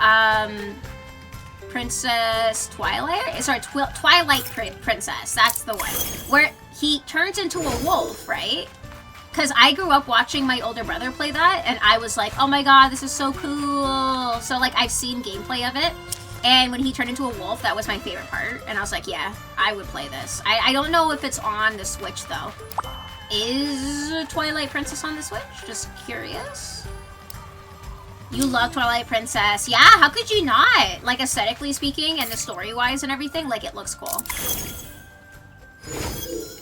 Princess Twilight. Sorry, Twilight Princess. That's the one where he turns into a wolf, right? Because I grew up watching my older brother play that, and I was like, oh my god, this is so cool. So, like, I've seen gameplay of it, and when he turned into a wolf, that was my favorite part, and I was like, yeah, I would play this. I don't know if it's on the Switch, though. Is Twilight Princess on the Switch? Just curious. You love Twilight Princess. Yeah, how could you not? Like, aesthetically speaking, and the story-wise and everything, like, it looks cool.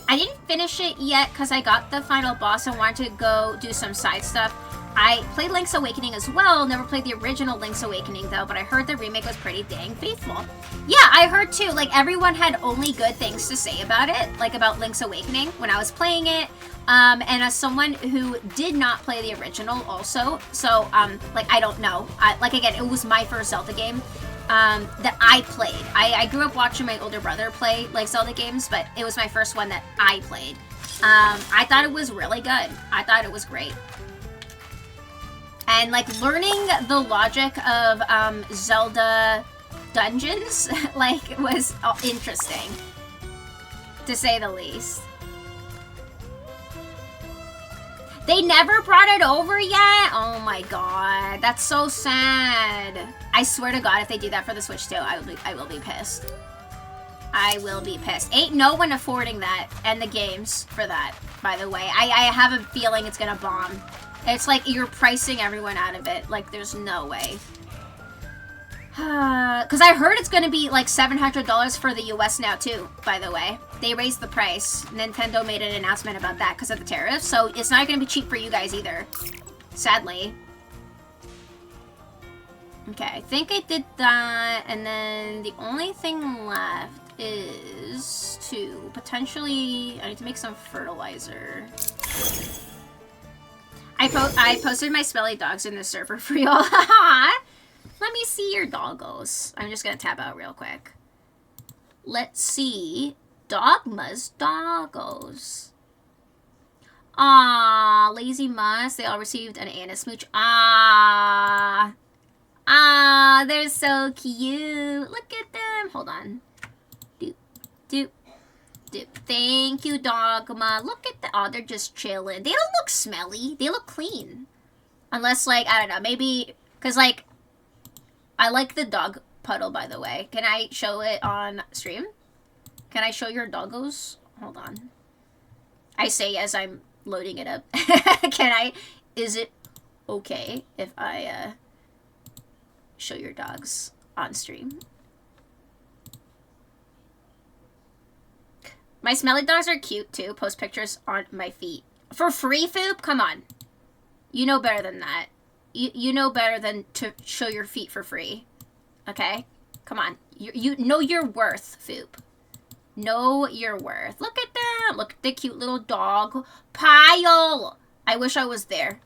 I didn't finish it yet because I got the final boss and wanted to go do some side stuff. I played Link's Awakening as well. Never played the original Link's Awakening though, but I heard the remake was pretty dang faithful. Yeah, I heard too. Like, everyone had only good things to say about it, like about Link's Awakening when I was playing it. And as someone who did not play the original also, so, like, I don't know. Like, again, it was my first Zelda game. That I played. I grew up watching my older brother play, like, Zelda games, but it was my first one that I played. I thought it was really good. I thought it was great. And, like, learning the logic of, Zelda dungeons, like, was interesting. To say the least. They never brought it over yet? Oh my god, that's so sad. I swear to god, if they do that for the Switch too, I will be pissed. I will be pissed. Ain't no one affording that, and the games for that, by the way. I have a feeling it's gonna bomb. It's like you're pricing everyone out of it. Like, there's no way. Because I heard it's gonna be like $700 for the US now too, by the way. They raised the price. Nintendo made an announcement about that because of the tariffs, so it's not gonna be cheap for you guys either. Sadly. Okay, I think I did that, and then the only thing left is to potentially... I need to make some fertilizer. I posted my smelly dogs in the server for y'all. Let me see your doggos. I'm just gonna tab out real quick. Let's see. Dogma's doggos. Ah, Lazy Mus. They all received an Anna smooch. Ah. Ah, they're so cute. Look at them. Hold on. Doop, doop, doop. Thank you, Dogma. Look at the... Oh, they're just chilling. They don't look smelly. They look clean. Unless, like, I don't know. Maybe... Because, like... I like the dog puddle, by the way. Can I show it on stream? Can I show your doggos? Hold on. I say as I'm loading it up. Can I... Is it okay if I show your dogs on stream? My smelly dogs are cute, too. Post pictures on my feet. For free, Foop? Come on. You know better than that. You know better than to show your feet for free. Okay? Come on. You know your worth, Foop. Know your worth. Look at them. Look at the cute little dog pile. I wish I was there.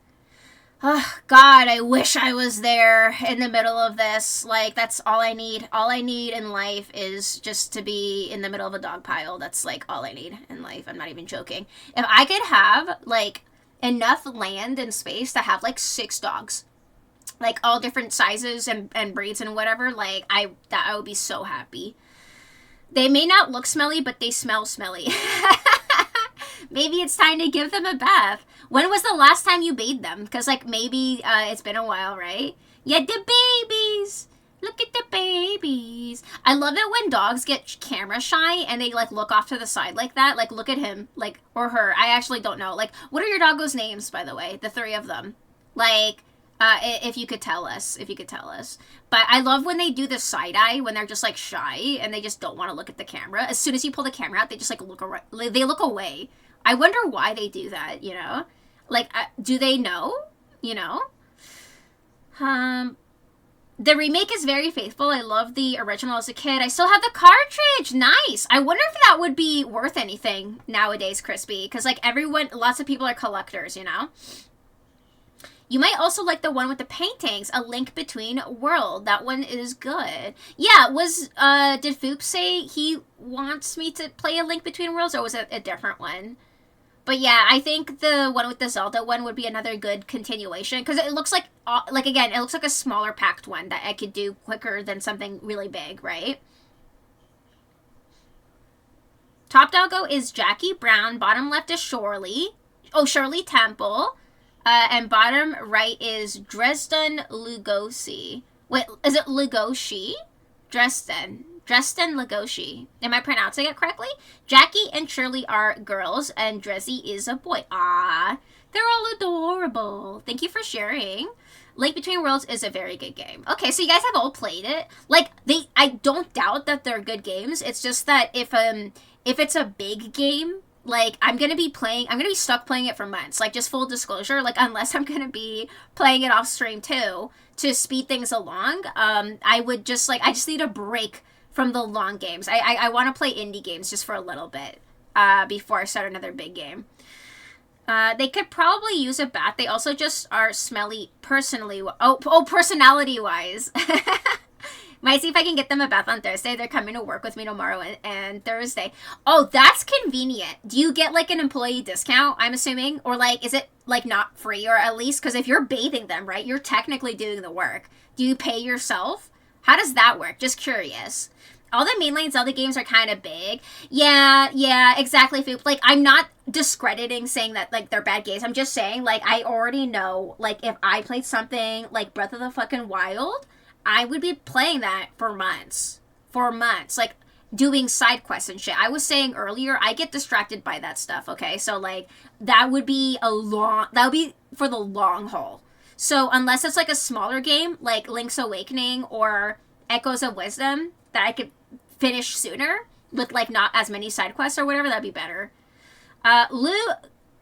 Oh, God, I wish I was there in the middle of this. Like, that's all I need. All I need in life is just to be in the middle of a dog pile. That's, like, all I need in life. I'm not even joking. If I could have, like... enough land and space to have like 6 dogs, like all different sizes and breeds and whatever, like I would be so happy. They may not look smelly, but they smell smelly. Maybe it's time to give them a bath. When was the last time you bathed them? Because like maybe it's been a while, right? Yeah, the babies. Look at the babies. I love it when dogs get camera shy and they, like, look off to the side like that. Like, look at him. Like, or her. I actually don't know. Like, what are your doggos' names, by the way? The 3 of them. Like, if you could tell us. If you could tell us. But I love when they do the side eye when they're just, like, shy and they just don't want to look at the camera. As soon as you pull the camera out, they just, like, they look away. I wonder why they do that, you know? Like, do they know? You know? The remake is very faithful. I love the original as a kid. I still have the cartridge. Nice. I wonder if that would be worth anything nowadays, Crispy. Because, like, lots of people are collectors, you know? You might also like the one with the paintings, A Link Between World. That one is good. Yeah, did Foop say he wants me to play A Link Between Worlds, or was it a different one? But yeah, I think the one with the Zelda one would be another good continuation because it looks like again, it looks like a smaller packed one that I could do quicker than something really big, right? Top doggo is Jackie Brown. Bottom left is Shirley. Oh, Shirley Temple. And bottom right is Dresden Lugosi. Wait, is it Lugosi? Dresden Lugosi. Am I pronouncing it correctly? Jackie and Shirley are girls, and Dreszy is a boy. Ah, they're all adorable. Thank you for sharing. Link Between Worlds is a very good game. Okay, so you guys have all played it. Like, I don't doubt that they're good games. It's just that if it's a big game, like, I'm gonna be stuck playing it for months. Like, just full disclosure, like, unless I'm gonna be playing it off stream too, to speed things along, I just need a break from the long games. I want to play indie games just for a little bit, before I start another big game. They could probably use a bath. They also just are smelly personality-wise. Might see if I can get them a bath on Thursday. They're coming to work with me tomorrow and Thursday. Oh, that's convenient. Do you get, like, an employee discount, I'm assuming? Or, like, is it, like, not free? Or at least, because if you're bathing them, right, you're technically doing the work. Do you pay yourself? How does that work? Just curious. All the mainline Zelda games are kind of big. Yeah, exactly. Like, I'm not discrediting saying that, like, they're bad games. I'm just saying, like, I already know, like, if I played something like Breath of the fucking Wild, I would be playing that for months. Like, doing side quests and shit. I was saying earlier, I get distracted by that stuff, okay? So, like, that would be for the long haul. So, unless it's, like, a smaller game, like Link's Awakening or Echoes of Wisdom, that I could finish sooner with, like, not as many side quests or whatever, that'd be better.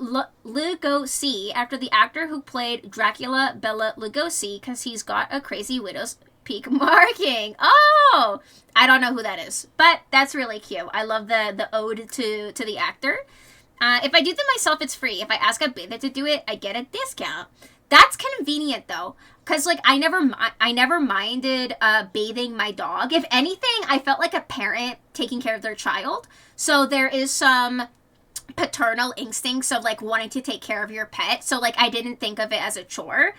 Lugosi, after the actor who played Dracula Bela Lugosi, because he's got a crazy widow's peak marking. Oh, I don't know who that is, but that's really cute. I love the ode to the actor. If I do them myself, it's free. If I ask a bather to do it, I get a discount. That's convenient though, because, like, I never minded bathing my dog. If anything, I felt like a parent taking care of their child. So there is some paternal instincts of, like, wanting to take care of your pet. So, like, I didn't think of it as a chore.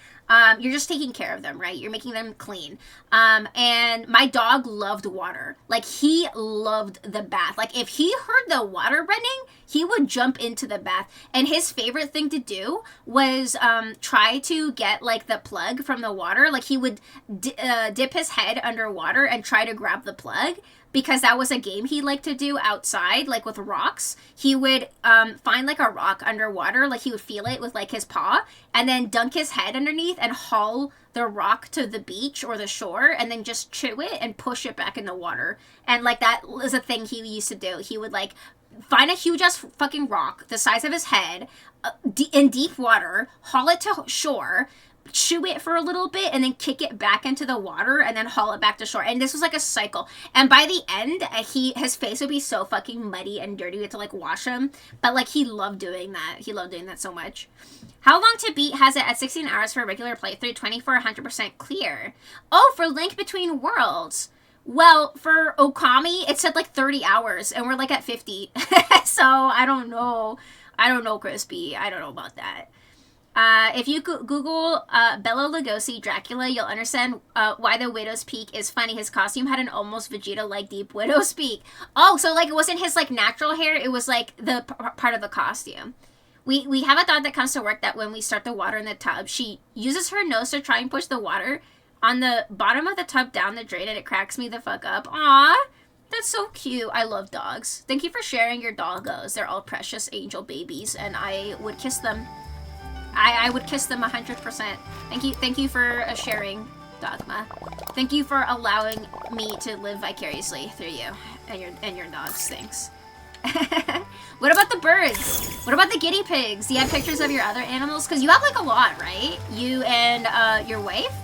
You're just taking care of them, right? You're making them clean. And my dog loved water. Like, he loved the bath. Like, if he heard the water running, he would jump into the bath. And his favorite thing to do was try to get, like, the plug from the water. Like, he would dip his head underwater and try to grab the plug, because that was a game he liked to do outside, like, with rocks. He would find, like, a rock underwater, like, he would feel it with, like, his paw, and then dunk his head underneath and haul the rock to the beach or the shore, and then just chew it and push it back in the water. And, like, that was a thing he used to do. He would, like, find a huge-ass fucking rock the size of his head in deep water, haul it to shore, chew it for a little bit, and then kick it back into the water, and then haul it back to shore. And this was like a cycle. And by the end, his face would be so fucking muddy and dirty. We had to, like, wash him. But, like, he loved doing that. He loved doing that so much. How long to beat has it at 16 hours for a regular playthrough, 20 for 100% clear? Oh, for Link Between Worlds. Well, for Okami, it said, like, 30 hours, and we're, like, at 50. So, I don't know. Crispy. I don't know about that. If you Google Bela Lugosi Dracula, you'll understand why the Widow's Peak is funny. His costume had an almost Vegeta-like deep Widow's Peak. Oh, so, like, it wasn't his, like, natural hair. It was, like, the part of the costume. We have a dog that comes to work that when we start the water in the tub, she uses her nose to try and push the water on the bottom of the tub down the drain, and it cracks me the fuck up. Aw, that's so cute. I love dogs. Thank you for sharing your doggos. They're all precious angel babies, and I would kiss them. I would kiss them 100%. Thank you for sharing, Dogma. Thank you for allowing me to live vicariously through you and your dogs. Thanks. What about the birds? What about the guinea pigs? Do you have pictures of your other animals? Because you have, like, a lot, right? You and your wife?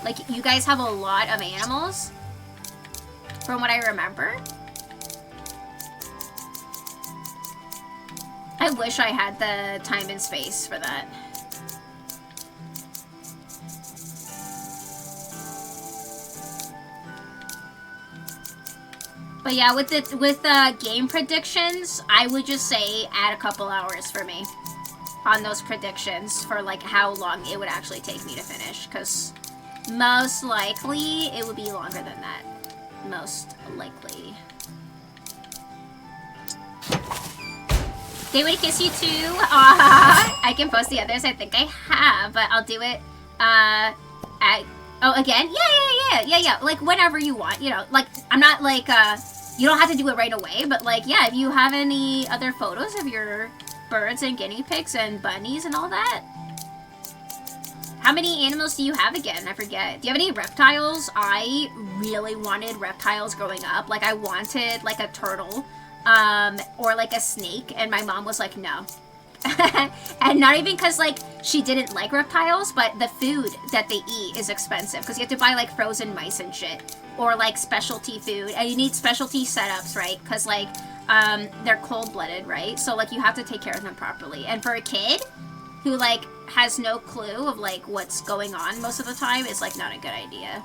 Like, you guys have a lot of animals? From what I remember. I wish I had the time and space for that. But yeah, with game predictions, I would just say add a couple hours for me. on those predictions for like how long it would actually take me to finish, because most likely it would be longer than that. Most likely. They would kiss you too. I can post the others. I think I have, but I'll do it. Oh, again? Yeah. Like whenever you want. You know, like I'm not like you don't have to do it right away, but like yeah, if you have any other photos of your birds and guinea pigs and bunnies and all that. How many animals do you have again? I forget. Do you have any reptiles? I really wanted reptiles growing up. Like I wanted like a turtle. Or like a snake, and my mom was like, no. And not even because like she didn't like reptiles, but the food that they eat is expensive because you have to buy like frozen mice and shit, or like specialty food, and you need specialty setups, right? Because like they're cold-blooded, right? So like you have to take care of them properly. And for a kid who like has no clue of like what's going on most of the time, it's like not a good idea,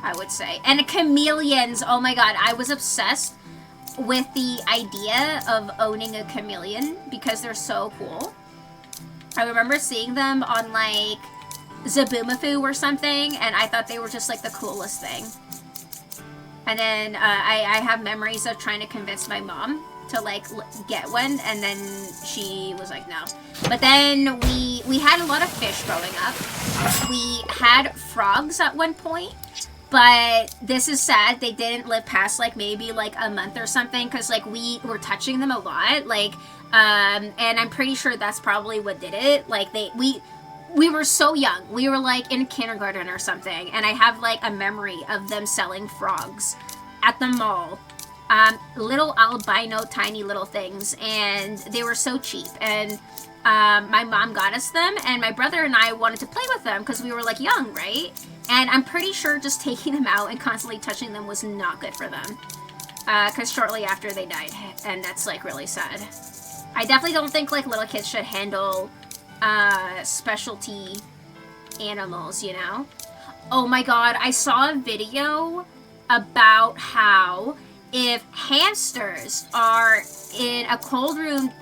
I would say. And chameleons, oh my god, I was obsessed with the idea of owning a chameleon because they're so cool. I remember seeing them on like Zaboomafoo or something, and I thought they were just like the coolest thing. And then I have memories of trying to convince my mom to like get one, and then she was like no. But then we had a lot of fish growing up. We had frogs at one point. But this is sad, they didn't live past like maybe like a month or something, because like we were touching them a lot, like and I'm pretty sure that's probably what did it. Like we were so young, we were like in kindergarten or something, and I have like a memory of them selling frogs at the mall, little albino tiny little things, and they were so cheap. And my mom got us them, and my brother and I wanted to play with them because we were like young, right? And I'm pretty sure just taking them out and constantly touching them was not good for them. Because shortly after they died. And that's like really sad. I definitely don't think like little kids should handle specialty animals, you know? Oh my god, I saw a video about how if hamsters are in a cold room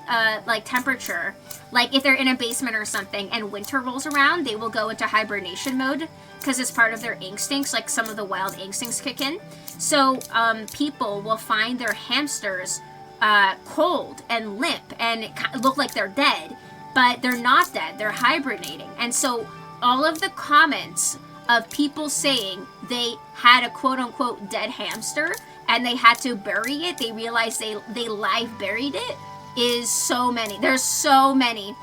like temperature, like if they're in a basement or something and winter rolls around, they will go into hibernation mode because it's part of their instincts, like some of the wild instincts kick in. So people will find their hamsters cold and limp and look like they're dead, but they're not dead, they're hibernating. And so all of the comments of people saying they had a quote-unquote dead hamster and they had to bury it, they realized they live buried it, is so many. There's so many.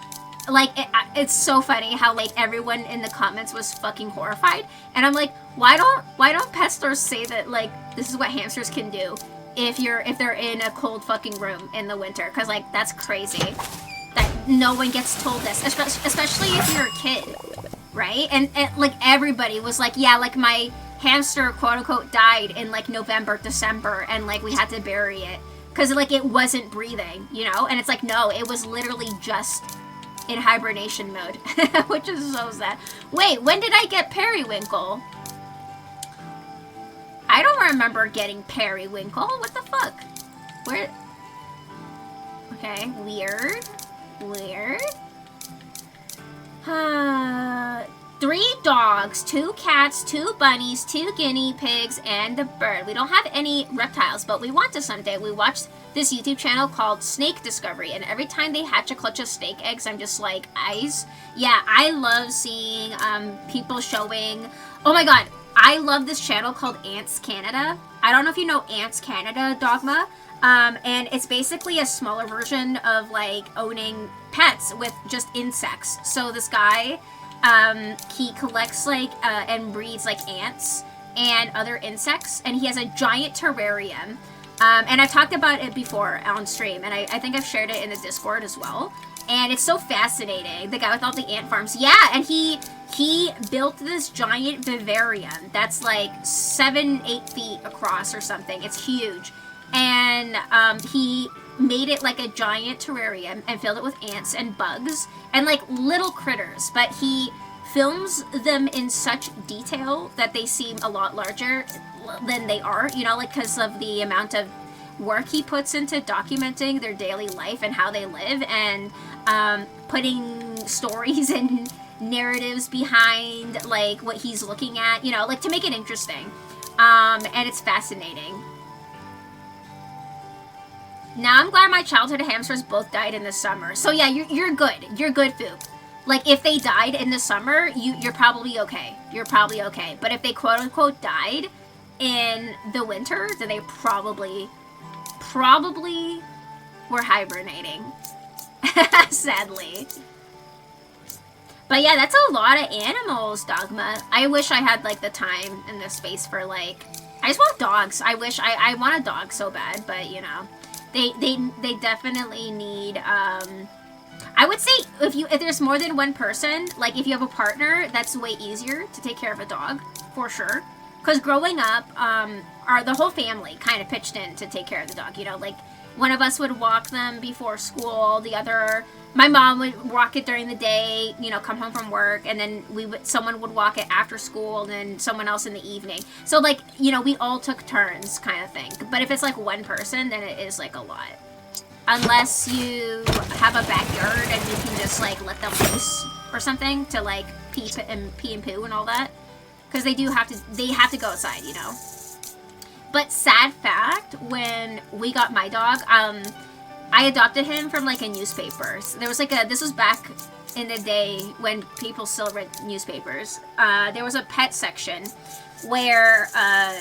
Like, it's so funny how, like, everyone in the comments was fucking horrified. And I'm like, why don't pet stores say that, like, this is what hamsters can do if they're in a cold fucking room in the winter? Because, like, that's crazy that no one gets told this, especially if you're a kid, right? And like, everybody was like, yeah, like, my hamster, quote-unquote, died in, like, November, December, and, like, we had to bury it. Because, like, it wasn't breathing, you know? And it's like, no, it was literally just in hibernation mode, which is so sad. Wait, when did I get periwinkle? I don't remember getting periwinkle. What the fuck? Where? Okay, weird. 3 dogs, 2 cats, 2 bunnies, 2 guinea pigs, and a bird. We don't have any reptiles, but we want to someday. We watched this YouTube channel called Snake Discovery, and every time they hatch a clutch of snake eggs, I'm just like, eyes. Yeah, I love seeing people showing. Oh my god, I love this channel called Ants Canada. I don't know if you know Ants Canada, Dogma. And it's basically a smaller version of like owning pets with just insects. So this guy, he collects like and breeds like ants and other insects, and he has a giant terrarium. And I've talked about it before on stream, and I think I've shared it in the Discord as well. And it's so fascinating. The guy with all the ant farms. Yeah, and he built this giant vivarium that's like 7-8 feet across or something. It's huge. And he made it like a giant terrarium and filled it with ants and bugs and like little critters. But he films them in such detail that they seem a lot larger than they are, you know, like because of the amount of work he puts into documenting their daily life and how they live. And putting stories and narratives behind like what he's looking at, you know, like to make it interesting. And it's fascinating. Now I'm glad my childhood hamsters both died in the summer. So yeah, you're good. You're good, Foop. Like if they died in the summer, you're probably okay. You're probably okay. But if they quote unquote died in the winter, then they probably were hibernating. Sadly. But yeah, that's a lot of animals, Dogma. I wish I had like the time and the space for like, I just want dogs. I want a dog so bad, but you know, they definitely need, I would say if there's more than one person, like if you have a partner, that's way easier to take care of a dog, for sure. Because growing up, the whole family kind of pitched in to take care of the dog, you know, like one of us would walk them before school, my mom would walk it during the day, you know, come home from work, and then someone would walk it after school, and then someone else in the evening. So like, you know, we all took turns kind of thing. But if it's like one person, then it is like a lot. Unless you have a backyard and you can just like let them loose or something to like pee and poo and all that. Because they have to go outside, you know. But sad fact, when we got my dog, I adopted him from like a newspaper. So there was like this was back in the day when people still read newspapers. There was a pet section where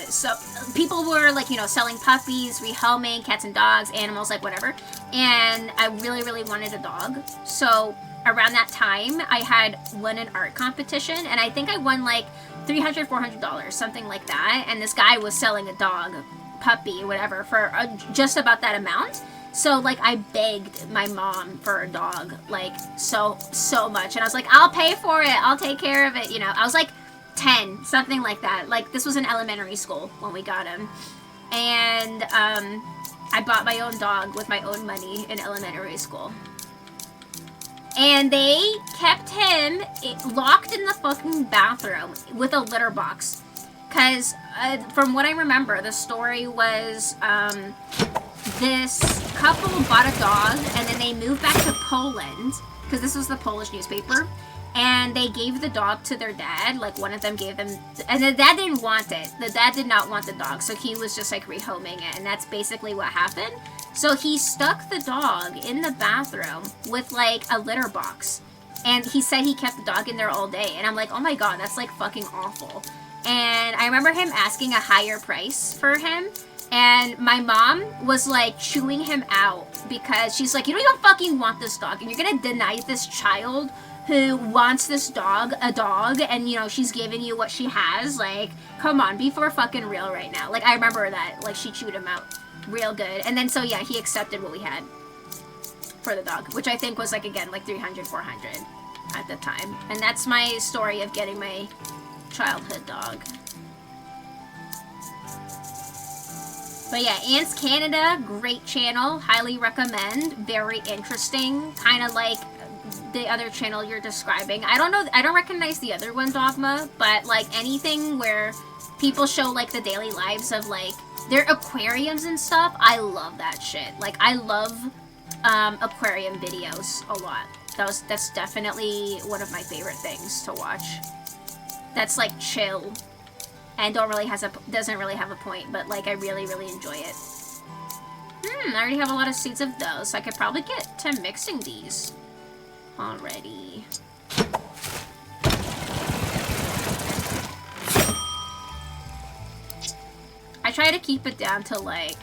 so people were like, you know, selling puppies, rehoming cats and dogs, animals, like whatever. And I really, really wanted a dog. So around that time, I had won an art competition, and I think I won like $300, $400, something like that. And this guy was selling a dog, puppy, whatever, for just about that amount. So like I begged my mom for a dog, like so much, and I was like, I'll pay for it, I'll take care of it, you know. I was like 10, something like that. Like this was in elementary school when we got him, and I bought my own dog with my own money in elementary school. And they kept him locked in the fucking bathroom with a litter box. Because from what I remember, the story was this couple bought a dog and then they moved back to Poland. Because this was the Polish newspaper. And they gave the dog to their dad. Like one of them gave them... And the dad didn't want it. The dad did not want the dog. So he was just like rehoming it. And that's basically what happened. So he stuck the dog in the bathroom with like a litter box. And he said he kept the dog in there all day. And I'm like, oh my god, that's like fucking awful. And I remember him asking a higher price for him. And my mom was like chewing him out because she's like, you don't even fucking want this dog. And you're gonna deny this child who wants this dog a dog. And you know, she's giving you what she has. Like, come on, be for fucking real right now. Like, I remember that. Like, she chewed him out real good. And then so yeah, he accepted what we had for the dog, which I think was like, again, like 300, 400 at the time. And that's my story of getting my childhood dog. But yeah, Ants Canada, great channel, highly recommend, very interesting, kind of like the other channel you're describing. I don't know, I don't recognize the other one, Dogma, but like anything where people show like the daily lives of like their aquariums and stuff, I love that shit. Like, I love aquarium videos a lot. That's definitely one of my favorite things to watch. That's like chill and doesn't really have a point, but like I really, really enjoy it. I already have a lot of seeds of those, so I could probably get to mixing these already. I try to keep it down to like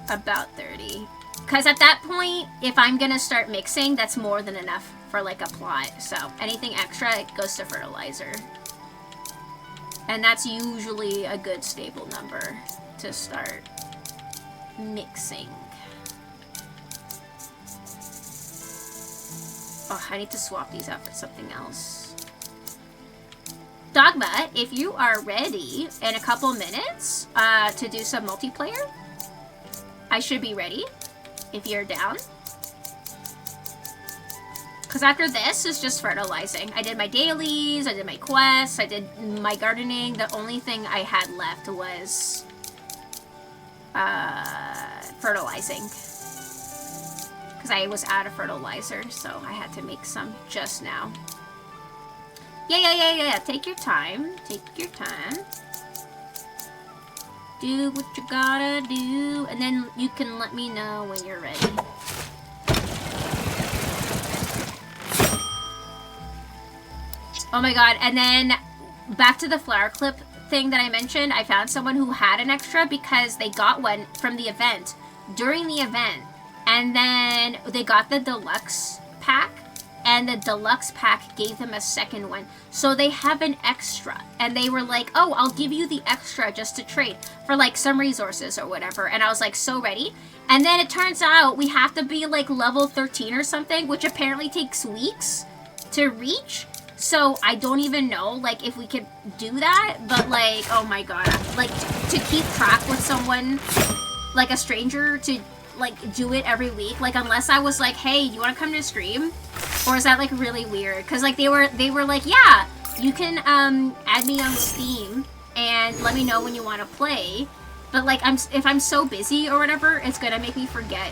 about 30. Because at that point, if I'm gonna start mixing, that's more than enough for like a plot. So anything extra, it goes to fertilizer. And that's usually a good stable number to start mixing. Oh, I need to swap these out for something else. Dogma, if you are ready in a couple minutes to do some multiplayer, I should be ready if you're down. Because after this is just fertilizing. I did my dailies, I did my quests, I did my gardening. The only thing I had left was fertilizing. Because I was out of fertilizer, so I had to make some just now. Yeah. Take your time. Take your time. Do what you gotta do. And then you can let me know when you're ready. Oh my god, and then back to the flower clip thing that I mentioned. I found someone who had an extra because they got one from the event, during the event. And then they got the deluxe pack, and the deluxe pack gave them a second one. So they have an extra, and they were like, oh, I'll give you the extra just to trade for like some resources or whatever. And I was like, so ready. And then it turns out we have to be like level 13 or something, which apparently takes weeks to reach. So I don't even know like if we could do that, but like, oh my god, like to keep track with someone, like a stranger, to like do it every week, like unless I was like, hey, do you want to come to stream? Or is that like really weird? Because like they were like, yeah, you can add me on Steam and let me know when you want to play. But like if I'm so busy or whatever, it's gonna make me forget.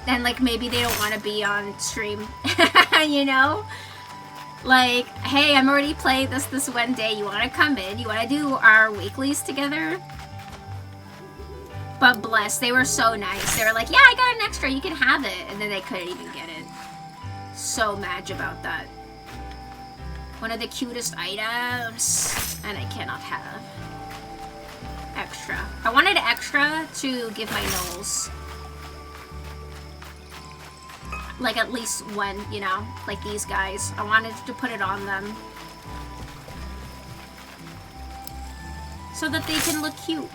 And like maybe they don't want to be on stream, you know? Like, hey, I'm already playing this one day. You want to come in? You want to do our weeklies together? But bless, they were so nice. They were like, yeah, I got an extra. You can have it. And then they couldn't even get it. So mad about that. One of the cutest items. And I cannot have. Extra. I wanted extra to give my gnolls. Like at least one, you know, like these guys. I wanted to put it on them so that they can look cute.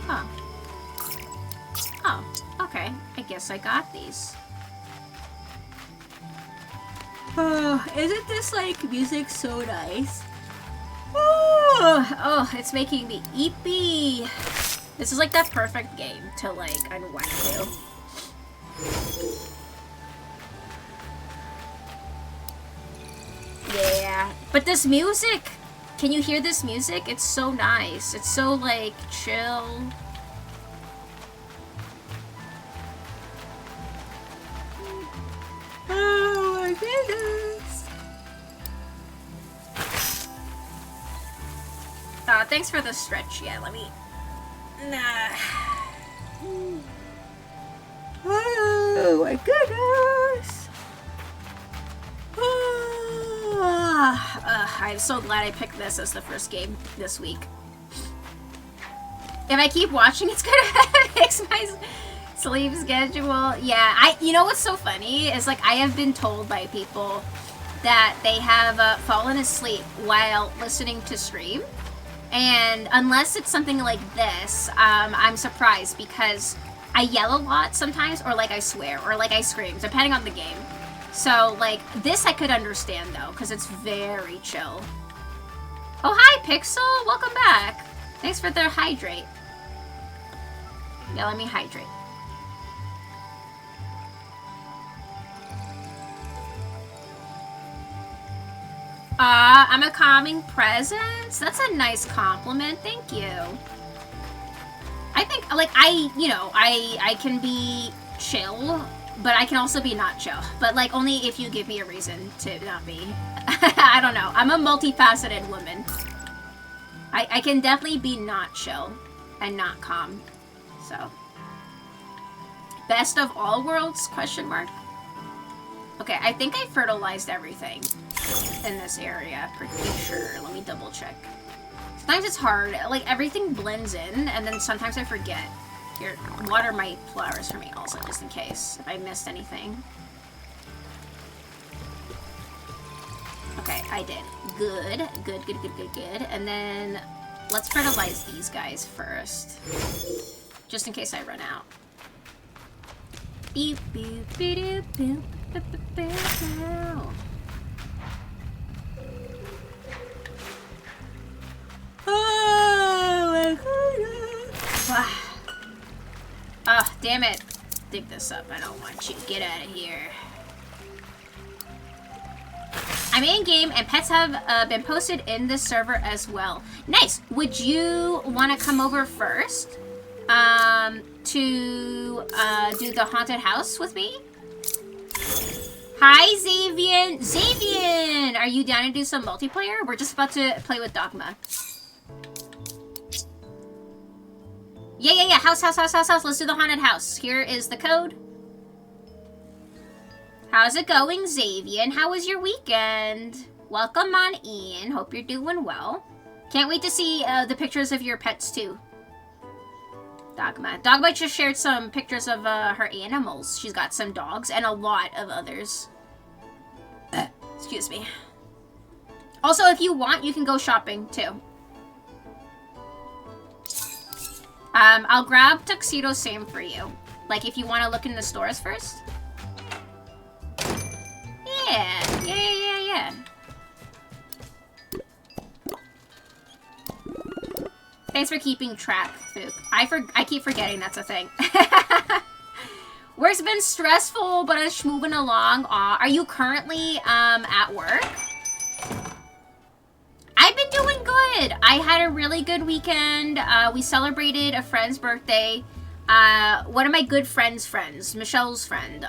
Huh. Oh, okay. I guess I got these. Oh, isn't this like music so nice? Oh, it's making me eepy. This is like that perfect game to like unwind to. Yeah, but this music, can you hear this music? It's so nice. It's so like chill. Oh my goodness. Thanks for the stretch. Yeah, let me... Nah. Oh my goodness. I'm so glad I picked this as the first game this week. If I keep watching, it's gonna fix my sleep schedule. Yeah, you know what's so funny is like I have been told by people that they have fallen asleep while listening to stream, and unless it's something like this, I'm surprised because I yell a lot sometimes, or like I swear, or like I scream, depending on the game. So like this I could understand though, because it's very chill. Oh hi Pixel, welcome back. Thanks for the hydrate. Yeah, let me hydrate. I'm a calming presence? That's a nice compliment, thank you. I think, like, I can be chill, but I can also be not chill. But, like, only if you give me a reason to not be. I don't know. I'm a multifaceted woman. I can definitely be not chill and not calm. So. Best of all worlds, question mark? Okay, I think I fertilized everything in this area, pretty sure. Let me double check. Sometimes it's hard, like everything blends in, and then sometimes I forget. Here, water my flowers for me also, just in case, if I missed anything. Okay, I did. Good, good, good, good, good, good. And then, let's fertilize these guys first. Just in case I run out. Beep, beep, beep, beep, beep. Oh my goodness. Ah, damn it. Dig this up. I don't want you. Get out of here. I'm in game, and pets have been posted in this server as well. Nice. Would you want to come over first to do the haunted house with me? Hi, Xavian. Xavian, are you down to do some multiplayer? We're just about to play with Dogma. Yeah. House. Let's do the haunted house. Here is the code. How's it going, Xavian? How was your weekend? Welcome on in. Hope you're doing well. Can't wait to see the pictures of your pets, too. Dogma. Dogma just shared some pictures of her animals. She's got some dogs and a lot of others. Excuse me. Also, if you want, you can go shopping, too. I'll grab Tuxedo Sam for you. Like, if you want to look in the stores first. Yeah. Thanks for keeping track, Fook. I keep forgetting that's a thing. Work's been stressful, but it's moving along. Are you currently at work? I've been doing good. I had a really good weekend. We celebrated a friend's birthday. One of my good friends, Michelle's friend.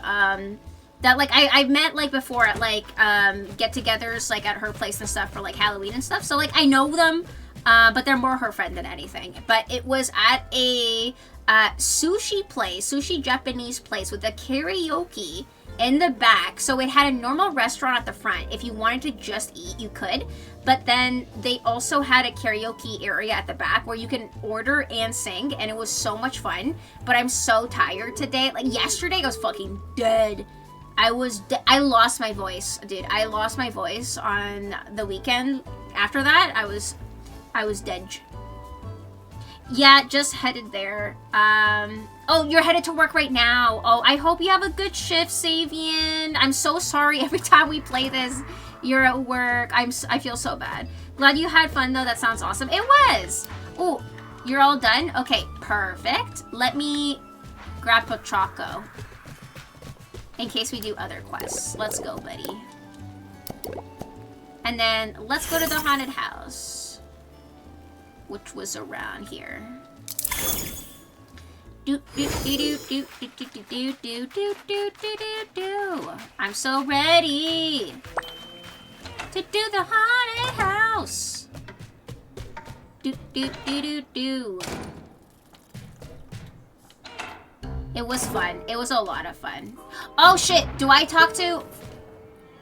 That like I've met like before at like get-togethers like at her place and stuff for like Halloween and stuff. So like I know them, but they're more her friend than anything. But it was at a sushi Japanese place with a karaoke in the back. So it had a normal restaurant at the front. If you wanted to just eat, you could. But then they also had a karaoke area at the back where you can order and sing, and it was so much fun. But I'm so tired today. Like yesterday I was fucking dead. I lost my voice, dude. I lost my voice on the weekend. After that, I was dead. Yeah, just headed there. Oh, you're headed to work right now. Oh, I hope you have a good shift, Savian. I'm so sorry every time we play this, you're at work. I feel so bad. Glad you had fun, though. That sounds awesome. It was. Oh, you're all done? Okay, perfect. Let me grab a Choco in case we do other quests. Let's go, buddy. And then let's go to the haunted house, which was around here. I'm so ready to do the haunted house. It was fun. It was a lot of fun. Oh shit, do I talk to...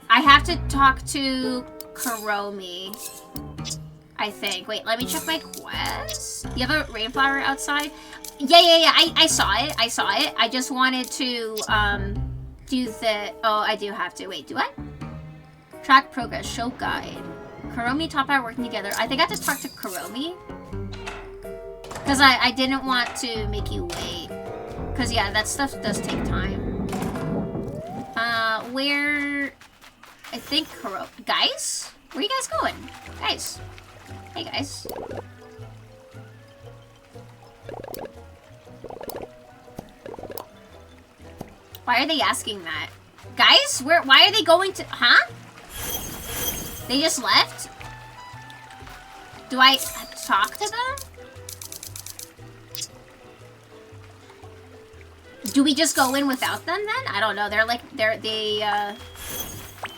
I have to talk to Kuromi, I think. Wait, let me check my quest. You have a rainflower outside? Yeah. I saw it. I just wanted to, do the... Oh, I do have to. Wait, do I? Track progress. Show guide. Kuromi, Top Eye working together. I think I have to talk to Kuromi. Because I didn't want to make you wait. Because, yeah, that stuff does take time. Where... I think Kuromi... Guys? Where are you guys going? Guys. Hey, guys. Why are they asking that? Guys? Why are they going to... Huh? They just left? Do I talk to them? Do we just go in without them then? I don't know.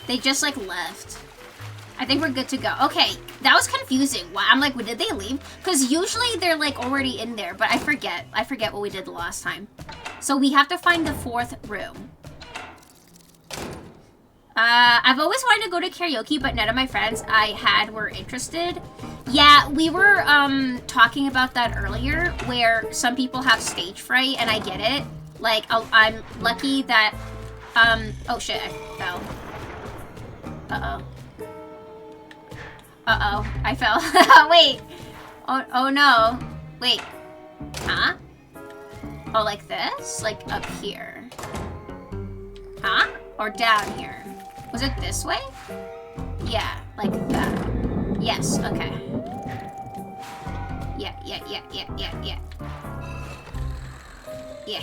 They just like left. I think we're good to go. Okay, that was confusing. I'm like, did they leave? Because usually they're like already in there, but I forget. I forget what we did the last time. So we have to find the 4th room. I've always wanted to go to karaoke, but none of my friends I had were interested. Yeah, we were talking about that earlier, where some people have stage fright, and I get it. Like, I'm lucky that, oh shit, I fell. Uh-oh, I fell. Wait. Oh no. Wait. Huh? Oh, like this? Like up here. Huh? Or down here? Was it this way? Yeah, like that. Yes, okay. Yeah. Yeah.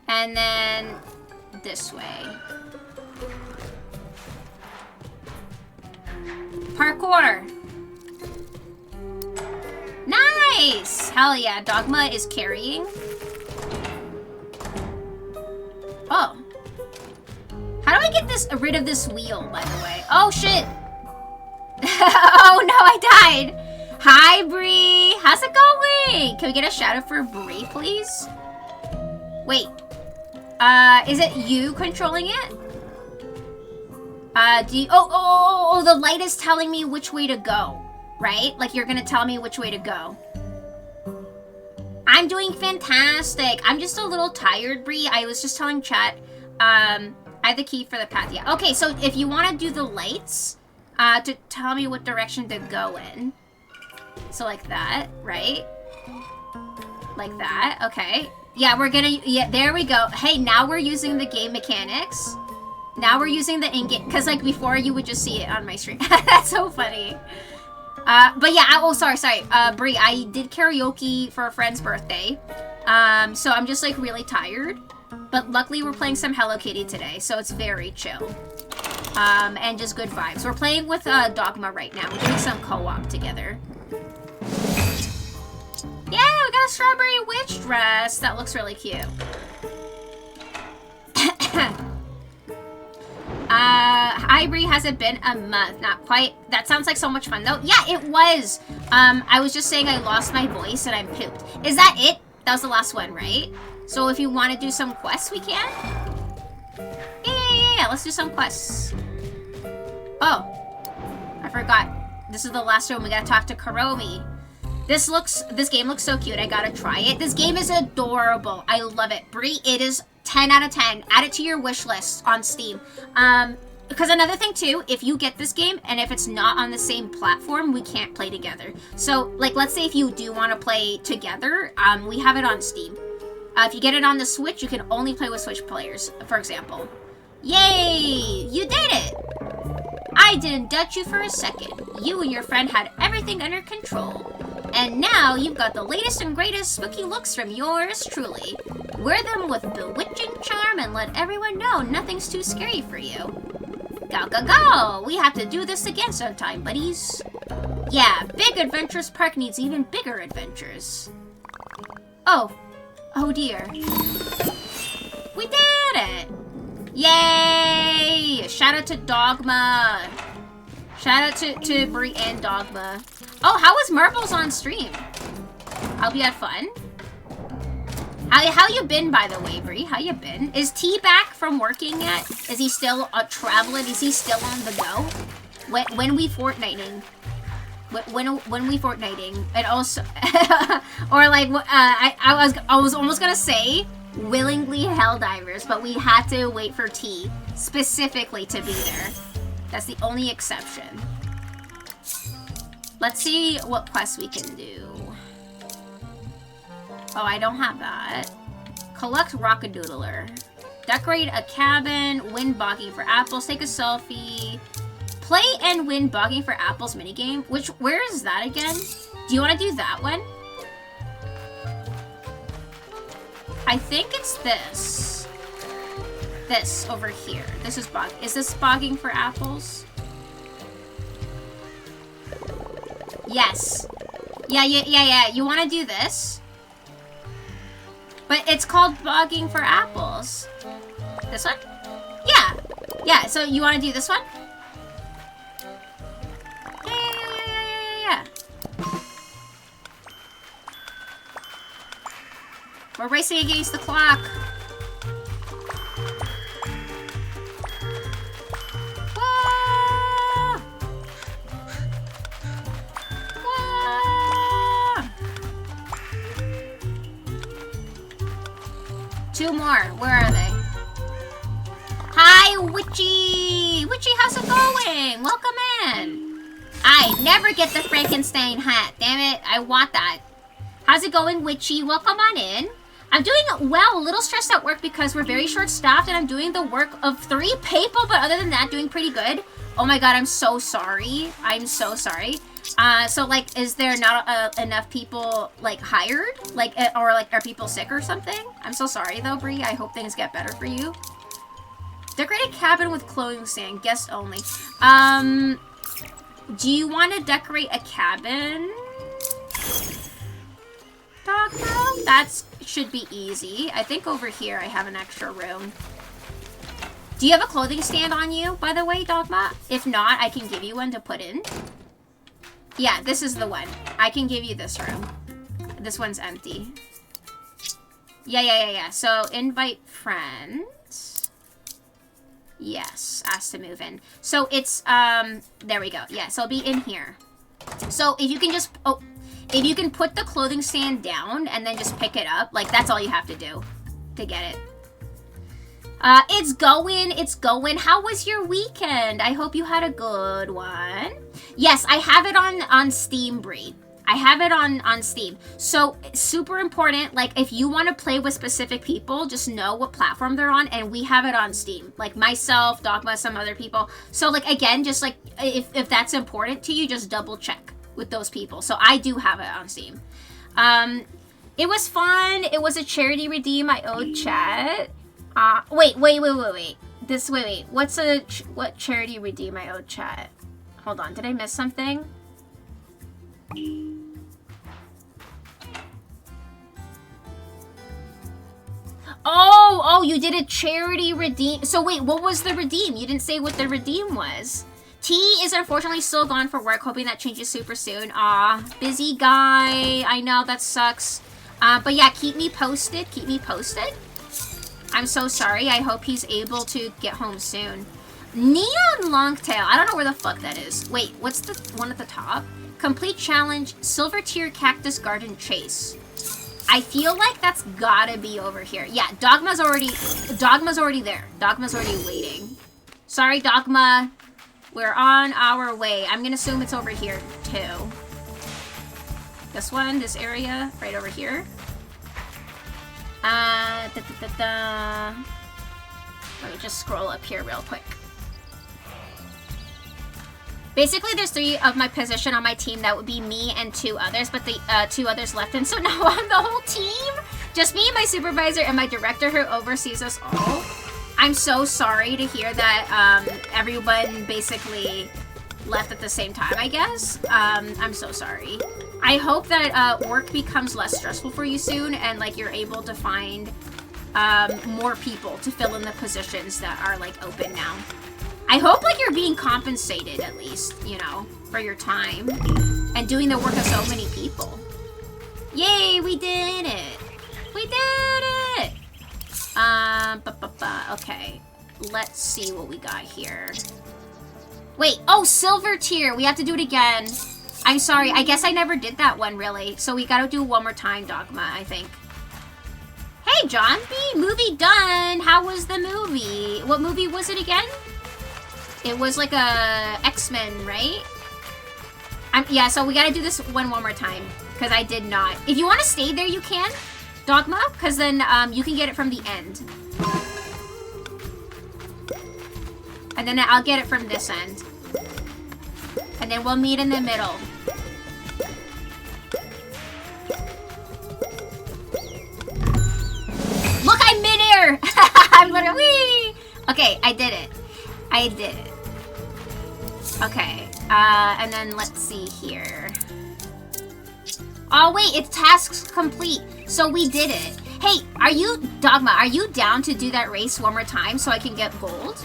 And then this way. Parkour! Nice! Hell yeah, Dogma is carrying. Oh. How do I get rid of this wheel, by the way? Oh, shit! Oh no, I died! Hi, Bree! How's it going? Can we get a shout out for Bree, please? Wait. Is it you controlling it? The light is telling me which way to go, right? Like you're gonna tell me which way to go. I'm doing fantastic. I'm just a little tired, Bree. I was just telling chat, I have the key for the path. Yeah. Okay, so if you want to do the lights, to tell me what direction to go in. So like that, right? Like that, okay. Yeah, yeah, there we go. Hey, now we're using the game mechanics. Now we're using the in-game, because like before you would just see it on my screen. That's so funny. But yeah, sorry. Brie, I did karaoke for a friend's birthday. So I'm just like really tired. But luckily we're playing some Hello Kitty today, so it's very chill. And just good vibes. We're playing with Dogma right now. We're doing some co-op together. Yeah, we got a strawberry witch dress. That looks really cute. Hi, Bree, has it been a month? Not quite. That sounds like so much fun, though. Yeah, it was. I was just saying I lost my voice and I'm pooped. Is that it? That was the last one, right? So if you want to do some quests, we can? Yeah. Let's do some quests. Oh. I forgot. This is the last one. We gotta talk to Karomi. This game looks so cute. I gotta try it. This game is adorable. I love it. Bree, it is 10 out of 10. Add it to your wish list on Steam. Because another thing too, if you get this game and if it's not on the same platform, we can't play together. So, like, let's say if you do want to play together, we have it on Steam. If you get it on the Switch, you can only play with Switch players, for example. Yay! You did it! I didn't doubt you for a second. You and your friend had everything under control. And now you've got the latest and greatest spooky looks from yours truly. Wear them with bewitching charm and let everyone know nothing's too scary for you. Go! We have to do this again sometime, buddies. Yeah, Big Adventures Park needs even bigger adventures. Oh dear. We did it! Yay! Shout out to Dogma. Shout out to Brie and Dogma. Oh, how was Marbles on stream? Hope you had fun. How you been, by the way, Brie? How you been? Is T back from working yet? Is he still traveling? Is he still on the go? When we Fortniting? When we Fortniting? And also, or like, I was almost gonna say willingly Helldivers, but we had to wait for T specifically to be there. That's the only exception. Let's see what quests we can do. Oh, I don't have that. Collect Rockadoodler. Decorate a cabin. Win bogging for apples. Take a selfie. Play and win bogging for apples minigame. Where is that again? Do you want to do that one? I think it's this. This over here. This is bog. Is this bogging for apples? Yes. Yeah. You want to do this? But it's called bogging for apples. This one? Yeah. So you want to do this one? Yeah. We're racing against the clock. Whoa! Whoa! 2 more. Where are they? Hi, Witchy! Witchy, how's it going? Welcome in. I never get the Frankenstein hat. Damn it, I want that. How's it going, Witchy? Welcome on in. I'm doing well, a little stressed at work because we're very short-staffed and I'm doing the work of 3 people, but other than that, doing pretty good. Oh my god, I'm so sorry. I'm so sorry. So, like, is there not enough people, like, hired? Like, or, like, are people sick or something? I'm so sorry, though, Brie. I hope things get better for you. Decorate a cabin with clothing stand. Guest only. Do you want to decorate a cabin? Dogma? That should be easy. I think over here I have an extra room. Do you have a clothing stand on you, by the way, Dogma? If not, I can give you one to put in. Yeah, this is the one. I can give you this room. This one's empty. Yeah. So, invite friends. Yes, ask to move in. So, it's, there we go. Yeah, so it'll be in here. So, if you can just, if you can put the clothing stand down and then just pick it up, like, that's all you have to do to get it. It's going. How was your weekend? I hope you had a good one. Yes, I have it on Steam, Bree. I have it on Steam. So, super important, like, if you want to play with specific people, just know what platform they're on, and we have it on Steam. Like, myself, Dogma, some other people. So, like, again, just, like, if that's important to you, just double check with those people. So, I do have it on Steam. It was fun. It was a charity redeem. I owed chat. Wait. Wait. What charity redeem I owed chat? Hold on, did I miss something? Oh, you did a charity redeem. So wait, what was the redeem? You didn't say what the redeem was. T is unfortunately still gone for work, hoping that changes super soon. Aw, busy guy. I know, that sucks. But yeah, keep me posted. I'm so sorry. I hope he's able to get home soon. Neon Longtail. I don't know where the fuck that is. Wait, what's the one at the top? Complete challenge, Silver Tier Cactus Garden Chase. I feel like that's gotta be over here. Yeah, Dogma's already there. Dogma's already waiting. Sorry, Dogma. We're on our way. I'm gonna assume it's over here, too. This one, this area, right over here. Let me just scroll up here real quick. Basically, there's 3 of my position on my team. That would be me and 2 others, but the 2 others left, and so now I'm the whole team. Just me, my supervisor, and my director who oversees us all. I'm so sorry to hear that everyone basically left at the same time, I guess. I'm so sorry. I hope that work becomes less stressful for you soon, and like you're able to find more people to fill in the positions that are like open now. I hope like you're being compensated at least, you know, for your time and doing the work of so many people. Yay, we did it. We did it. Okay. Let's see what we got here. Wait, oh, Silver Tier. We have to do it again. I'm sorry. I guess I never did that one, really. So we gotta do it one more time, Dogma, I think. Hey, John B. Movie done. How was the movie? What movie was it again? It was like a X-Men, right? Yeah, so we gotta do this one more time. Because I did not. If you want to stay there, you can. Dogma, because then you can get it from the end. And then I'll get it from this end. And then we'll meet in the middle. Look, I'm midair! I'm literally... Whee! Okay, I did it. I did it. Okay, and then let's see here. Oh, wait, it's tasks complete. So we did it. Hey, are you, Dogma, are you down to do that race one more time so I can get gold?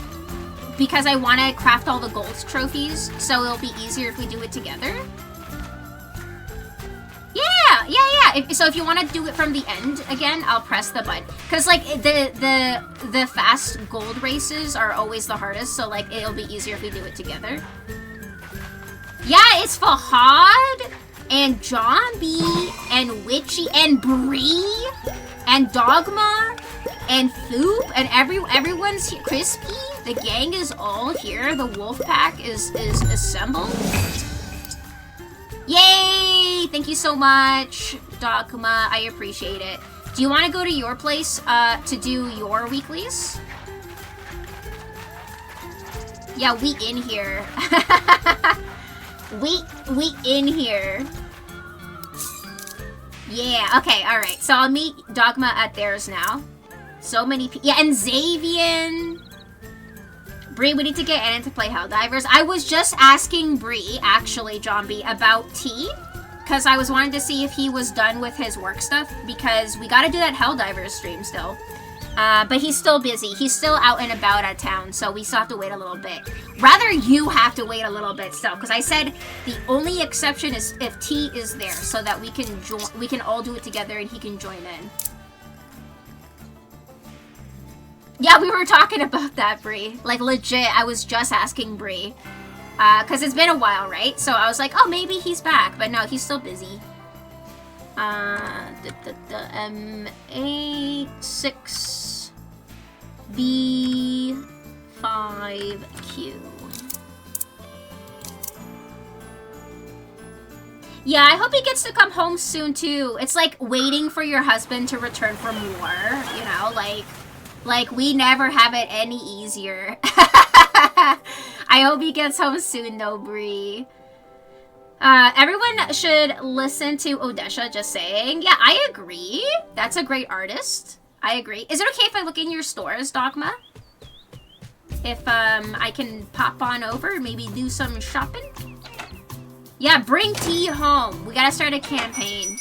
Because I want to craft all the gold trophies, so it'll be easier if we do it together. Yeah. So if you want to do it from the end again, I'll press the button. Because like the fast gold races are always the hardest, so like it'll be easier if we do it together. Yeah, it's Fahad and John B and Witchy and Bree and Dogma and Foop and everyone's here. Crispy. The gang is all here. The wolf pack is assembled. Yay! Thank you so much, Dogma. I appreciate it. Do you want to go to your place to do your weeklies? Yeah, we in here. we in here. Yeah, okay, alright. So I'll meet Dogma at theirs now. So many people. Yeah, and Xavian. Bree, we need to get Anna to play Helldivers. I was just asking Bree, actually, Jombie, about T. Because I was wanting to see if he was done with his work stuff. Because we gotta do that Helldivers stream still. But he's still busy. He's still out and about at town, so we still have to wait a little bit. Rather, you have to wait a little bit still, because I said the only exception is if T is there, so that we can all do it together and he can join in. Yeah, we were talking about that, Bree. Like, legit, I was just asking Bree. Because it's been a while, right? So I was like, oh, maybe he's back. But no, he's still busy. M86B5Q. Yeah, I hope he gets to come home soon, too. It's like waiting for your husband to return from war, you know? Like we never have it any easier. I hope he gets home soon, though, Bree. Everyone should listen to Odesha, just saying. Yeah, I agree. That's a great artist. I agree. Is it okay if I look in your stores, Dogma? If I can pop on over and maybe do some shopping? Yeah, bring T home. We gotta start a campaign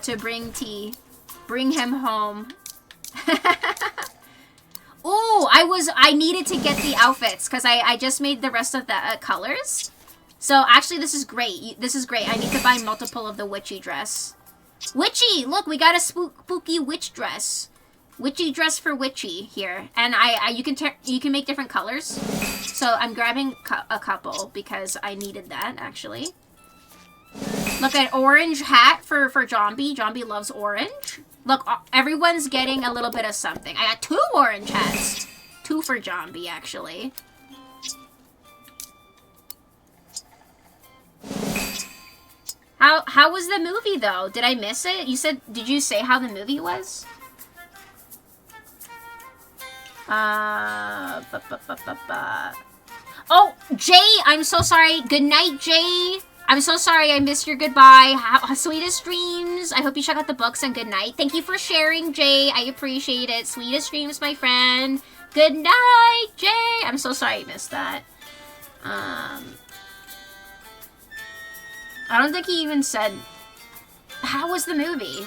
to bring T. Bring him home. Ooh, I needed to get the outfits because I just made the rest of the colors. So actually this is great. This is great. I need to buy multiple of the witchy dress. Witchy! Look, we got a spooky witch dress. Witchy dress for witchy here. And you can make different colors. So I'm grabbing a couple because I needed that actually. Look at orange hat for Jombie. Jombie loves orange. Look, everyone's getting a little bit of something. I got 2 orange hats. 2 for Jombie, actually. How was the movie, though? Did I miss it? Did you say how the movie was? Oh, Jay, I'm so sorry. Good night, Jay. I'm so sorry I missed your goodbye. Sweetest dreams. I hope you check out the books and good night. Thank you for sharing, Jay. I appreciate it. Sweetest dreams, my friend. Good night, Jay. I'm so sorry I missed that. I don't think he even said... How was the movie?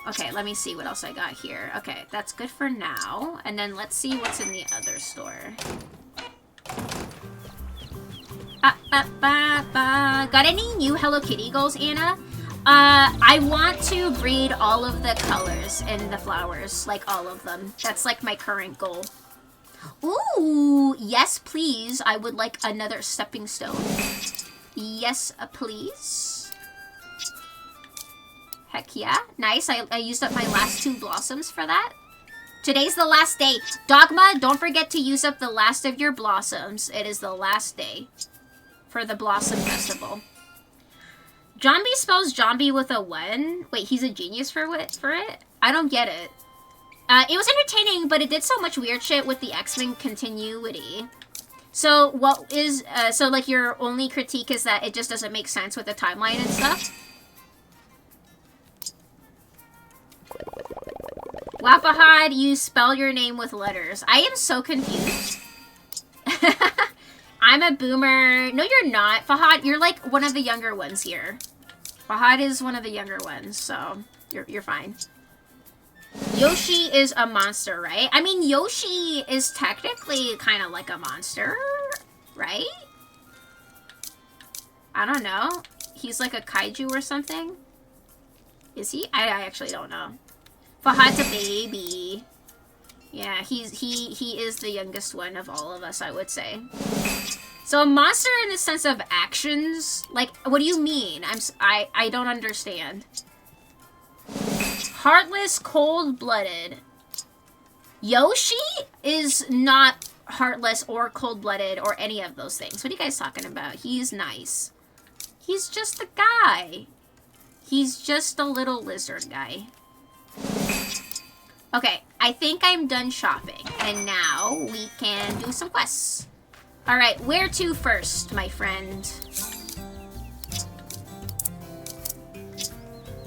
Okay, let me see what else I got here. Okay, that's good for now. And then let's see what's in the other store. Got any new Hello Kitty goals, Anna? I want to breed all of the colors in the flowers. Like, all of them. That's, like, my current goal. Ooh, yes, please. I would like another stepping stone. Yes, please. Heck yeah. Nice. I used up my last 2 blossoms for that. Today's the last day. Dogma, don't forget to use up the last of your blossoms. It is the last day for the Blossom Festival. Jombie spells Jombie with a 1. Wait, he's a genius for it? I don't get it. It was entertaining, but it did so much weird shit with the X-Men continuity. So, what is... so, like, your only critique is that it just doesn't make sense with the timeline and stuff? Wapahad, you spell your name with letters. I am so confused. I'm a boomer. No, you're not. Fahad, you're like one of the younger ones here. Fahad is one of the younger ones, so you're fine. Yoshi is a monster, right? I mean, Yoshi is technically kind of like a monster, right? I don't know. He's like a kaiju or something. Is he? I actually don't know. Fahad's a baby. Yeah, he is the youngest one of all of us, I would say. So a monster in the sense of actions? Like, what do you mean? I don't understand. Heartless, cold-blooded. Yoshi is not heartless or cold-blooded or any of those things. What are you guys talking about? He's nice. He's just a guy. He's just a little lizard guy. Okay, I think I'm done shopping. And now we can do some quests. Alright, where to first, my friend?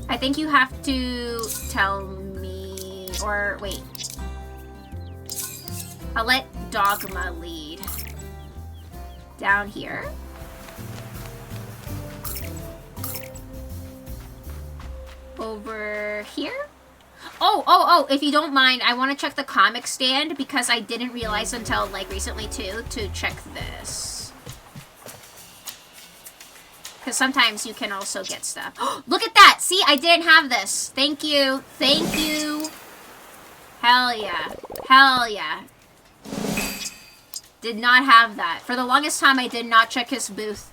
I think you have to tell me... Or, wait. I'll let Dogma lead. Down here. Over here. Oh, if you don't mind, I want to check the comic stand because I didn't realize until, like, recently, too, to check this. Because sometimes you can also get stuff. Look at that! See, I didn't have this. Thank you. Thank you. Hell yeah. Hell yeah. Did not have that. For the longest time, I did not check his booth.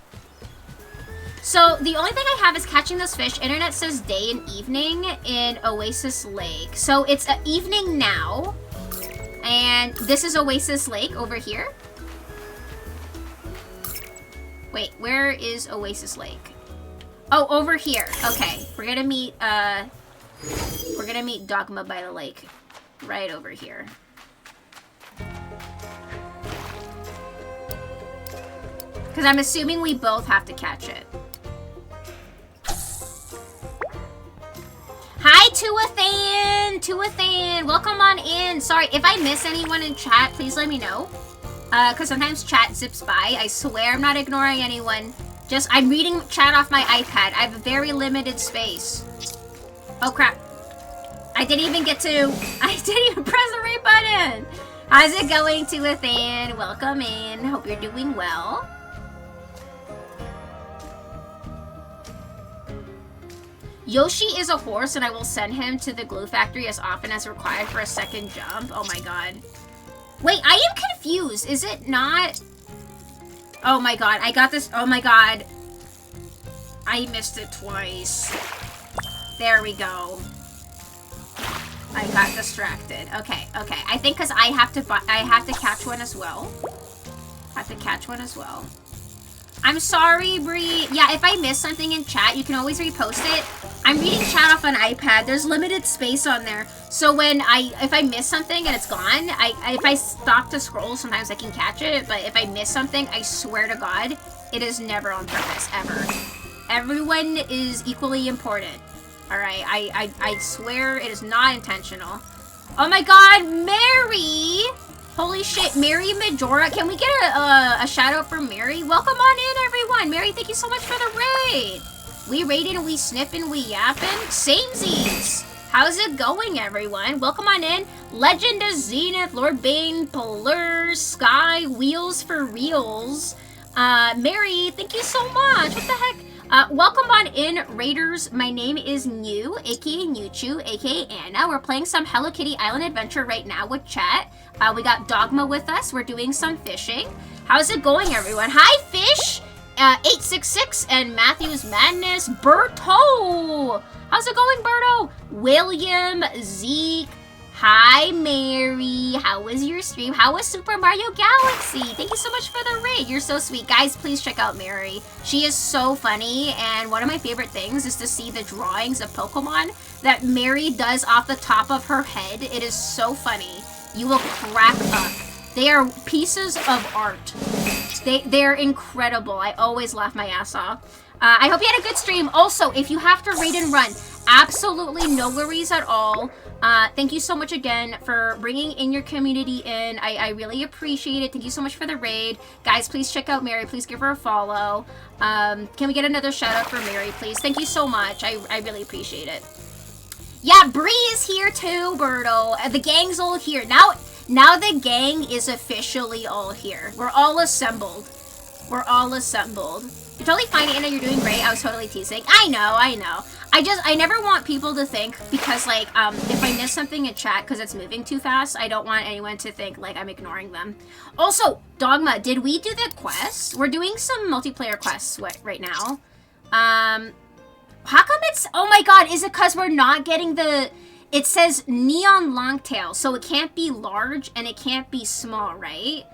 So, the only thing I have is catching those fish. Internet says day and evening in Oasis Lake. So, it's evening now. And this is Oasis Lake over here. Wait, where is Oasis Lake? Oh, over here. Okay. We're gonna meet Dogma by the lake. Right over here. Because I'm assuming we both have to catch it. Hi, Tuathan! Tuathan! Welcome on in! Sorry, if I miss anyone in chat, please let me know. Because sometimes chat zips by. I swear I'm not ignoring anyone. Just, I'm reading chat off my iPad. I have a very limited space. Oh, crap. I didn't even get to... I didn't even press the right button! How's it going, Tuathan? Welcome in. Hope you're doing well. Yoshi is a horse, and I will send him to the glue factory as often as required for a second jump. Oh my god. Wait, I am confused. Is it not... Oh my god, I got this... Oh my god. I missed it twice. There we go. I got distracted. Okay, okay. I think because I have to catch one as well. I have to catch one as well. I'm sorry, Bree. Yeah, if I miss something in chat, you can always repost it. I'm reading chat off an iPad. There's limited space on there. So if I miss something and it's gone, if I stop to scroll, sometimes I can catch it. But if I miss something, I swear to God, it is never on purpose, ever. Everyone is equally important. All right, I swear it is not intentional. Oh my God, Mary! Holy shit, Mary Majora. Can we get a shout out for Mary? Welcome on in, everyone. Mary, thank you so much for the raid. We raiding, we snipping, we yapping. Samesies. How's it going, everyone? Welcome on in. Legend of Zenith, Lord Bane, Polar, Sky, Wheels for Reels. Mary, thank you so much. What the heck? Welcome on in, Raiders. My name is New, aka Newchu, aka Anna. We're playing some Hello Kitty Island Adventure right now with chat. We got Dogma with us. We're doing some fishing. How's it going, everyone? Hi, Fish! 866 and Matthew's Madness. Berto! How's it going, Berto? William, Zeke. Hi, Mary. How was your stream? How was Super Mario Galaxy? Thank you so much for the raid. You're so sweet. Guys, please check out Mary. She is so funny, and one of my favorite things is to see the drawings of Pokemon that Mary does off the top of her head. It is so funny. You will crack up. They are pieces of art. They're incredible. I always laugh my ass off. I hope you had a good stream. Also, if you have to raid and run, absolutely no worries at all. Thank you so much again for bringing in your community in. I really appreciate it. Thank you so much for the raid. Guys, please check out Mary. Please give her a follow. Can we get another shout out for Mary, please? Thank you so much. I really appreciate it. Yeah, Bree is here too, Birdo. The gang's all here. Now the gang is officially all here. We're all assembled. We're all assembled. You're totally fine, Anna. You're doing great. I was totally teasing. I know. I never want people to think, because, like, if I miss something in chat because it's moving too fast, I don't want anyone to think, like, I'm ignoring them. Also, Dogma, did we do the quest? We're doing some multiplayer quests right now. How come it's... Oh my god, is it because we're not getting the... It says Neon Longtail, so it can't be large and it can't be small, right?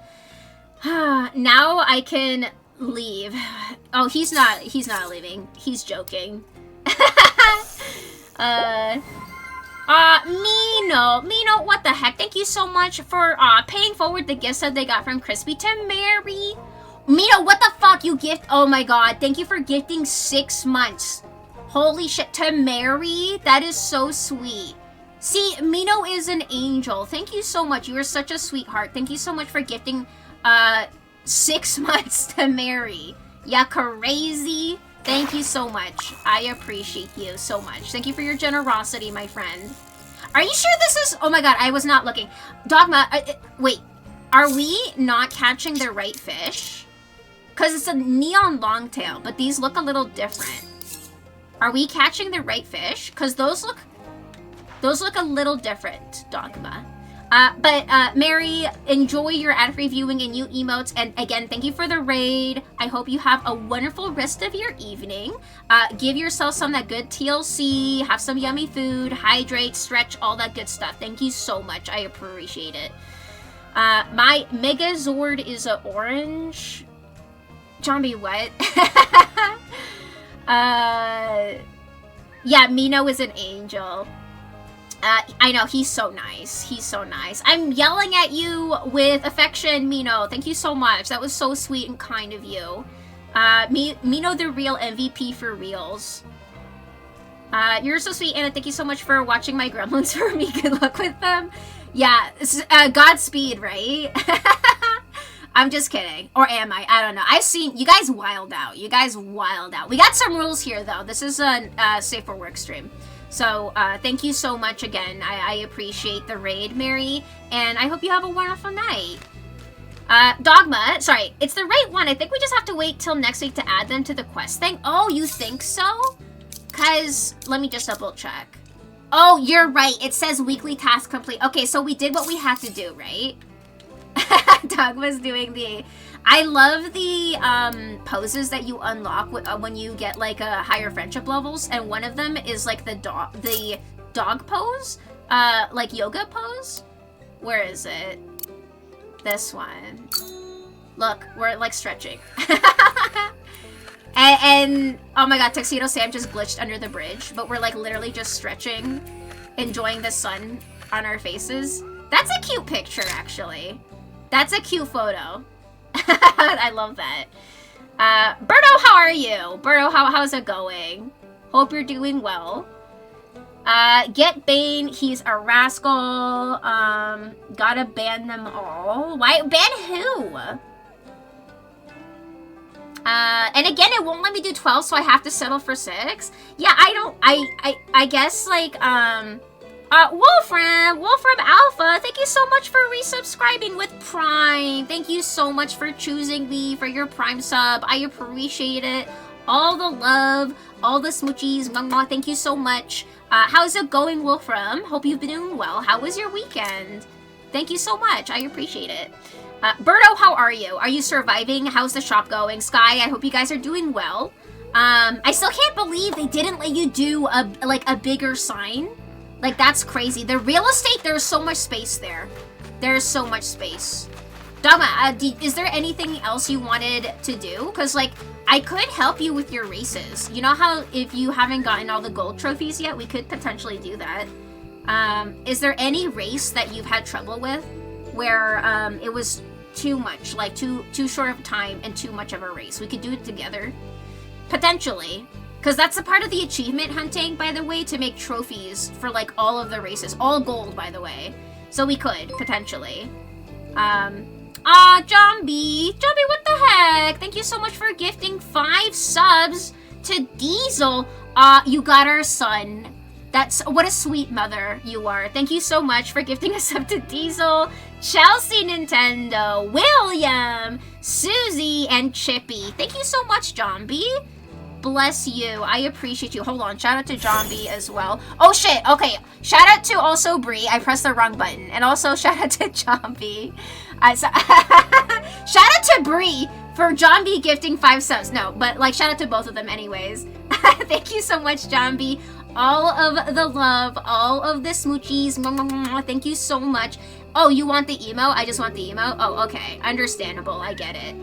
Now I can leave. Oh, he's not leaving. He's joking. Mino, what the heck? Thank you so much for paying forward the gifts that they got from Crispy to Mary. Mino, what the fuck? You gift? Oh my god, thank you for gifting 6 months. Holy shit, to Mary? That is so sweet. See, Mino is an angel. Thank you so much. You are such a sweetheart. Thank you so much for gifting 6 months to Mary. Yeah, crazy. Thank you so much. I appreciate you so much. Thank you for your generosity, my friend. Are you sure this is... Oh my god, I was not looking. Dogma, wait. Are we not catching the right fish? Because it's a neon longtail, but these look a little different. Are we catching the right fish? Because those look a little different, Dogma. Mary, enjoy your ad-free viewing and new emotes. And again, thank you for the raid. I hope you have a wonderful rest of your evening. Give yourself some of that good TLC, have some yummy food, hydrate, stretch, all that good stuff. Thank you so much. I appreciate it. My Megazord is a orange. Zombie, what? Yeah, Mino is an angel. I know, he's so nice. He's so nice. I'm yelling at you with affection, Mino. Thank you so much. That was so sweet and kind of you. Mino, the real MVP for reals. You're so sweet, Anna. Thank you so much for watching my gremlins for me. Good luck with them. Yeah, Godspeed, right? I'm just kidding. Or am I? I don't know. I've seen... You guys wild out. You guys wild out. We got some rules here, though. This is a Safe for Work stream. So, thank you so much again. I appreciate the raid, Mary. And I hope you have a wonderful night. Dogma. Sorry, it's the right one. I think we just have to wait till next week to add them to the quest thing. Oh, you think so? Because... Let me just double check. Oh, you're right. It says weekly task complete. Okay, so we did what we had to do, right? Dogma's doing the... I love the poses that you unlock when you get like higher friendship levels, and one of them is like the dog pose, like yoga pose. Where is it? This one. Look, we're like stretching. and oh my god, Tuxedo Sam just glitched under the bridge, but we're like literally just stretching, enjoying the sun on our faces. That's a cute picture, actually. That's a cute photo. I love that. Berto, how are you? Berto, how's it going? Hope you're doing well. Get Bane, he's a rascal. Gotta ban them all. Why? Ban who? And again, it won't let me do 12, so I have to settle for 6. Yeah, I guess, like, Wolfram Alpha, thank you so much for resubscribing with Prime. Thank you so much for choosing me for your Prime sub. I appreciate it. All the love, all the smoochies. Mwah, thank you so much. How's it going, Wolfram? Hope you've been doing well. How was your weekend? Thank you so much. I appreciate it. Berto, how are you? Are you surviving? How's the shop going? Sky, I hope you guys are doing well. I still can't believe they didn't let you do a bigger sign. Like, that's crazy. The real estate, there's so much space there. There's so much space. Dogma, is there anything else you wanted to do? Because, like, I could help you with your races. You know how if you haven't gotten all the gold trophies yet, we could potentially do that. Is there any race that you've had trouble with where it was too much, like too short of time and too much of a race? We could do it together. Potentially. Because that's a part of the achievement hunting, by the way, to make trophies for, like, all of the races. All gold, by the way. So we could, potentially. Zombie, what the heck? Thank you so much for gifting 5 subs to Diesel. You got our son. What a sweet mother you are. Thank you so much for gifting a sub to Diesel, Chelsea Nintendo, William, Susie, and Chippy. Thank you so much, Zombie. Bless you. I appreciate you. Hold on. Shout out to Zombie as well. Oh, shit. Okay. Shout out to also Bree. I pressed the wrong button. And also shout out to Zombie. Shout out to Bree for Zombie gifting 5 subs. No, but, like, shout out to both of them anyways. Thank you so much, Zombie. All of the love. All of the smoochies. Thank you so much. Oh, you want the emo? I just want the emo? Oh, okay. Understandable. I get it.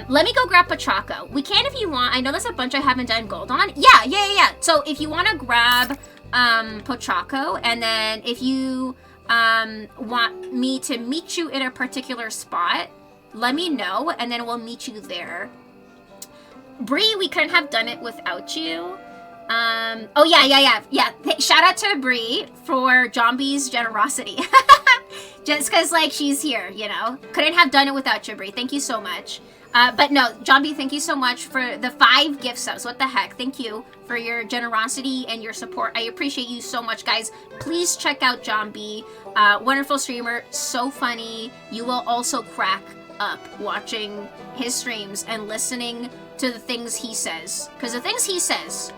Let me go grab Pachaco. We can if you want. I know there's a bunch I haven't done gold on. Yeah. So if you want to grab Pachaco, and then if you want me to meet you in a particular spot, let me know, and then we'll meet you there. Bree, we couldn't have done it without you. Oh yeah. Shout out to Bree for Zombie's generosity. Just because, like, she's here, you know? Couldn't have done it without you, Bree. Thank you so much. But no, Zombie, thank you so much for the 5 gift subs. What the heck? Thank you for your generosity and your support. I appreciate you so much, guys. Please check out Zombie. Wonderful streamer. So funny. You will also crack up watching his streams and listening to the things he says. Because the things he says...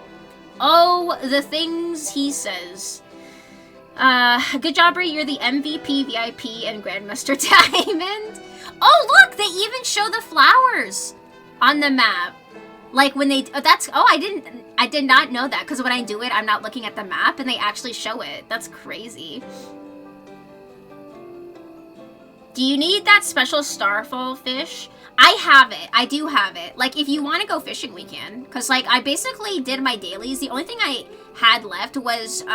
Oh, the things he says. Good job, Bree. You're the MVP, VIP, and Grandmaster Diamond. Oh, look! They even show the flowers on the map. Like, when they... I did not know that. Because when I do it, I'm not looking at the map, and they actually show it. That's crazy. Do you need that special starfall fish? I have it. I do have it. Like, if you want to go fishing, we can. Because, like, I basically did my dailies. The only thing I had left was,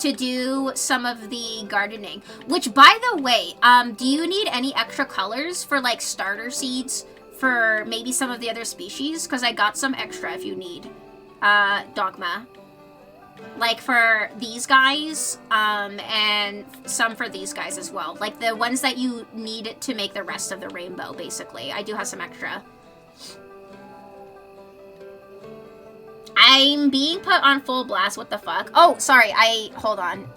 to do some of the gardening. Which, by the way, do you need any extra colors for, like, starter seeds for maybe some of the other species? Because I got some extra if you need. Dogma. Like, for these guys, and some for these guys as well. Like, the ones that you need to make the rest of the rainbow, basically. I do have some extra. I'm being put on full blast. What the fuck? Oh, sorry. Hold on.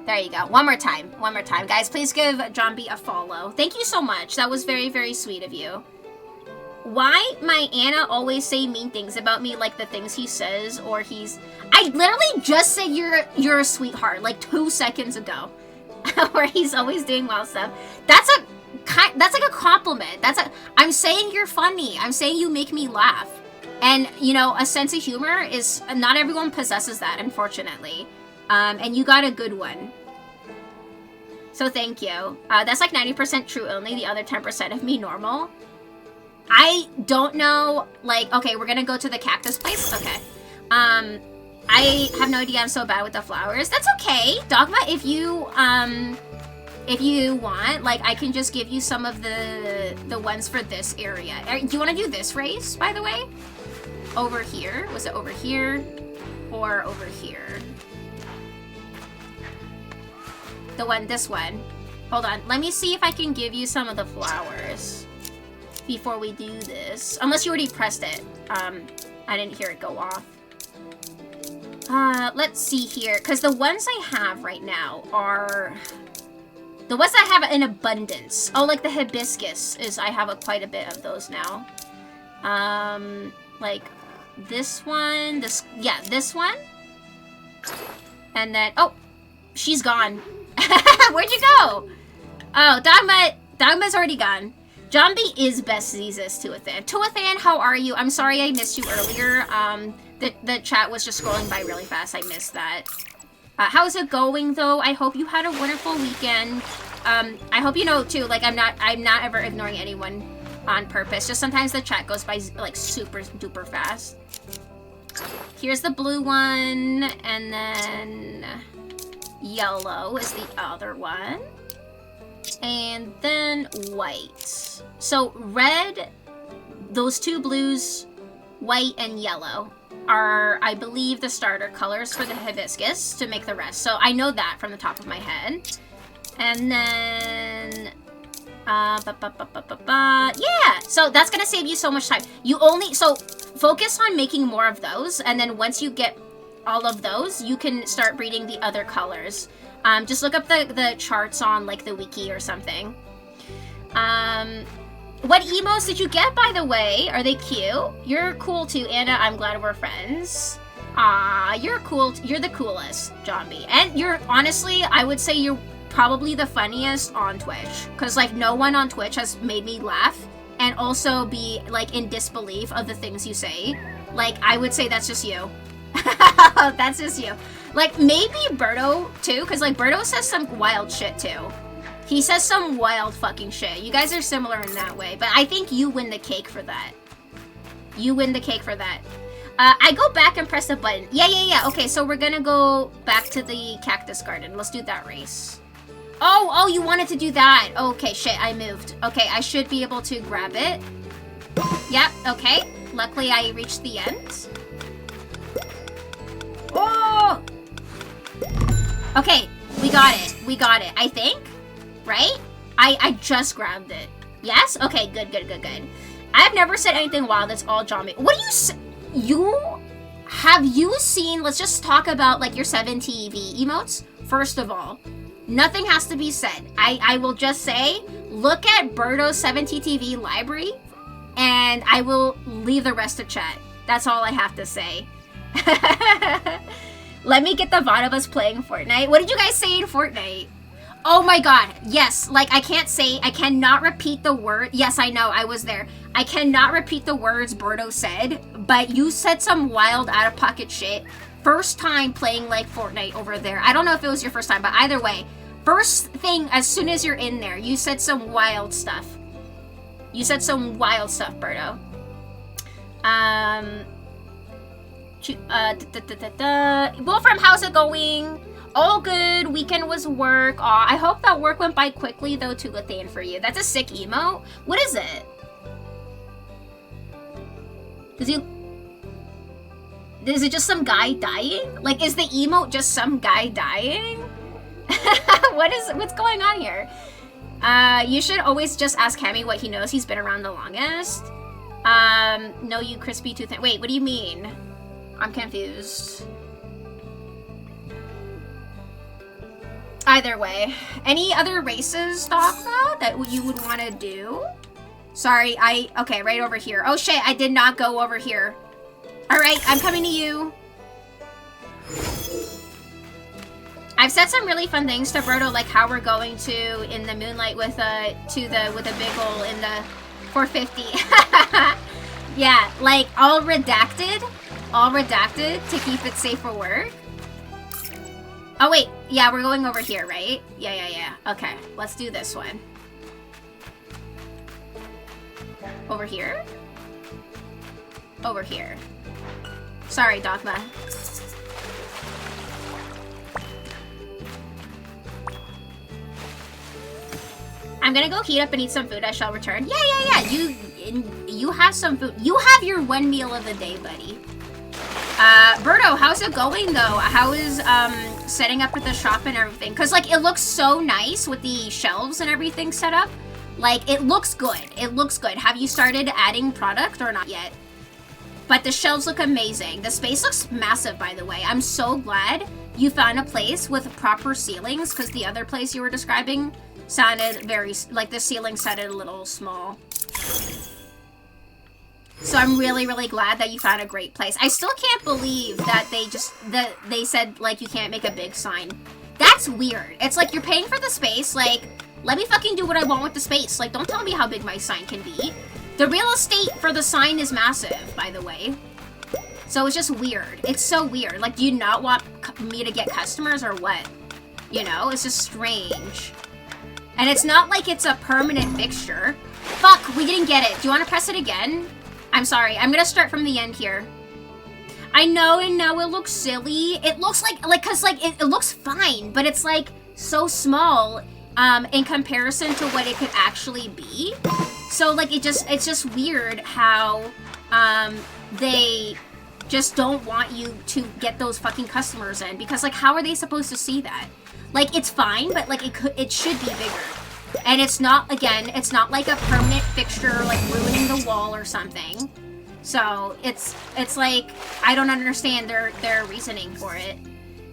There you go. One more time. One more time. Guys, please give Zombie a follow. Thank you so much. That was very, very sweet of you. Why my Anna always say mean things about me, like the things he says, or he's... I literally just said you're a sweetheart, like 2 seconds ago. Where he's always doing wild stuff. That's like a compliment. I'm saying you're funny. I'm saying you make me laugh. And, you know, a sense of humor is... Not everyone possesses that, unfortunately. And you got a good one. So thank you. That's like 90% true only, the other 10% of me normal. I don't know, like, okay, we're gonna go to the cactus place? Okay. I have no idea, I'm so bad with the flowers. That's okay, Dogma, if you want, like, I can just give you some of the ones for this area. Do you want to do this race, by the way? Over here? Was it over here? Or over here? This one. Hold on, let me see if I can give you some of the flowers before we do this. Unless you already pressed it. I didn't hear it go off. Let's see here. Because the ones I have right now are... The ones I have in abundance. Oh, like the hibiscus I have quite a bit of those now. Like this one. This one. And then... Oh! She's gone. Where'd you go? Oh, Dogma's already gone. Zombie is best Zizis, Tuathan. Tuathan, how are you? I'm sorry I missed you earlier. The chat was just scrolling by really fast. I missed that. How's it going, though? I hope you had a wonderful weekend. I hope you know, too, like, I'm not ever ignoring anyone on purpose. Just sometimes the chat goes by, like, super duper fast. Here's the blue one, and then yellow is the other one. And then white. So red, those 2 blues, white and yellow are, I believe, the starter colors for the hibiscus to make the rest. So I know that from the top of my head. And then, yeah, so that's gonna save you so much time. So focus on making more of those, and then once you get all of those, you can start breeding the other colors. Just look up the charts on, like, the wiki or something. What emos did you get, by the way? Are they cute? You're cool, too, Anna. I'm glad we're friends. You're cool. You're the coolest, Zombie. And honestly, I would say you're probably the funniest on Twitch. Because, like, no one on Twitch has made me laugh and also be, like, in disbelief of the things you say. Like, I would say that's just you. That's just you. Like, maybe Birdo, too, because, like, Birdo says some wild shit, too. He says some wild fucking shit. You guys are similar in that way, but I think you win the cake for that. You win the cake for that. I go back and press the button. Yeah. Okay, so we're gonna go back to the cactus garden. Let's do that race. Oh, you wanted to do that. Okay, shit, I moved. Okay, I should be able to grab it. Yep, okay. Luckily, I reached the end. Okay, we got it. We got it. I think, right? I just grabbed it. Yes? Okay, good. I've never said anything wild. It's all Jambi. What do have you seen, let's just talk about like your 7TV emotes. First of all, nothing has to be said. I will just say, look at Birdo's 7TV library and I will leave the rest of chat. That's all I have to say. Let me get the VOD of us playing Fortnite. What did you guys say in Fortnite? Oh my god, yes, like I cannot repeat the word. Yes, I know, I was there. I cannot repeat the words Birdo said, but you said some wild out-of-pocket shit. First time playing like Fortnite over there. I don't know if it was your first time, but either way, first thing, as soon as you're in there, you said some wild stuff. You said some wild stuff, Birdo. Wolfram, how's it going? All good. Weekend was work. Aw, I hope that work went by quickly though, Tugathan, for you. That's a sick emote. What is it? Is it just some guy dying? Like, is the emote just some guy dying? What's going on here? You should always just ask Cammy what he knows. He's been around the longest. No, you crispy tooth. Wait, what do you mean? I'm confused. Either way, any other races, Dogma, that you would want to do? Sorry, okay, right over here. Oh shit, I did not go over here. Alright, I'm coming to you. I've said some really fun things to Birdo, like how we're going to in the moonlight with a big hole in the 450. Yeah, like all redacted to keep it safe for work. Oh wait, yeah, we're going over here, right? Yeah. Okay, let's do this one. Over here? Over here. Sorry, Dogma. I'm gonna go heat up and eat some food. I shall return. Yeah. You have some food. You have your one meal of the day, buddy. Birdo, how's it going though? How is setting up at the shop and everything? Cause like it looks so nice with the shelves and everything set up. Like it looks good. It looks good. Have you started adding product or not yet? But the shelves look amazing. The space looks massive, by the way. I'm so glad you found a place with proper ceilings, because the other place you were describing sounded very, like the ceiling sounded a little small. So I'm really, really glad that you found a great place. I still can't believe that they said, like, you can't make a big sign. That's weird. It's like, you're paying for the space, like, let me fucking do what I want with the space. Like, don't tell me how big my sign can be. The real estate for the sign is massive, by the way. So it's just weird. It's so weird. Like, do you not want me to get customers or what? You know, it's just strange. And it's not like it's a permanent fixture. Fuck, we didn't get it. Do you want to press it again? I'm sorry. I'm gonna start from the end here. I know it looks silly. It looks like cause like it looks fine, but it's like so small in comparison to what it could actually be. So like it's just weird how they just don't want you to get those fucking customers in, because like how are they supposed to see that? Like it's fine, but like it should be bigger. And it's not, again, it's not like a permanent fixture like ruining the wall or something. So it's like I don't understand their reasoning for it.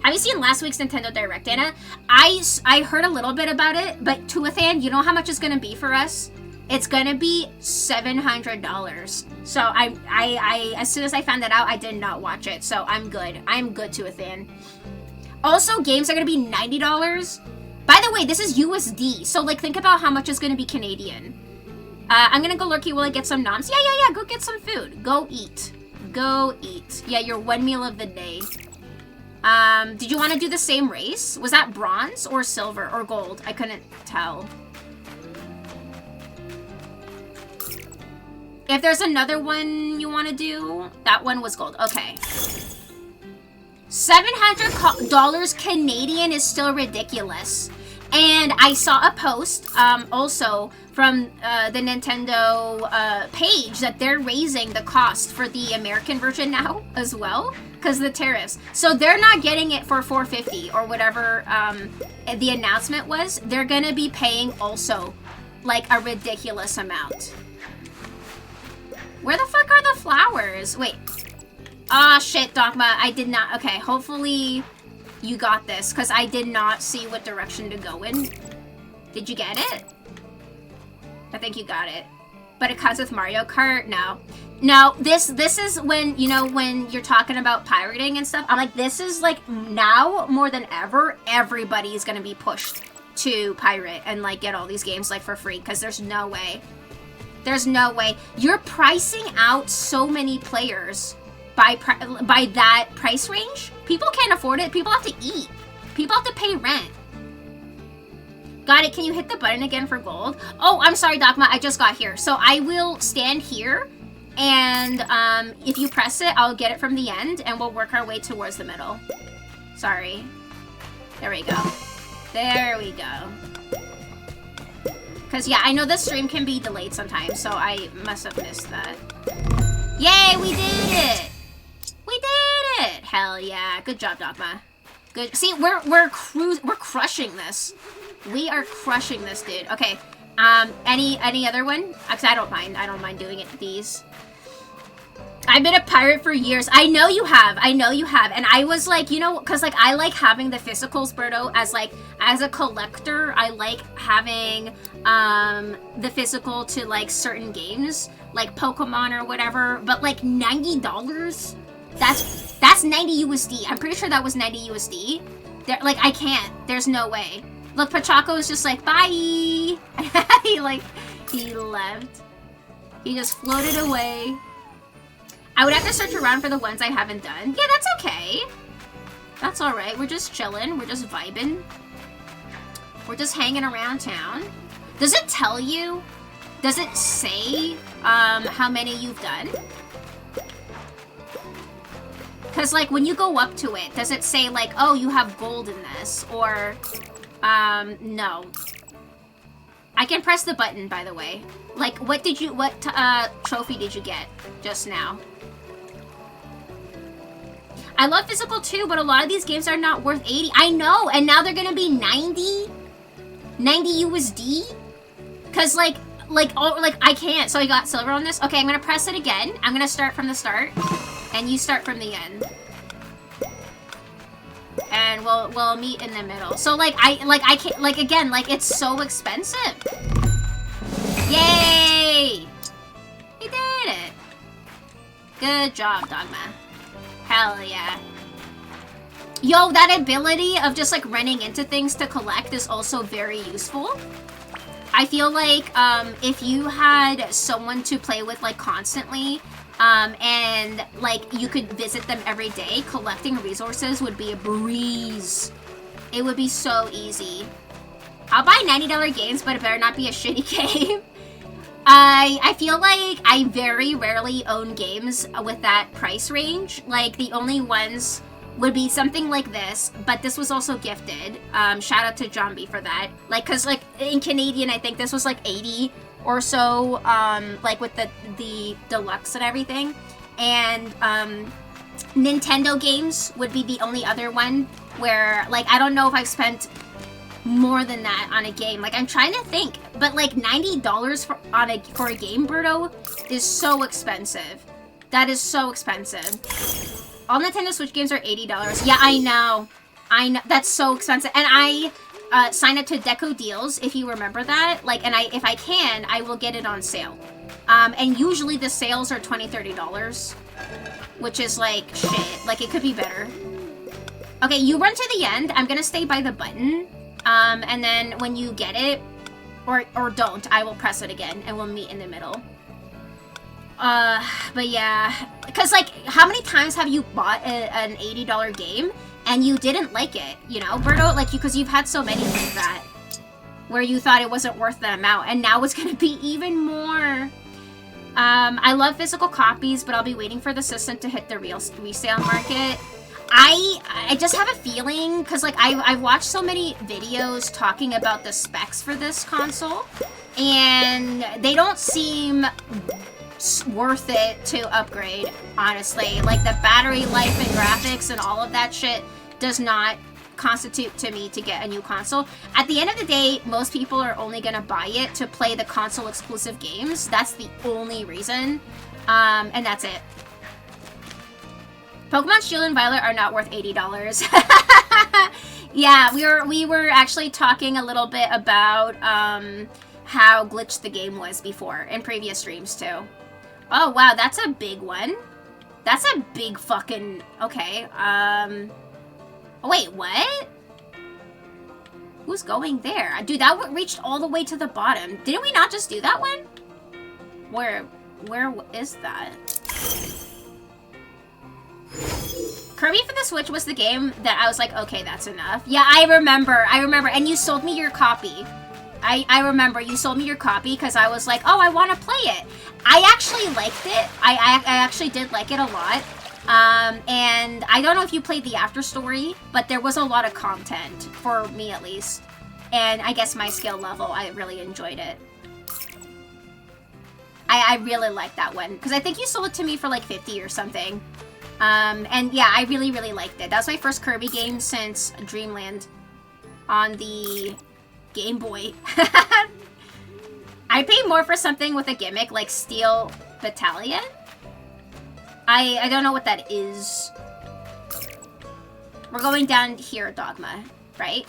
Have you seen last week's Nintendo Direct, Anna? I heard a little bit about it, but Tuathan, you know how much it's gonna be for us? It's gonna be $700. So I as soon as I found that out, I did not watch it. So I'm good. I'm good, Tuathan. Also, games are gonna be $90. By the way, this is USD, so like think about how much is gonna be Canadian. I'm gonna go lurky while I get some noms. Yeah, go get some food. Go eat. Go eat. Yeah, your one meal of the day. Did you want to do the same race? Was that bronze or silver or gold? I couldn't tell. If there's another one you want to do, that one was gold. Okay. $700 Canadian is still ridiculous. And I saw a post also from the Nintendo page that they're raising the cost for the American version now as well because of the tariffs. So they're not getting it for $4.50 or whatever the announcement was. They're gonna be paying also like a ridiculous amount. Where the fuck are the flowers? Wait. Ah, shit, Dogma. I did not. Okay, hopefully you got this because I did not see what direction to go in. Did you get it? I think you got it. But it comes with Mario Kart? No. No, this is when, you know, when you're talking about pirating and stuff, I'm like, this is like now more than ever, everybody's gonna be pushed to pirate and like get all these games like for free because there's no way. There's no way. You're pricing out so many players by that price range. People can't afford it. People have to eat. People have to pay rent. Got it. Can you hit the button again for gold? Oh, I'm sorry, Dogma. I just got here. So I will stand here, and if you press it, I'll get it from the end, and we'll work our way towards the middle. Sorry. There we go. There we go. Because, yeah, I know this stream can be delayed sometimes, so I must have missed that. Yay, we did it! We did it! Hell yeah. Good job, Dogma. Good. See, we're crushing this. We are crushing this, dude. Okay. Any other one? Because I don't mind. I don't mind doing it. These. I've been a pirate for years. I know you have. I know you have. And I was like, you know, because like I like having the physicals, Berto, as a collector. I like having the physical to like certain games, like Pokemon or whatever. But like $90. That's 90 USD. I'm pretty sure that was 90 USD. Like I can't. There's no way. Look, Pachaco is just like, bye. he left. He just floated away. I would have to search around for the ones I haven't done. Yeah, that's okay. That's alright. We're just chilling. We're just vibing. We're just hanging around town. Does it tell you? Does it say how many you've done? Because, like, when you go up to it, does it say, like, oh, you have gold in this? Or, no. I can press the button, by the way. Like, what trophy did you get just now? I love physical too, but a lot of these games are not worth 80. I know, and now they're gonna be 90? 90 USD? Cause like, I can't, so I got silver on this. Okay, I'm gonna press it again. I'm gonna start from the start, and you start from the end. And we'll meet in the middle. So I can't, like, again, like, it's so expensive. Yay! We did it. Good job, Dogma. Hell yeah. Yo, that ability of just like running into things to collect is also very useful. I feel like if you had someone to play with like constantly, and like you could visit them every day, collecting resources would be a breeze. It would be so easy. I'll buy $90 games, but it better not be a shitty game. I feel like I very rarely own games with that price range. Like, the only ones would be something like this, but this was also gifted. Shout out to Jambi for that. Like, cause like in Canadian, I think this was like 80 or so, like with the deluxe and everything. And Nintendo games would be the only other one where, like, I don't know if I've spent more than that on a game. Like, I'm trying to think, but like $90 for a game, Berto, is so expensive. That is so expensive. All Nintendo Switch games are $80. Yeah, I know. That's so expensive. And I sign up to Deco Deals, if you remember that. Like, and if I can, I will get it on sale. And usually the sales are $20, $30, which is like shit. Like, it could be better. Okay, you run to the end. I'm gonna stay by the button. And then when you get it, or don't, I will press it again and we'll meet in the middle. But yeah, because like, how many times have you bought an $80 game and you didn't like it, you know, Berto? Like, because you've had so many like that, where you thought it wasn't worth the amount, and now it's gonna be even more. I love physical copies, but I'll be waiting for the system to hit the resale market. I just have a feeling, because like I've watched so many videos talking about the specs for this console, and they don't seem worth it to upgrade, honestly. Like the battery life and graphics and all of that shit does not constitute to me to get a new console. At the end of the day, most people are only gonna buy it to play the console exclusive games. That's the only reason, and that's it. Pokemon Shield and Violet are not worth $80. Yeah, we were actually talking a little bit about how glitched the game was before in previous streams too. Oh wow, that's a big one. That's a big fucking... Okay, oh, wait, what? Who's going there? Dude, that reached all the way to the bottom. Didn't we not just do that one? Where is that? Kirby for the Switch was the game that I was like, okay, that's enough. Yeah, I remember, and you sold me your copy. I remember, you sold me your copy because I was like, oh, I want to play it. I actually liked it. I actually did like it a lot. And I don't know if you played the after story, but there was a lot of content, for me at least. And I guess my skill level, I really enjoyed it. I really liked that one, because I think you sold it to me for like 50 or something. And yeah, I really, really liked it. That was my first Kirby game since Dreamland on the Game Boy. I pay more for something with a gimmick like Steel Battalion. I don't know what that is. We're going down here, Dogma, right?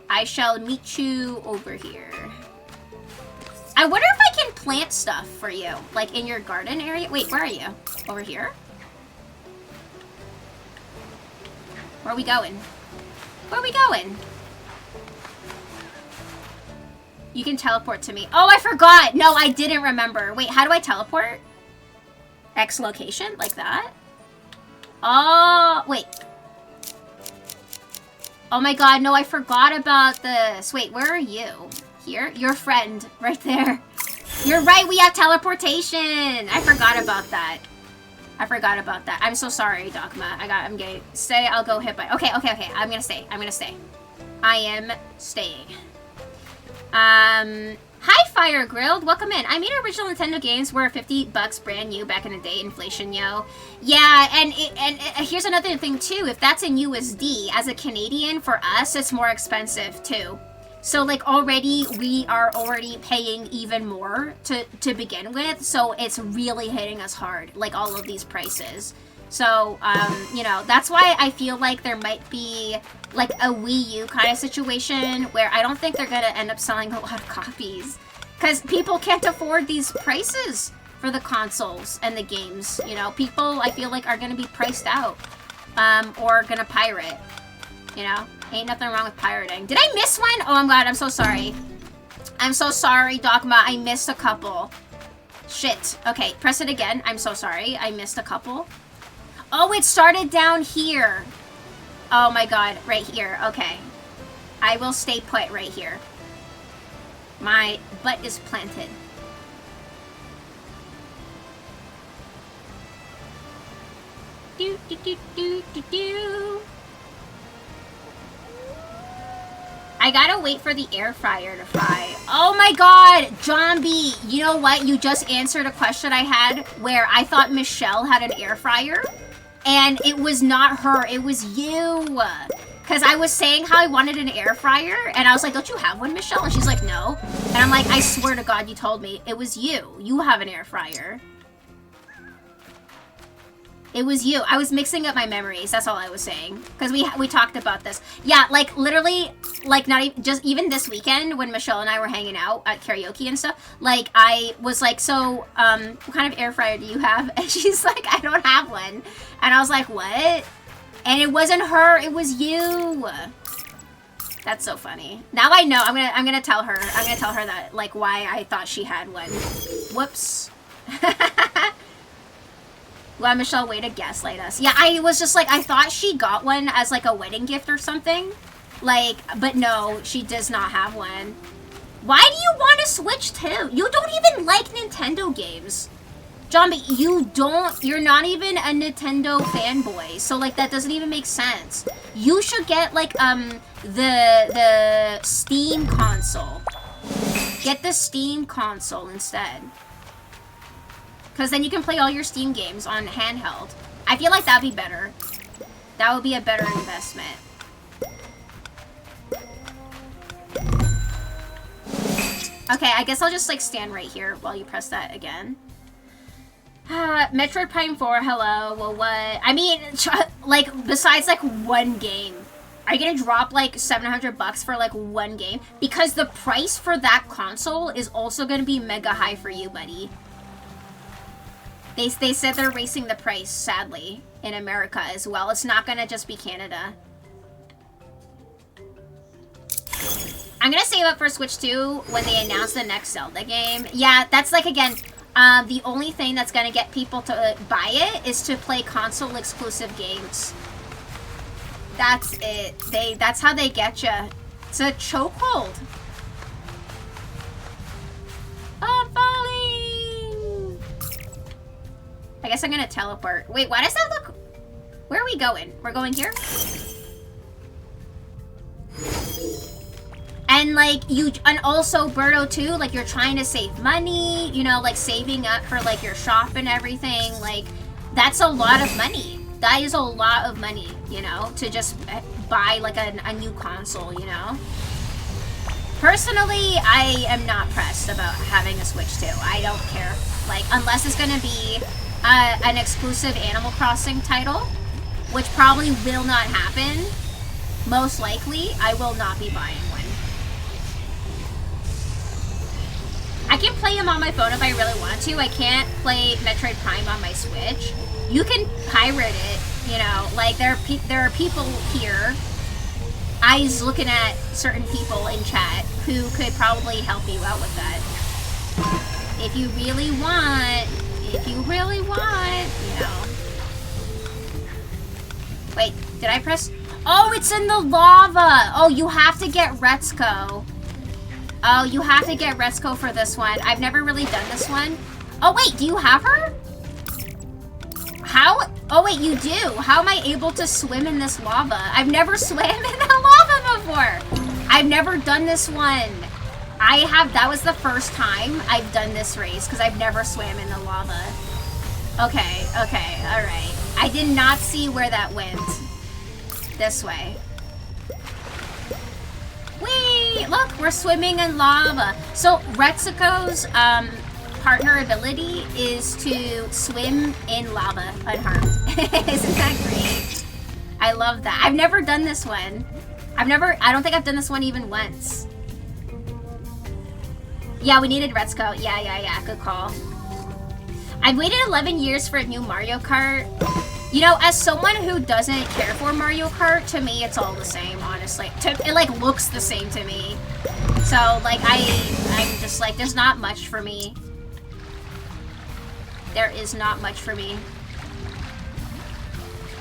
I shall meet you over here. I wonder if I can plant stuff for you, like in your garden area. Wait, where are you? Over here? Where are we going? Where are we going? You can teleport to me. Oh, I forgot! No, I didn't remember. Wait, how do I teleport? X location? Like that? Oh, wait. Oh my god, no, I forgot about this. Wait, where are you? Here? Your friend, right there. You're right, we have teleportation! I forgot about that. I forgot about that. I'm so sorry, Dogma. I'm gonna say I'll go hit by... Okay. I'm gonna stay. I am staying. Hi, Fire Grilled. Welcome in. I mean, original Nintendo games were $50 brand new back in the day. Inflation, yo. Yeah, and here's another thing, too. If that's in USD, as a Canadian, for us, it's more expensive, too. So, like, already, we are already paying even more to begin with. So, it's really hitting us hard, like, all of these prices. So, you know, that's why I feel like there might be, like, a Wii U kind of situation where I don't think they're gonna end up selling a lot of copies. Because people can't afford these prices for the consoles and the games, you know? People, I feel like, are gonna be priced out, or gonna pirate, you know? Ain't nothing wrong with pirating. Did I miss one? Oh, I'm glad. I'm so sorry. I'm so sorry, Dogma. I missed a couple. Shit. Okay, press it again. I'm so sorry. I missed a couple. Oh, it started down here. Oh my god, right here. Okay. I will stay put right here. My butt is planted. Do, do, do, do, do, do. I gotta wait for the air fryer to fry. Oh my god, Zombie! You know what? You just answered a question I had where I thought Michelle had an air fryer. And it was not her, it was you. Because I was saying how I wanted an air fryer, and I was like, don't you have one, Michelle? And she's like, no. And I'm like, I swear to God, you told me. It was you. You have an air fryer. It was you. I was mixing up my memories. That's all I was saying. Because we talked about this. Yeah, like, literally, like, not even, just even this weekend when Michelle and I were hanging out at karaoke and stuff, like, I was like, so, what kind of air fryer do you have? And she's like, I don't have one. And I was like, what? And it wasn't her, it was you. That's so funny. Now I know. I'm gonna tell her. I'm gonna tell her that, like, why I thought she had one. Whoops. Well, Michelle, way to gaslight us. Yeah, I was just like, I thought she got one as like a wedding gift or something. Like, but no, she does not have one. Why do you want to Switch too? You don't even like Nintendo games. Zombie, you're not even a Nintendo fanboy, so like that doesn't even make sense. You should get like the Steam console. Get the Steam console instead. Because then you can play all your Steam games on handheld. I feel like that'd be better. That would be a better investment. Okay, I guess I'll just like stand right here while you press that again. Metroid Prime 4, hello. Well, what? I mean, like, besides like one game, are you gonna drop like $700 for like one game? Because the price for that console is also gonna be mega high for you, buddy. They said they're raising the price, sadly, in America as well. It's not gonna just be Canada. I'm gonna save up for Switch 2 when they announce the next Zelda game. Yeah, that's like, again, the only thing that's gonna get people to buy it is to play console exclusive games. That's it. That's how they get you. It's a chokehold. I'm falling. I guess I'm gonna teleport. Wait, why does that look? Where are we going? We're going here? And like and also Birdo too, like you're trying to save money, you know, like saving up for like your shop and everything. Like that's a lot of money. That is a lot of money, you know, to just buy like a new console, you know. Personally, I am not pressed about having a Switch 2. I don't care. Like, unless it's gonna be an exclusive Animal Crossing title, which probably will not happen. Most likely, I will not be buying one. I can play them on my phone if I really want to. I can't play Metroid Prime on my Switch. You can pirate it, you know, like there are people here, eyes looking at certain people in chat who could probably help you out with that. If you really want, you know. Wait, did I press? Oh, it's in the lava! Oh, you have to get Retsuko. Oh, you have to get Retsuko for this one. I've never really done this one. Oh, wait, do you have her? How? Oh, wait, you do. How am I able to swim in this lava? I've never swam in the lava before. I've never done this one. That was the first time I've done this race because I've never swam in the lava. Okay, all right. I did not see where that went. This way. Whee! Look, we're swimming in lava. So Retsuko's partner ability is to swim in lava unharmed. Isn't that great? I love that. I've never done this one. I don't think I've done this one even once. Yeah, we needed Retsuko. Yeah. Good call. I've waited 11 years for a new Mario Kart. You know, as someone who doesn't care for Mario Kart, to me it's all the same, honestly. It like looks the same to me. So like I'm just like, there's not much for me. There is not much for me.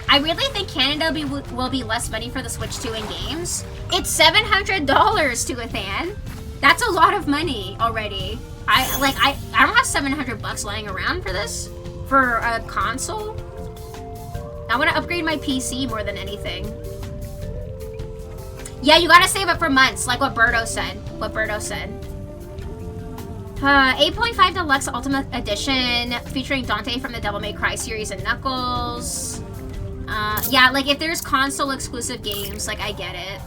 I really think Canada will be less money for the Switch 2 in games. It's $700 to a fan. That's a lot of money already. I don't have $700 lying around for this, for a console. I want to upgrade my PC more than anything. Yeah, you gotta save up for months, like what Birdo said. 8.5 Deluxe Ultimate Edition, featuring Dante from the Devil May Cry series and Knuckles. Yeah, like if there's console exclusive games, like I get it.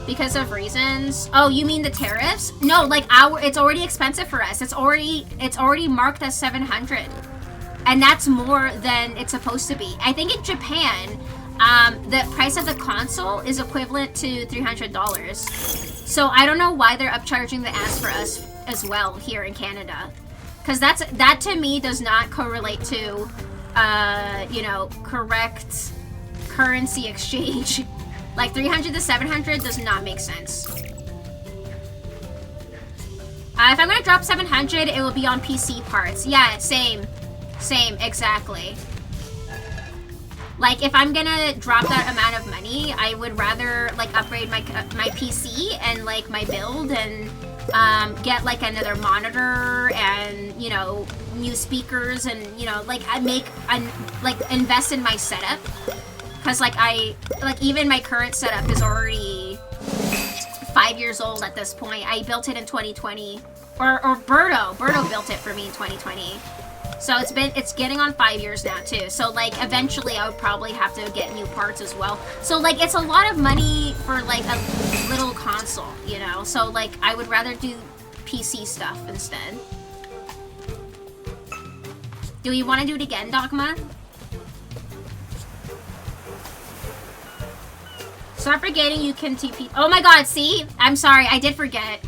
Because of reasons. Oh, you mean the tariffs? No, like it's already expensive for us. It's already marked as 700. And that's more than it's supposed to be. I think in Japan, the price of the console is equivalent to $300. So I don't know why they're upcharging the ass for us as well here in Canada. Because that to me does not correlate to, you know, correct currency exchange. Like 300 to 700 does not make sense. If I'm gonna drop 700, it will be on PC parts. Yeah, same, exactly. Like, if I'm gonna drop that amount of money, I would rather, like, upgrade my PC and, like, my build and get, like, another monitor and, you know, new speakers and, you know, like, invest in my setup. Because, like, even my current setup is already 5 years old at this point. I built it in 2020. Or Berto built it for me in 2020. So it's getting on 5 years now too. So like eventually I would probably have to get new parts as well. So like it's a lot of money for like a little console, you know? So like I would rather do PC stuff instead. Do you want to do it again, Dogma? Stop forgetting you can TP. Oh my god, see? I'm sorry, I did forget.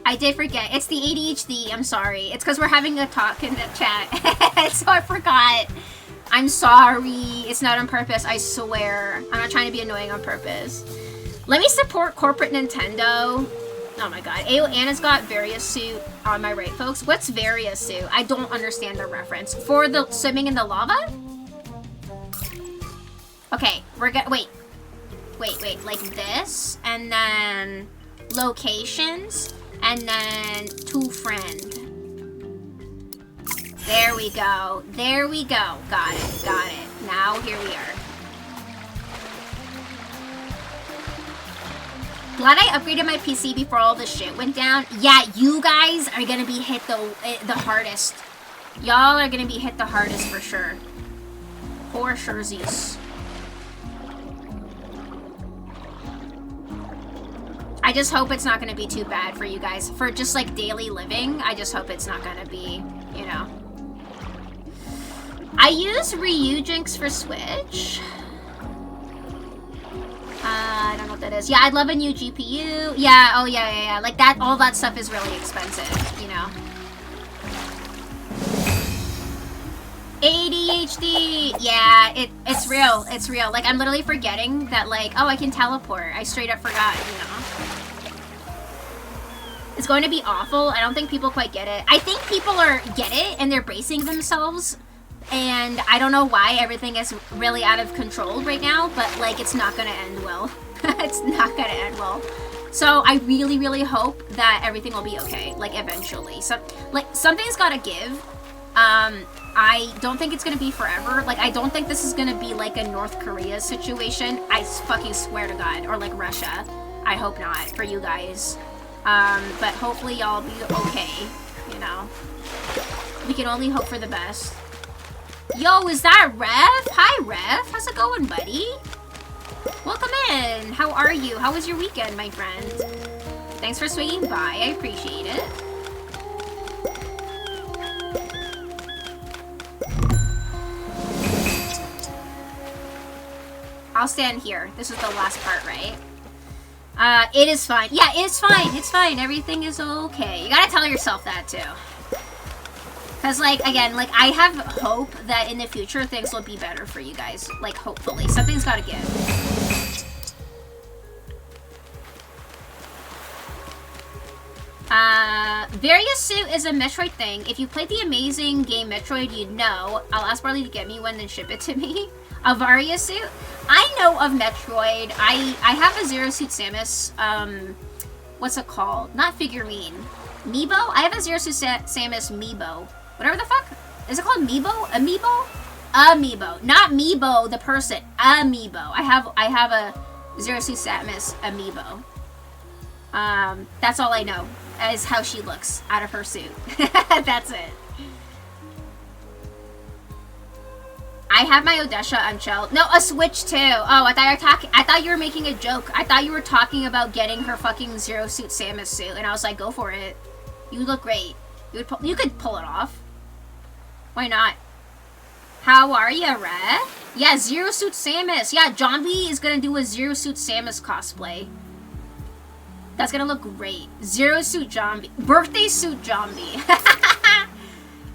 It's the ADHD. I'm sorry. It's because we're having a talk in the chat. So I forgot. I'm sorry. It's not on purpose. I swear. I'm not trying to be annoying on purpose. Let me support corporate Nintendo. Oh my god. Ayo, Anna's got Various Suit on my right, folks. What's Various Suit? I don't understand the reference. For the swimming in the lava? Okay. We're gonna... Wait. Like this. And then... Locations. And then to friend. There we go. There we go. Got it. Now here we are. Glad I upgraded my PC before all this shit went down. Yeah, you guys are gonna be hit the hardest. Y'all are gonna be hit the hardest for sure. For surezies. I just hope it's not going to be too bad for you guys. For just, like, daily living, I just hope it's not going to be, you know. I use Ryujinx for Switch. I don't know what that is. Yeah, I'd love a new GPU. Yeah, oh, yeah. Like, all that stuff is really expensive, you know. ADHD! Yeah, it's real. It's real. Like, I'm literally forgetting that, like, oh, I can teleport. I straight up forgot, you know. It's going to be awful. I don't think people quite get it. I think people get it and they're bracing themselves. And I don't know why everything is really out of control right now, but like it's not going to end well. It's not going to end well. So I really, really hope that everything will be okay, like eventually. So, like something's got to give. I don't think it's going to be forever. Like I don't think this is going to be like a North Korea situation. I fucking swear to God. Or like Russia. I hope not for you guys. But hopefully y'all be okay, you know. We can only hope for the best. Yo, is that Rev? Hi, Rev. How's it going, buddy? Welcome in. How are you? How was your weekend, my friend? Thanks for swinging by. I appreciate it. I'll stand here. This is the last part, right? It is fine. Yeah, it's fine. It's fine. Everything is okay. You gotta tell yourself that, too. Because, like, again, like, I have hope that in the future things will be better for you guys. Like, hopefully. Something's gotta give. Various Suit is a Metroid thing. If you played the amazing game Metroid, you'd know. I'll ask Barley to get me one, then ship it to me. A Various Suit? I know of Metroid. I have a Zero Suit Samus, what's it called? Not figurine. Meebo? I have a Zero Suit Samus Meebo. Whatever the fuck? Is it called Meebo? Amiibo? Amiibo. Not Meebo, the person. Amiibo. I have a Zero Suit Samus Amiibo. That's all I know, is how she looks out of her suit. That's it. I have my Odessa unshelled. No, a Switch too. Oh, I thought you were making a joke. I thought you were talking about getting her fucking Zero Suit Samus suit, and I was like, go for it. You look great. You could pull it off. Why not? How are you, Red? Yeah, Zero Suit Samus. Yeah, Zombie is gonna do a Zero Suit Samus cosplay. That's gonna look great. Zero Suit Zombie. Birthday Suit Zombie.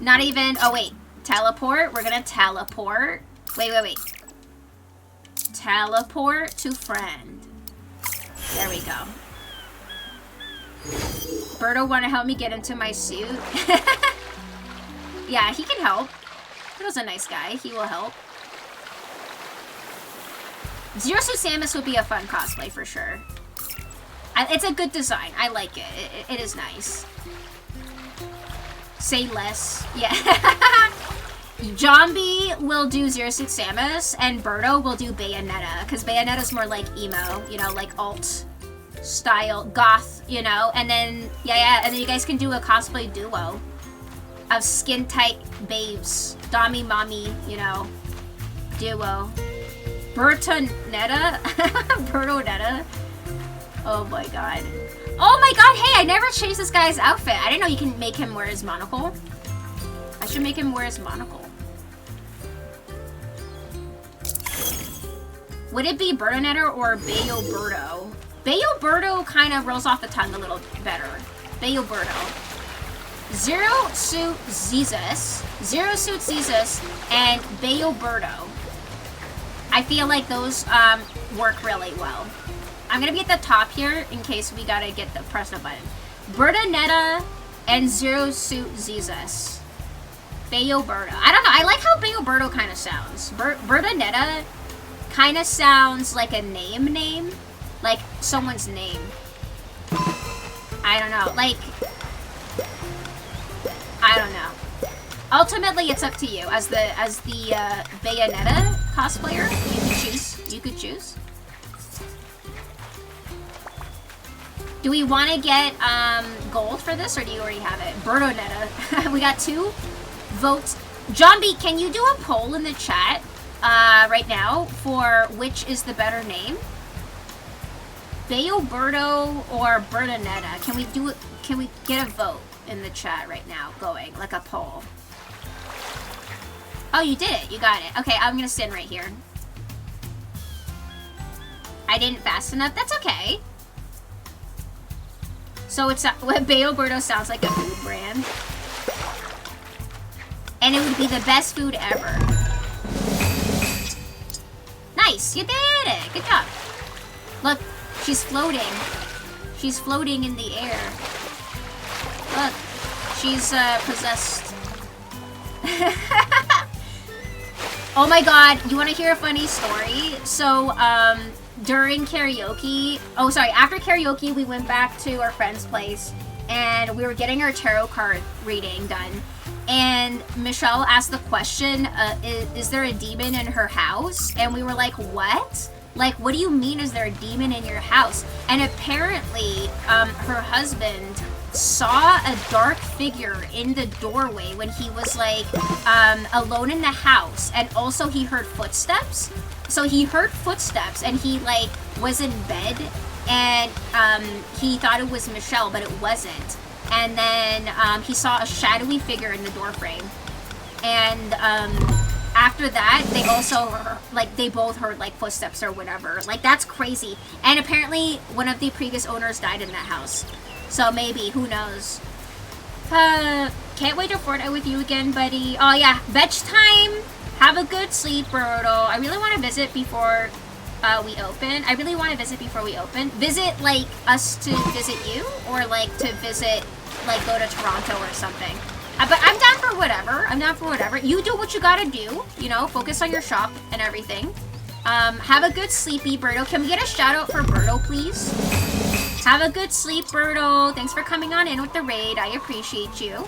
Not even... Oh, wait. Teleport. We're gonna teleport. Wait. Teleport to friend. There we go. Berto wanna help me get into my suit? Yeah, he can help. Berto's a nice guy. He will help. Zero Suit Samus would be a fun cosplay for sure. It's a good design. I like it. It is nice. Say less. Yeah. Zombie will do Zero Suit Samus, and Birdo will do Bayonetta, because Bayonetta's more like emo, you know, like alt style, goth, you know, and then, yeah, and then you guys can do a cosplay duo of skin-tight babes. Dommy, mommy, you know, duo. Bertonetta? Bertonetta? Oh my god. Oh my god, hey, I never changed this guy's outfit. I didn't know you can make him wear his monocle. I should make him wear his monocle. Would it be Bertonetta or Bayo Birdo? Bayo Birdo kind of rolls off the tongue a little better. Bayo Birdo. Zero Suit Zezus. Zero Suit Zezus and Bayo Birdo. I feel like those work really well. I'm gonna be at the top here in case we gotta get the press the button. Bertonetta and Zero Suit Zezus. Bayo Birdo. I don't know. I like how Bayo Birdo kind of sounds. Bertonetta kind of sounds like a name. Like someone's name. I don't know. Like, I don't know. Ultimately, it's up to you. As the Bayonetta cosplayer, you could choose. Do we want to get gold for this, or do you already have it? Bertonetta. We got 2 votes. Zombie, can you do a poll in the chat right now for which is the better name? Bayo Birdo or Bertonetta? Can we do it? Can we get a vote in the chat right now going, like a poll? Oh, you did it. You got it. Okay, I'm gonna stand right here. I didn't fast enough. That's okay. So it's what Bayo Birdo sounds like a food brand. And it would be the best food ever. Nice, you did it. Good job. Look, she's floating. She's floating in the air. Look, she's possessed. Oh my god, you want to hear a funny story? So, during karaoke, after karaoke, we went back to our friend's place and we were getting our tarot card reading done. And Michelle asked the question, is there a demon in her house? And we were like, what? Like, what do you mean, is there a demon in your house? And apparently, her husband saw a dark figure in the doorway when he was like alone in the house, and also he heard footsteps. So he heard footsteps and he like was in bed, and he thought it was Michelle, but it wasn't. And then he saw a shadowy figure in the doorframe, and after that they also they both heard like footsteps or whatever. Like, that's crazy. And apparently one of the previous owners died in that house. So maybe, who knows? Can't wait to Fortnite with you again, buddy. Oh yeah, veg time. Have a good sleep, Birdo. I really want to visit before we open. Visit, like, us to visit you, or like to visit, like, go to Toronto or something. But I'm down for whatever. You do what you gotta do, you know, focus on your shop and everything. Have a good sleepy, Birdo. Can we get a shout out for Birdo, please? Have a good sleep, Birdo. Thanks for coming on in with the raid. I appreciate you.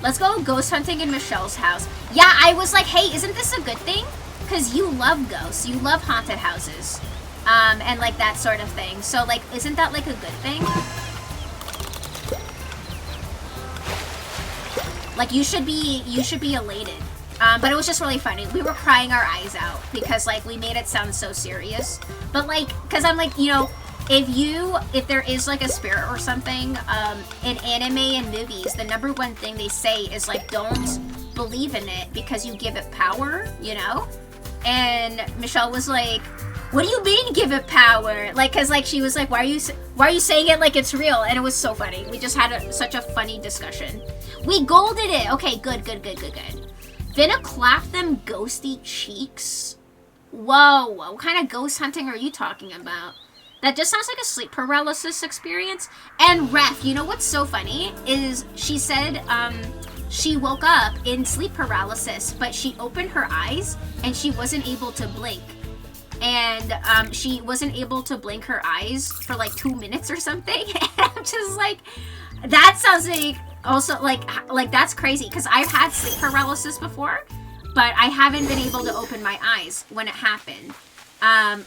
Let's go ghost hunting in Michelle's house. Yeah, I was like, hey, isn't this a good thing? Because you love ghosts. You love haunted houses. And like that sort of thing. So like, isn't that like a good thing? Like, you should be elated. But it was just really funny. We were crying our eyes out because like we made it sound so serious. But like, because I'm like, you know, if there is like a spirit or something, in anime and movies, the number one thing they say is like, don't believe in it because you give it power, you know? And Michelle was like, what do you mean give it power? Like, cause like she was like, why are you saying it like it's real? And it was so funny. We just had such a funny discussion. We golded it. Okay, good. Finna clap them ghosty cheeks. Whoa, what kind of ghost hunting are you talking about? That just sounds like a sleep paralysis experience. And Ref, you know what's so funny is she said she woke up in sleep paralysis, but she opened her eyes and she wasn't able to blink. and she wasn't able to blink her eyes for like 2 minutes or something. And I'm just like, that sounds like also like that's crazy, because I've had sleep paralysis before, but I haven't been able to open my eyes when it happened.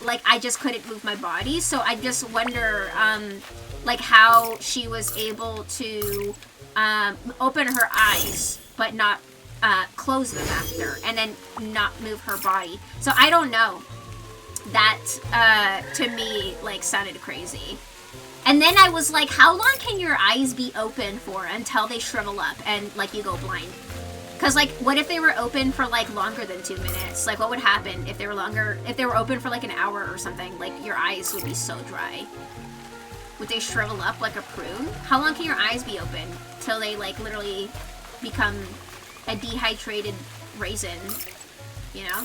Like I just couldn't move my body, so I just wonder like how she was able to open her eyes but not close them after, and then not move her body. So I don't know. That to me like sounded crazy. And then I was like, how long can your eyes be open for until they shrivel up and like you go blind? Because like, what if they were open for like longer than 2 minutes? Like, what would happen if they were longer? If they were open for like an hour or something? Like, your eyes would be so dry. Would they shrivel up like a prune? How long can your eyes be open till they like literally become a dehydrated raisin? You know?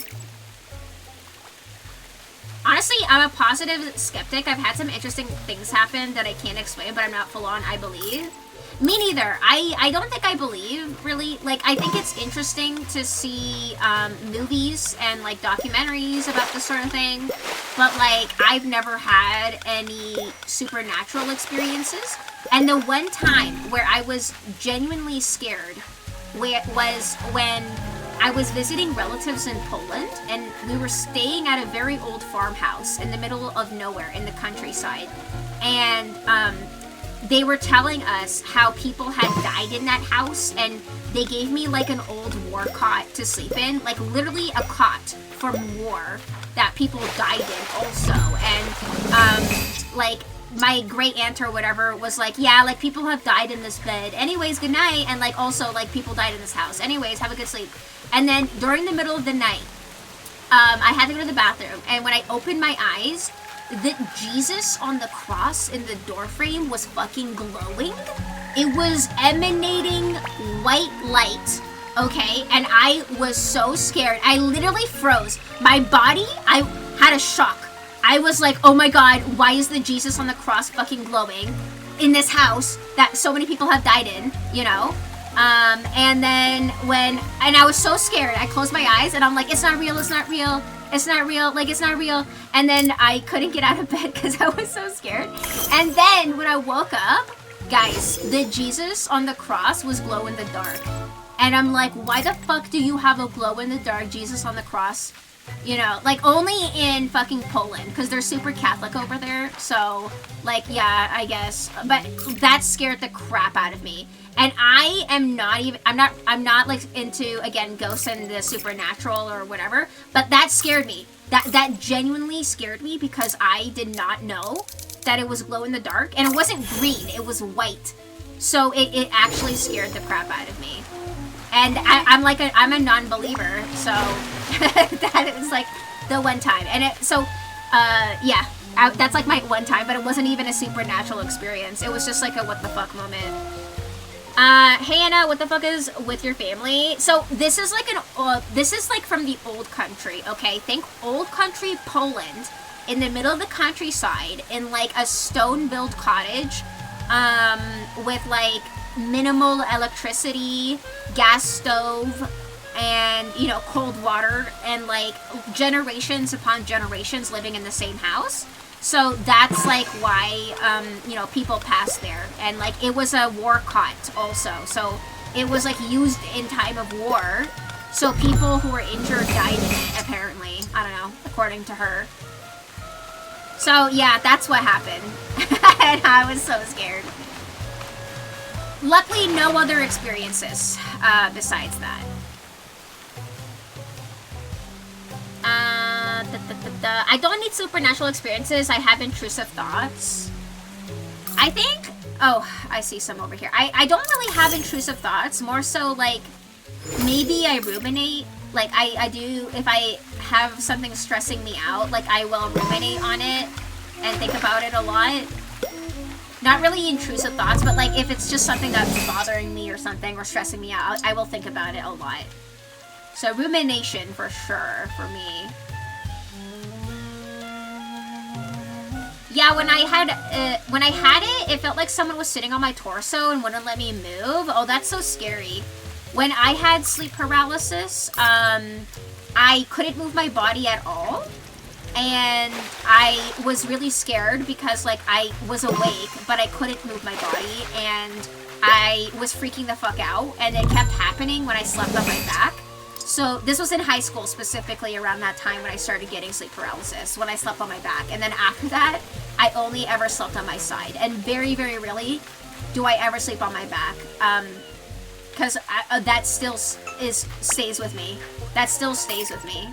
Honestly, I'm a positive skeptic. I've had some interesting things happen that I can't explain, but I'm not full on I believe. Me neither. I don't think I believe, really. Like, I think it's interesting to see movies and, like, documentaries about this sort of thing. But, like, I've never had any supernatural experiences. And the one time where I was genuinely scared was when I was visiting relatives in Poland. And we were staying at a very old farmhouse in the middle of nowhere in the countryside. And, they were telling us how people had died in that house, and they gave me like an old war cot to sleep in, like literally a cot from war that people died in also. And like my great aunt or whatever was like, yeah, like people have died in this bed. Anyways, good night. And like also like people died in this house. Anyways, have a good sleep. And then during the middle of the night, I had to go to the bathroom, and when I opened my eyes, the Jesus on the cross in the doorframe was fucking glowing. It was emanating white light, okay? And I was so scared. I literally froze. My body, I had a shock. I was like, oh my god, why is the Jesus on the cross fucking glowing in this house that so many people have died in, you know? And then and I was so scared, I closed my eyes and I'm like, it's not real, it's not real. It's not real, like, it's not real. And then I couldn't get out of bed because I was so scared. And then when I woke up, guys, the Jesus on the cross was glow in the dark. And I'm like, why the fuck do you have a glow in the dark Jesus on the cross? You know, like only in fucking Poland, because they're super Catholic over there. So, like, yeah, I guess. But that scared the crap out of me. And I'm not like into, again, ghosts and the supernatural or whatever, but that scared me. That genuinely scared me because I did not know that it was glow in the dark, and it wasn't green, it was white. So it actually scared the crap out of me. And I'm a non-believer, so that was like the one time. And yeah, that's like my one time, but it wasn't even a supernatural experience. It was just like a what the fuck moment. Hey Anna, what the fuck is with your family? So this is like this is like from the old country, okay? Think old country Poland, in the middle of the countryside, in like a stone-built cottage, with like minimal electricity, gas stove, and, you know, cold water, and like generations upon generations living in the same house. So that's like why, you know, people pass there. And like it was a war cot also. So it was like used in time of war. So people who were injured died in it, apparently. I don't know, according to her. So yeah, that's what happened. And I was so scared. Luckily, no other experiences besides that. I don't need supernatural experiences. I have intrusive thoughts. I think... Oh, I see some over here. I don't really have intrusive thoughts. More so, like, maybe I ruminate. Like, I do... If I have something stressing me out, like, I will ruminate on it and think about it a lot. Not really intrusive thoughts, but, like, if it's just something that's bothering me or something or stressing me out, I will think about it a lot. So, rumination, for sure, for me. Yeah, when I had it, it felt like someone was sitting on my torso and wouldn't let me move. Oh, that's so scary. When I had sleep paralysis, I couldn't move my body at all. and I was really scared because like I was awake, but I couldn't move my body, and I was freaking the fuck out, and it kept happening when I slept on my back. So this was in high school, specifically around that time when I started getting sleep paralysis, when I slept on my back. And then after that, I only ever slept on my side. And very, very rarely do I ever sleep on my back. Because that still stays with me. That still stays with me.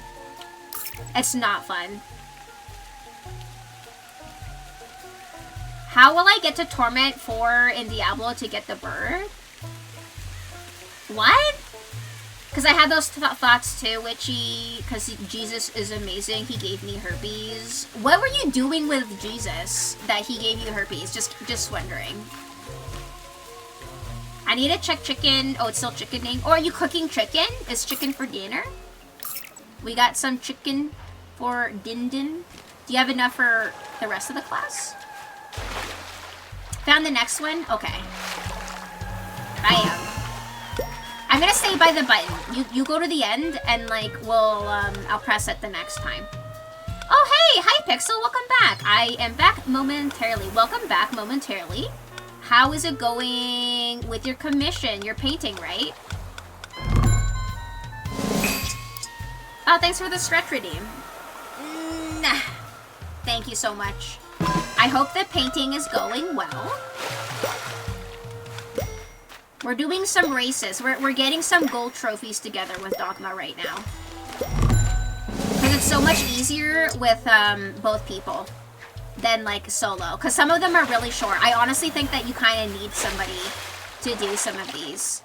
It's not fun. How will I get to Torment 4 in Diablo to get the bird? What? Because I had those thoughts too, Witchy. Because Jesus is amazing. He gave me herpes. What were you doing with Jesus that he gave you herpes? Just wondering. I need to check chicken. Oh, it's still chickening. Or are you cooking chicken? Is chicken for dinner? We got some chicken for Din Din. Do you have enough for the rest of the class? Found the next one? Okay. Bam. I'm gonna stay by the button. You go to the end and like I'll press it the next time. Oh hey, hi Pixel, welcome back. I am back momentarily. Welcome back momentarily. How is it going with your commission? You're painting, right? Oh, thanks for the stretch redeem. Nah. Thank you so much. I hope the painting is going well. We're doing some races. We're getting some gold trophies together with Dogma right now. Because it's so much easier with both people than like solo. Because some of them are really short. I honestly think that you kind of need somebody to do some of these.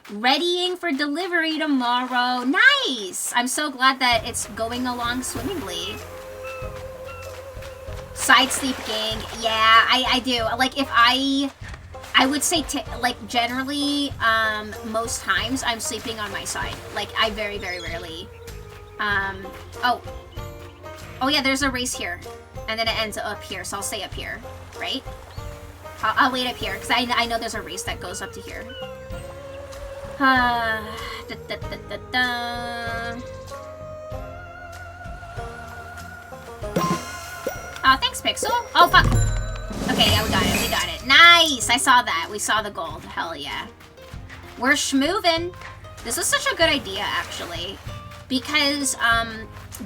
Readying for delivery tomorrow. Nice! I'm so glad that it's going along swimmingly. Side sleep gang. Yeah, I do. Like if I would say, like, generally, most times I'm sleeping on my side. Like, I very, very rarely. Oh yeah, there's a race here. And then it ends up here, so I'll stay up here, right? I'll wait up here, because I know there's a race that goes up to here. Oh, thanks, Pixel. Oh, fuck. Okay, yeah, we got it. Nice! I saw that. We saw the gold. Hell yeah. We're schmoovin'. This was such a good idea, actually. Because,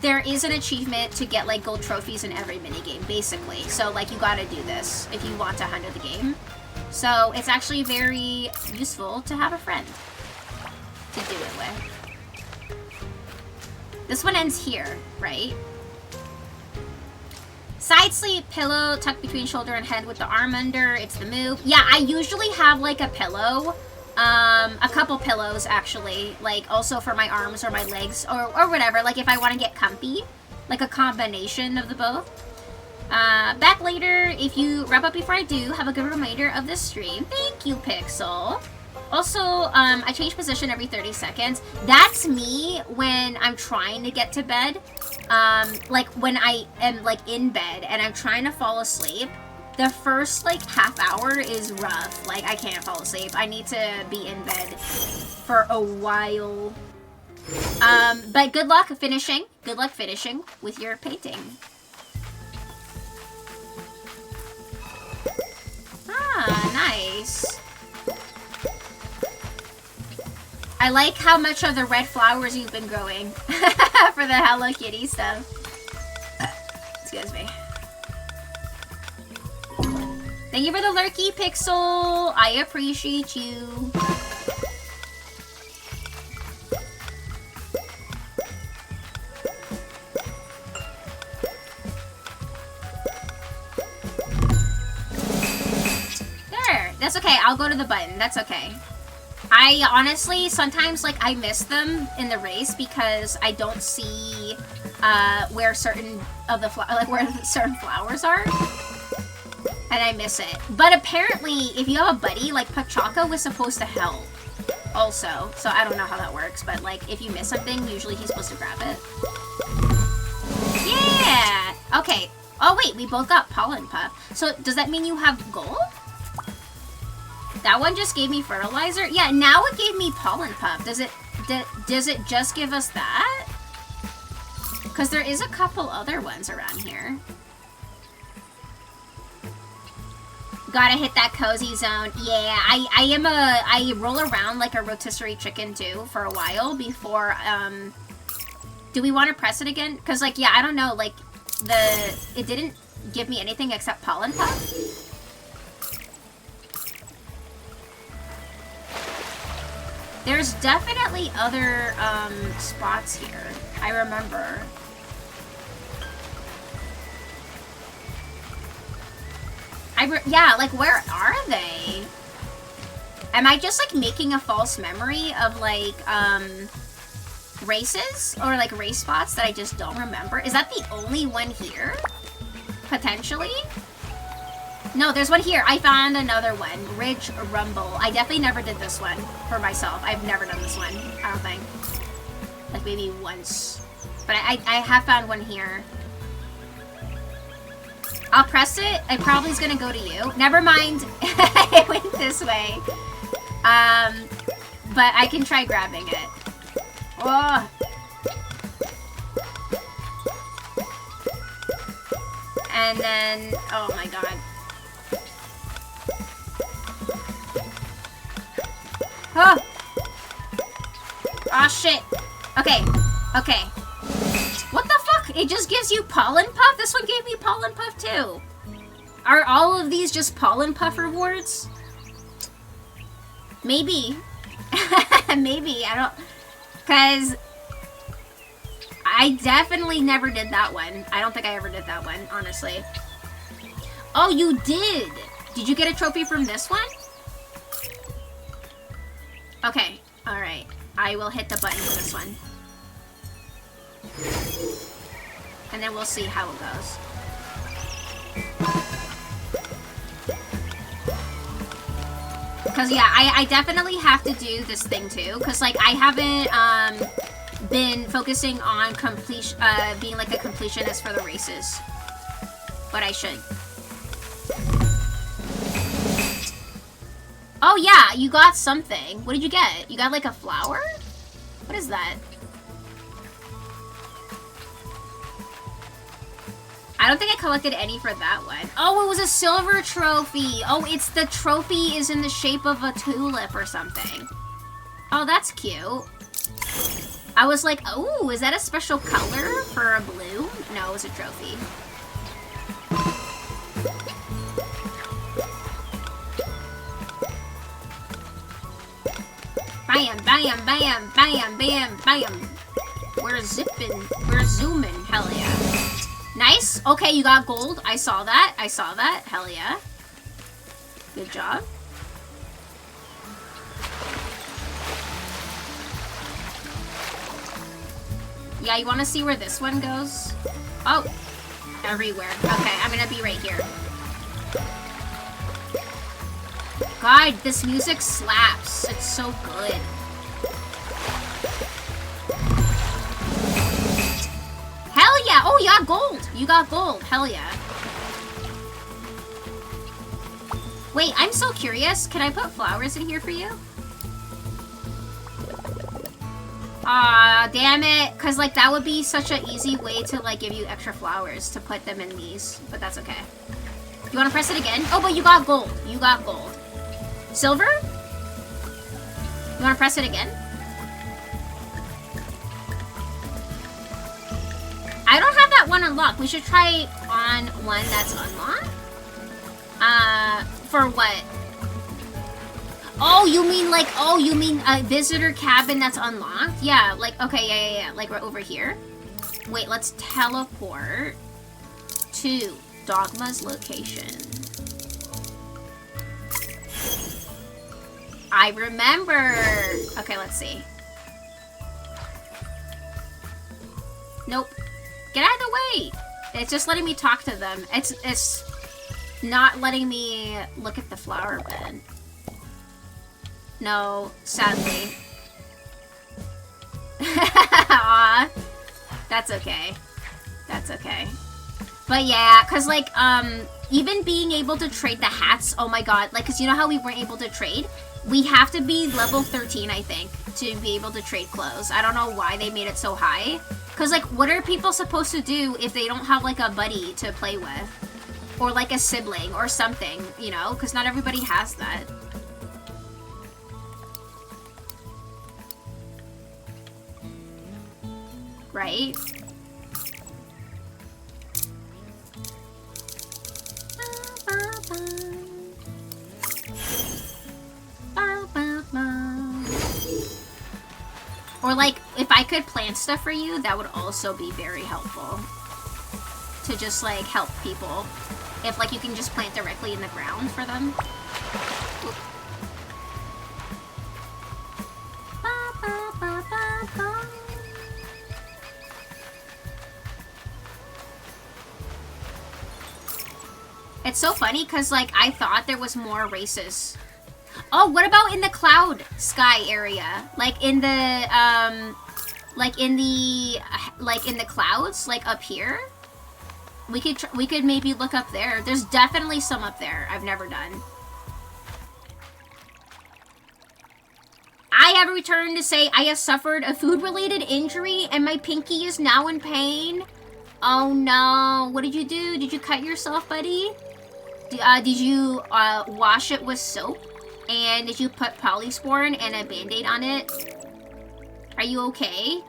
there is an achievement to get, like, gold trophies in every minigame, basically. So, like, you gotta do this if you want to 100 the game. So, it's actually very useful to have a friend to do it with. This one ends here, right? Side sleep, pillow tucked between shoulder and head with the arm under. It's the move. Yeah, I usually have like a pillow. A couple pillows actually. Like also for my arms or my legs or whatever. Like if I want to get comfy. Like a combination of the both. Back later. If you wrap up before I do, have a good reminder of the stream. Thank you, Pixel. Also, I change position every 30 seconds. That's me when I'm trying to get to bed. Like when I am like in bed and I'm trying to fall asleep, the first like half hour is rough. Like I can't fall asleep. I need to be in bed for a while. But good luck finishing. Good luck finishing with your painting. Ah, nice. I like how much of the red flowers you've been growing for the Hello Kitty stuff. Excuse me. Thank you for the lurky, Pixel. I appreciate you. There. That's okay. I'll go to the button. That's okay. I honestly, sometimes, like, I miss them in the race because I don't see, where certain of the, where certain flowers are. And I miss it. But apparently, if you have a buddy, like, Pachaka was supposed to help also. So I don't know how that works, but, like, if you miss something, usually he's supposed to grab it. Yeah! Okay. Oh, wait, we both got Pollen Puff. So does that mean you have gold? That one just gave me fertilizer? Yeah, now it gave me Pollen Puff. Does it just give us that? Because there is a couple other ones around here. Gotta hit that cozy zone. Yeah, I roll around like a rotisserie chicken too for a while before, do we want to press it again? Because, like, yeah, I don't know, like, it didn't give me anything except pollen puff. There's definitely other, spots here. I remember. Yeah, like, where are they? Am I just, like, making a false memory of, like, races? Or, like, race spots that I just don't remember? Is that the only one here? Potentially? No, there's one here. I found another one. Ridge Rumble. I definitely never did this one for myself. I've never done this one, I don't think. Like, maybe once. But I have found one here. I'll press it. It probably is gonna go to you. Never mind. It went this way. But I can try grabbing it. Oh. And then, oh my god. Oh. Oh shit. Okay. Okay. What the fuck? It just gives you pollen puff? This one gave me pollen puff too. Are all of these just pollen puff rewards? Maybe. Maybe. I don't... Because I definitely never did that one. I don't think I ever did that one, honestly. Oh, you did! Did you get a trophy from this one? Okay. Alright. I will hit the button for this one. And then we'll see how it goes. Because, yeah, I definitely have to do this thing, too. Because, like, I haven't, been focusing on completion, being, like, a completionist for the races. But I should. Oh, yeah, you got something. What did you get? You got, like, a flower? What is that? I don't think I collected any for that one. Oh, it was a silver trophy. Oh, it's the trophy is in the shape of a tulip or something. Oh, that's cute. I was like, oh, is that a special color for a bloom? No, it was a trophy. Bam, bam, bam, bam, bam, bam. We're zipping. We're zooming. Hell yeah. Nice. Okay, you got gold. I saw that. I saw that. Hell yeah. Good job. Yeah, you want to see where this one goes? Oh, everywhere. Okay, I'm gonna be right here. God, this music slaps. It's so good. Hell yeah! Oh, you got gold! You got gold. Hell yeah. Wait, I'm so curious. Can I put flowers in here for you? Aw, damn it. Because, like, that would be such an easy way to, like, give you extra flowers to put them in these. But that's okay. You want to press it again? Oh, but you got gold. You got gold. Silver? You want to press it again? I don't have that one unlocked. We should try on one that's unlocked. For what? Oh, you mean like, oh, you mean a visitor cabin that's unlocked? Yeah, like, okay, yeah. Like, we're over here. Wait, let's teleport to Dogma's location. I remember. Okay, let's see. Nope. Get out of the way! It's just letting me talk to them. It's not letting me look at the flower bed. No, sadly. Aw. That's okay. That's okay. But yeah, cause like, even being able to trade the hats, oh my god, like, cause you know how we weren't able to trade? We have to be level 13, I think, to be able to trade clothes. I don't know why they made it so high. Because, like, what are people supposed to do if they don't have, like, a buddy to play with? Or, like, a sibling or something, you know? Because not everybody has that. Right? Or like, if I could plant stuff for you, that would also be very helpful. To just like help people. If like you can just plant directly in the ground for them. It's so funny because like I thought there was more races. Oh, what about in the cloud sky area? Like in the like in the clouds, like up here? We could maybe look up there. There's definitely some up there I've never done. I have returned to say I have suffered a food-related injury and my pinky is now in pain. Oh no, what did you do? Did you cut yourself, buddy? Did you wash it with soap? And did you put polysporin and a band-aid on it? Are you okay?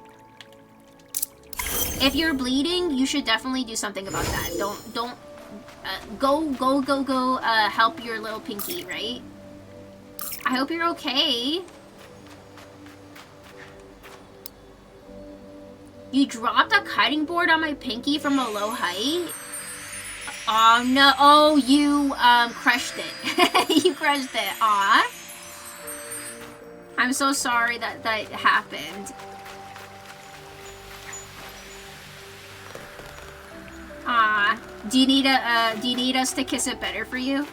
If you're bleeding, you should definitely do something about that. Don't go help your little pinky, right? I hope you're okay. You dropped a cutting board on my pinky from a low height? Oh no, oh you crushed it. You crushed it. Aw. I'm so sorry that that happened. Aw. Do you need us to kiss it better for you?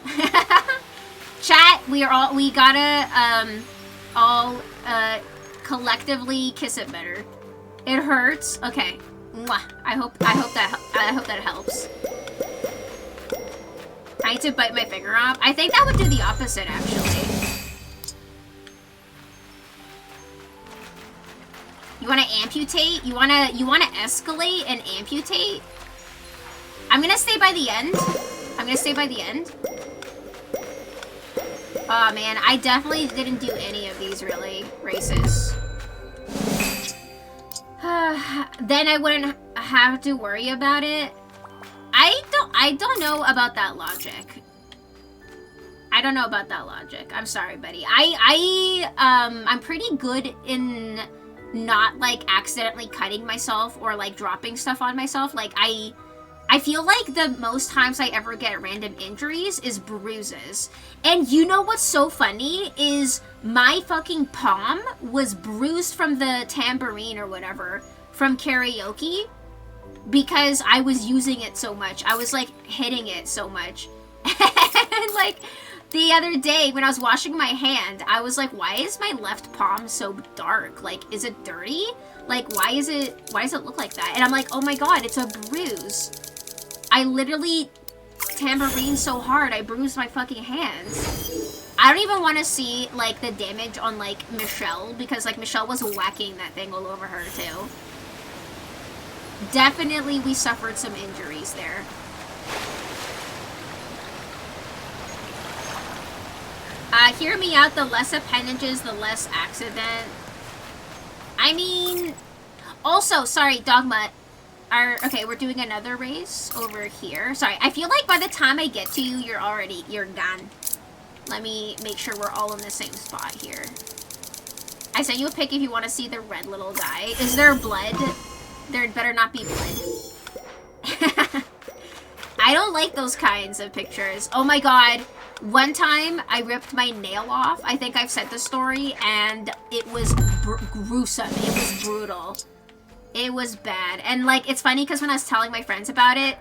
Chat, we gotta all collectively kiss it better. It hurts. Okay. Mwah. I hope that helps. I need to bite my finger off. I think that would do the opposite, actually. You want to amputate? You want to escalate and amputate? I'm gonna stay by the end. I'm gonna stay by the end. Oh man, I definitely didn't do any of these really races. Then I wouldn't have to worry about it. I don't know about that logic. I don't know about that logic. I'm sorry, buddy. I'm pretty good in not like accidentally cutting myself or like dropping stuff on myself. Like I feel like the most times I ever get random injuries is bruises. And you know what's so funny is my fucking palm was bruised from the tambourine or whatever from karaoke because I was using it so much. I was like hitting it so much. And like the other day when I was washing my hand, I was like, why is my left palm so dark? Like, is it dirty? Like, why does it look like that? And I'm like, oh my god, it's a bruise. I literally tambourine so hard, I bruised my fucking hands. I don't even want to see, like, the damage on, like, Michelle, because, like, Michelle was whacking that thing all over her, too. Definitely we suffered some injuries there. Hear me out, the less appendages, the less accident. I mean, also, sorry, Dogma. Okay, we're doing another race over here. Sorry, I feel like by the time I get to you, you're done. Let me make sure we're all in the same spot here. I sent you a pic if you want to see the red little guy. Is there blood? There better not be blood. I don't like those kinds of pictures. Oh my god. One time, I ripped my nail off. I think I've said the story, and it was gruesome. It was brutal. It was bad. And, like, it's funny because when I was telling my friends about it,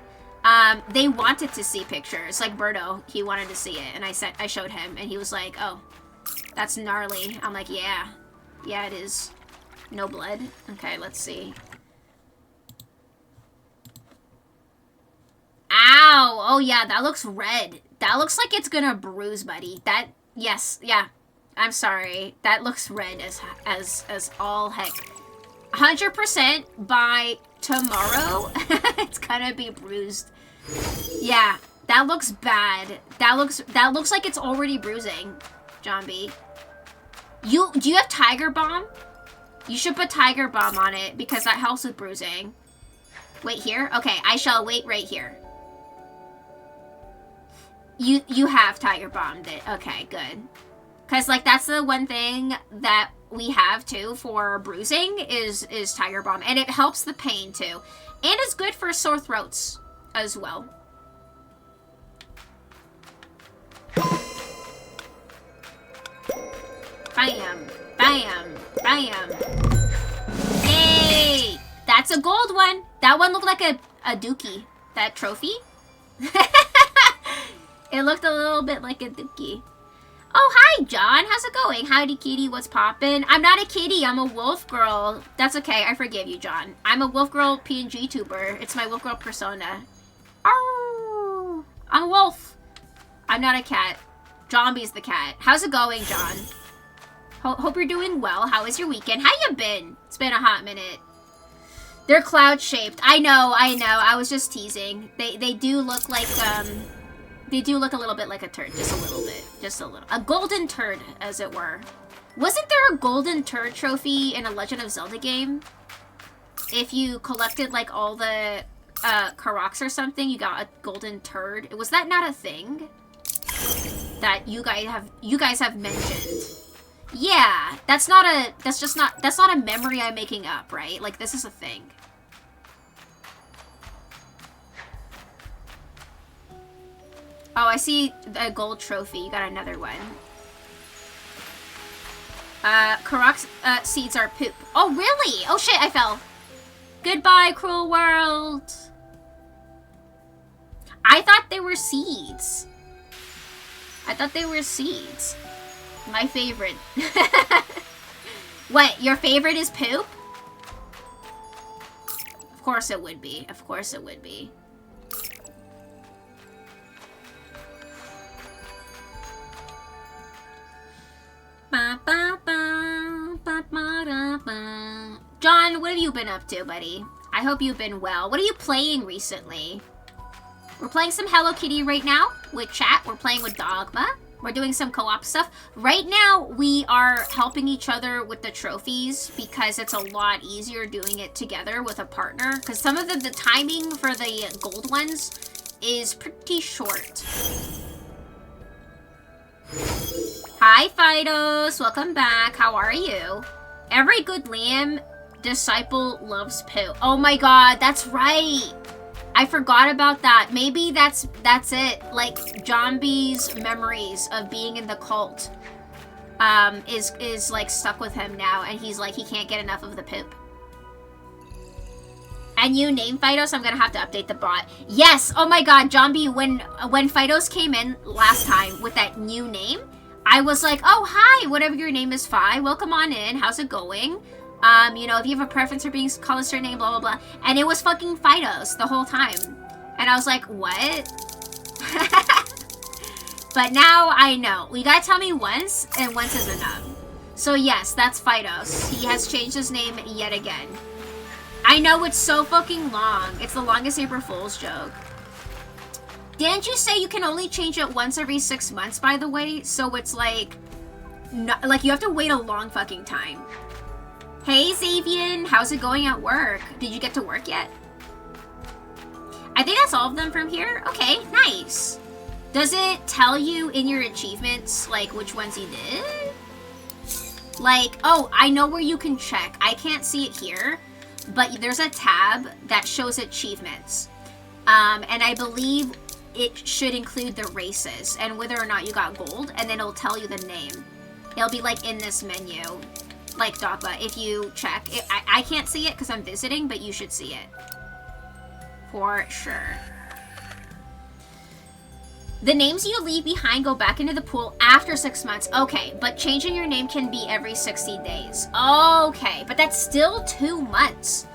they wanted to see pictures. Like, Berto, he wanted to see it. And I showed him, and he was like, oh, that's gnarly. I'm like, yeah. Yeah, it is. No blood. Okay, let's see. Ow! Oh, yeah, that looks red. That looks like it's gonna bruise, buddy. That, yes, yeah. I'm sorry. That looks red as all heck. 100% by tomorrow, it's gonna be bruised. Yeah, that looks bad. That looks like it's already bruising, Jombie. Do you have Tiger Balm? You should put Tiger Balm on it because that helps with bruising. Wait here? Okay, I shall wait right here. You have Tiger Balmed it. Okay, good. Because, like, that's the one thing that we have, too, for bruising is Tiger Balm. And it helps the pain, too. And it's good for sore throats as well. Bam. Bam. Bam. Yay! That's a gold one. That one looked like a dookie. That trophy. It looked a little bit like a dookie. Oh, hi, John. How's it going? Howdy, kitty. What's poppin'? I'm not a kitty. I'm a wolf girl. That's okay. I forgive you, John. I'm a wolf girl PNG tuber. It's my wolf girl persona. Oh, I'm a wolf. I'm not a cat. Jombie's the cat. How's it going, John? Hope you're doing well. How was your weekend? How you been? It's been a hot minute. They're cloud-shaped. I know. I was just teasing. They do look like, they do look a little bit like a turd. Just a little bit. Just a little. A golden turd, as it were. Wasn't there a golden turd trophy in a Legend of Zelda game? If you collected, like, all the, Karoks or something, you got a golden turd. Was that not a thing? That you guys have mentioned? Yeah, that's not a memory I'm making up, right? Like, this is a thing. Oh, I see a gold trophy. You got another one. Korok's seeds are poop. Oh, really? Oh, shit, I fell. Goodbye, cruel world. I thought they were seeds. My favorite. What, your favorite is poop? Of course it would be. Of course it would be. John, what have you been up to, buddy? I hope you've been well. What are you playing recently? We're playing some Hello Kitty right now with chat. We're playing with Dogma. We're doing some co-op stuff. Right now, we are helping each other with the trophies because it's a lot easier doing it together with a partner. Because some of the timing for the gold ones is pretty short. Hi, Fidos. Welcome back. How are you? Every good Liam disciple loves poo. Oh my god, that's right. I forgot about that. Maybe that's it. Like, Jombie's memories of being in the cult is like stuck with him now, and he's like, he can't get enough of the poop. And you name Fidos, I'm gonna have to update the bot. Yes! Oh my god, Jombie, when Fidos came in last time with that new name, I was like, oh, hi, whatever your name is, Fi. Welcome on in. How's it going? You know, if you have a preference for being called a certain name, blah, blah, blah. And it was fucking Fidos the whole time. And I was like, what? But now I know. You gotta tell me once, and once is enough. So yes, that's Fidos. He has changed his name yet again. I know, it's so fucking long. It's the longest April Fool's joke. Didn't you say you can only change it once every 6 months, by the way? So it's like, like you have to wait a long fucking time. Hey, Xavian, how's it going at work? Did you get to work yet? I think that's all of them from here. Okay, nice. Does it tell you in your achievements, like, which ones you did? Like, oh, I know where you can check. I can't see it here, but there's a tab that shows achievements. And I believe it should include the races and whether or not you got gold, and then it'll tell you the name. It'll be, like, in this menu. Like Dogma, if you check. I can't see it because I'm visiting, but you should see it. For sure. The names you leave behind go back into the pool after 6 months. Okay, but changing your name can be every 60 days. Okay, but that's still 2 months.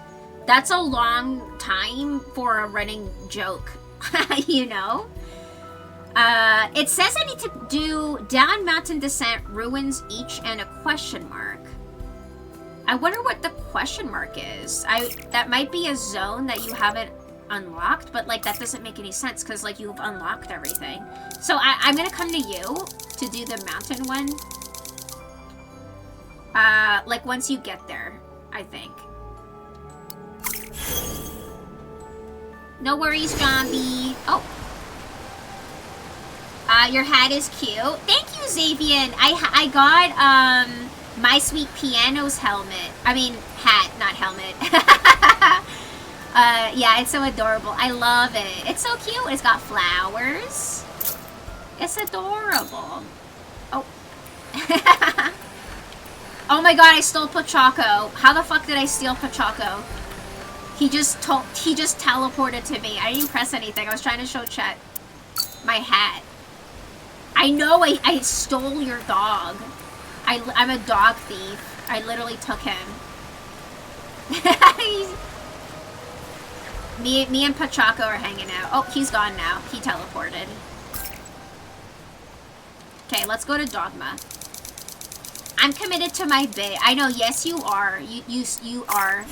That's a long time for a running joke, you know? It says I need to do down mountain descent, ruins each, and a question mark. I wonder what the question mark is. That might be a zone that you haven't unlocked, but like that doesn't make any sense because like you've unlocked everything. So I'm gonna come to you to do the mountain one. Like once you get there, I think. No worries, Zombie. Oh. Your hat is cute. Thank you, Xavian. I got, My Sweet Piano's helmet. I mean, hat, not helmet. Yeah, it's so adorable. I love it. It's so cute. It's got flowers. It's adorable. Oh. Oh my god, I stole Pachaco. How the fuck did I steal Pachaco? He just teleported to me. I didn't press anything. I was trying to show chat my hat. I know I stole your dog. I'm a dog thief. I literally took him. Me and Pachaco are hanging out. Oh, he's gone now. He teleported. Okay, let's go to Dogma. I'm committed to my bit. I know, yes you are. You are.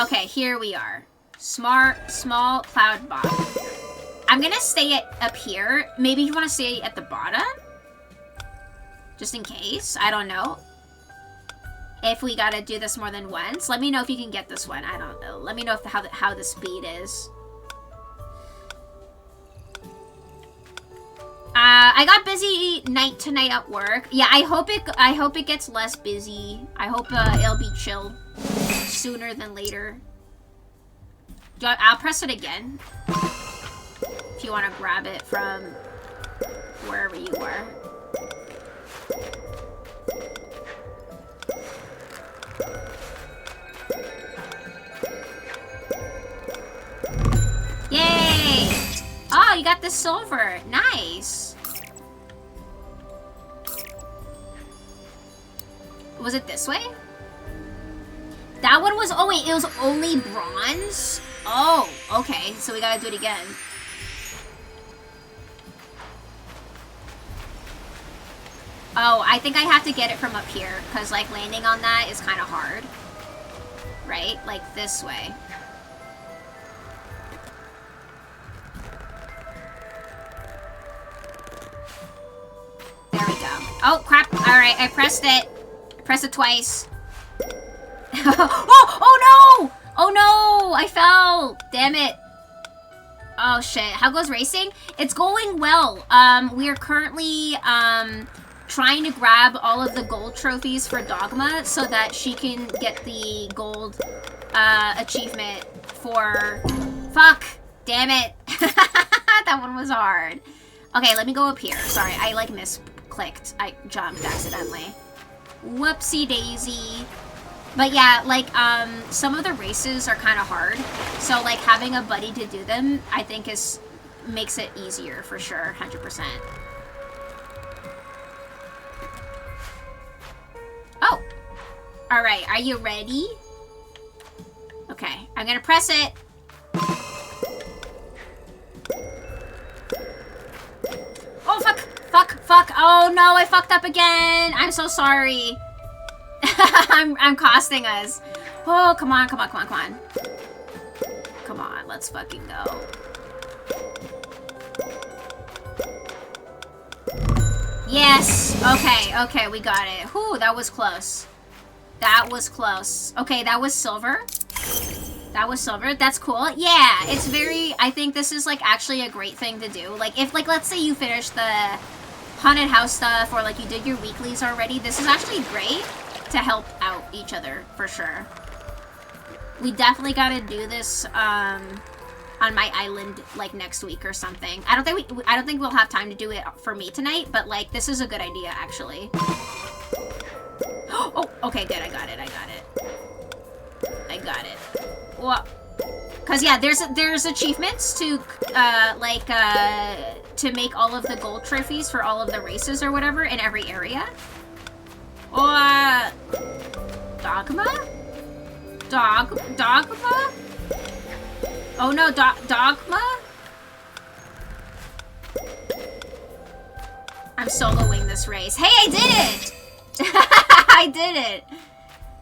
Okay, here we are. Small cloud bomb. I'm gonna stay up here. Maybe you want to stay at the bottom? Just in case. I don't know. If we gotta do this more than once. Let me know if you can get this one. I don't know. Let me know if how the speed is. I got busy night tonight at work. Yeah, I hope it gets less busy. I hope it'll be chill sooner than later. I'll press it again. If you want to grab it from wherever you are. Yay! Oh, you got the silver. Nice. Was it this way? That one was... Oh, wait. It was only bronze? Oh, okay. So we gotta do it again. Oh, I think I have to get it from up here. Because, like, landing on that is kind of hard. Right? Like, this way. There we go. Oh, crap. Alright, I pressed it. Press it twice. Oh no! Oh no! I fell! Damn it. Oh shit. How goes racing? It's going well. We are currently, trying to grab all of the gold trophies for Dogma so that she can get the gold, achievement for... Fuck! Damn it. That one was hard. Okay, let me go up here. Sorry, I, like, misclicked. I jumped accidentally. Whoopsie daisy. But yeah, like, some of the races are kind of hard. So, like, having a buddy to do them, I think makes it easier for sure, 100%. Oh! Alright, are you ready? Okay, I'm gonna press it. Oh, fuck! Fuck! Fuck! Oh no, I fucked up again! I'm so sorry. I'm costing us. Oh, come on, come on, come on, come on. Come on, let's fucking go. Yes! Okay, okay, we got it. Whew, that was close. That was close. Okay, that was silver. That was silver. That's cool. Yeah, it's very... I think this is, like, actually a great thing to do. Like, if, like, let's say you finished the haunted house stuff or, like, you did your weeklies already, this is actually great to help out each other, for sure. We definitely gotta do this, on my island, like, next week or something. I don't think we'll have time to do it for me tonight, but, like, this is a good idea, actually. Oh, okay, good. I got it. I got it. I got it. Well, cause yeah, there's achievements to to make all of the gold trophies for all of the races or whatever in every area. Dogma? Dogma? Oh no, Dogma? I'm soloing this race. Hey, I did it! I didn't.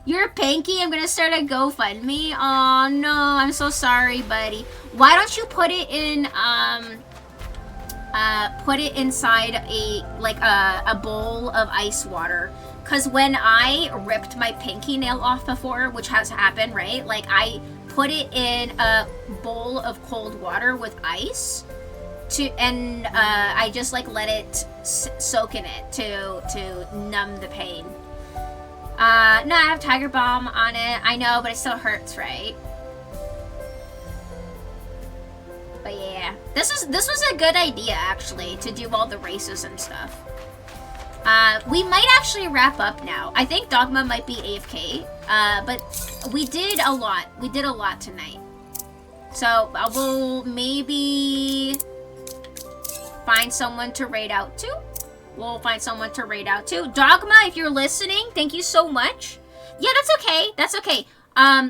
You're Pinky? I'm gonna start a GoFundMe? Oh no, I'm so sorry, buddy. Why don't you put it in, put it inside a bowl of ice water? Cause when I ripped my pinky nail off before, which has happened, right? Like, I put it in a bowl of cold water with ice, and I just like let it soak in it to numb the pain. No, I have Tiger Balm on it. I know, but it still hurts, right? But yeah, this was a good idea actually, to do all the races and stuff. We might actually wrap up now. I think Dogma might be AFK, but we did a lot. We did a lot tonight. So I will maybe find someone to raid out to. We'll find someone to raid out to. Dogma, if you're listening, thank you so much. Yeah, that's okay. That's okay.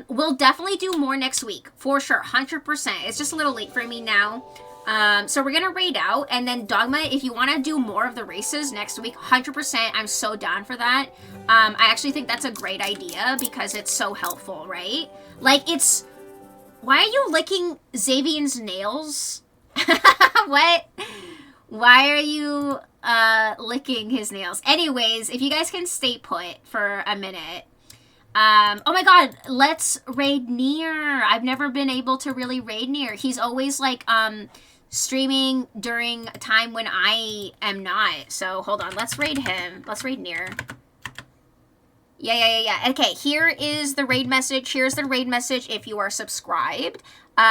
We'll definitely do more next week. For sure. 100%. It's just a little late for me now. So we're gonna raid out, and then Dogma, if you want to do more of the races next week, 100%, I'm so down for that. I actually think that's a great idea because it's so helpful, right? Like, it's... Why are you licking Xavion's nails? What? Why are you licking his nails? Anyways, if you guys can stay put for a minute. Oh my god, let's raid Nier. I've never been able to really raid Nier. He's always like streaming during a time when I am not. So hold on, let's raid him. Let's raid Nier. Yeah. Okay, here is the raid message. Here's the raid message if you are subscribed.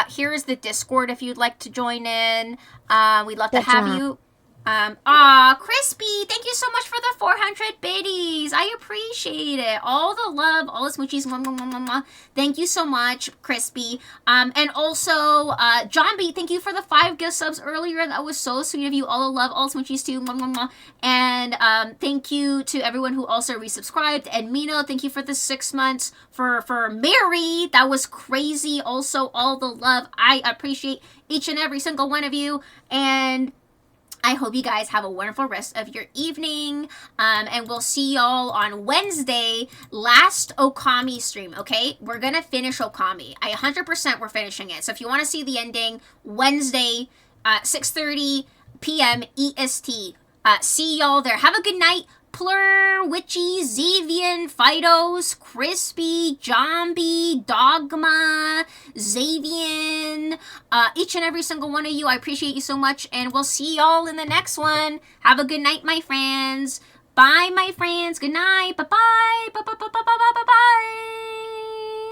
Here is the Discord if you'd like to join in. We'd love to have you. Aw, Crispy, thank you so much for the 400 biddies. I appreciate it. All the love, all the smoochies. Mwah, mwah, mwah, mwah, mwah. Thank you so much, Crispy. And also, Johnby, thank you for the 5 gift subs earlier. That was so sweet of you. All the love, all the smoochies too. Mwah, mwah, mwah. And thank you to everyone who also resubscribed. And Mina, thank you for the 6 months. For Mary, that was crazy. Also, all the love. I appreciate each and every single one of you. And I hope you guys have a wonderful rest of your evening, and we'll see y'all on Wednesday, last Okami stream, okay? We're gonna finish Okami. 100% we're finishing it. So if you want to see the ending, Wednesday, 6:30 p.m. EST. See y'all there. Have a good night. Plur, Witchy, Xavian, Fidos, Crispy, Jombie, Dogma, Xavian, each and every single one of you. I appreciate you so much, and we'll see y'all in the next one. Have a good night, my friends. Bye, my friends. Good night. Bye-bye. Bye-bye. Bye-bye. Bye-bye.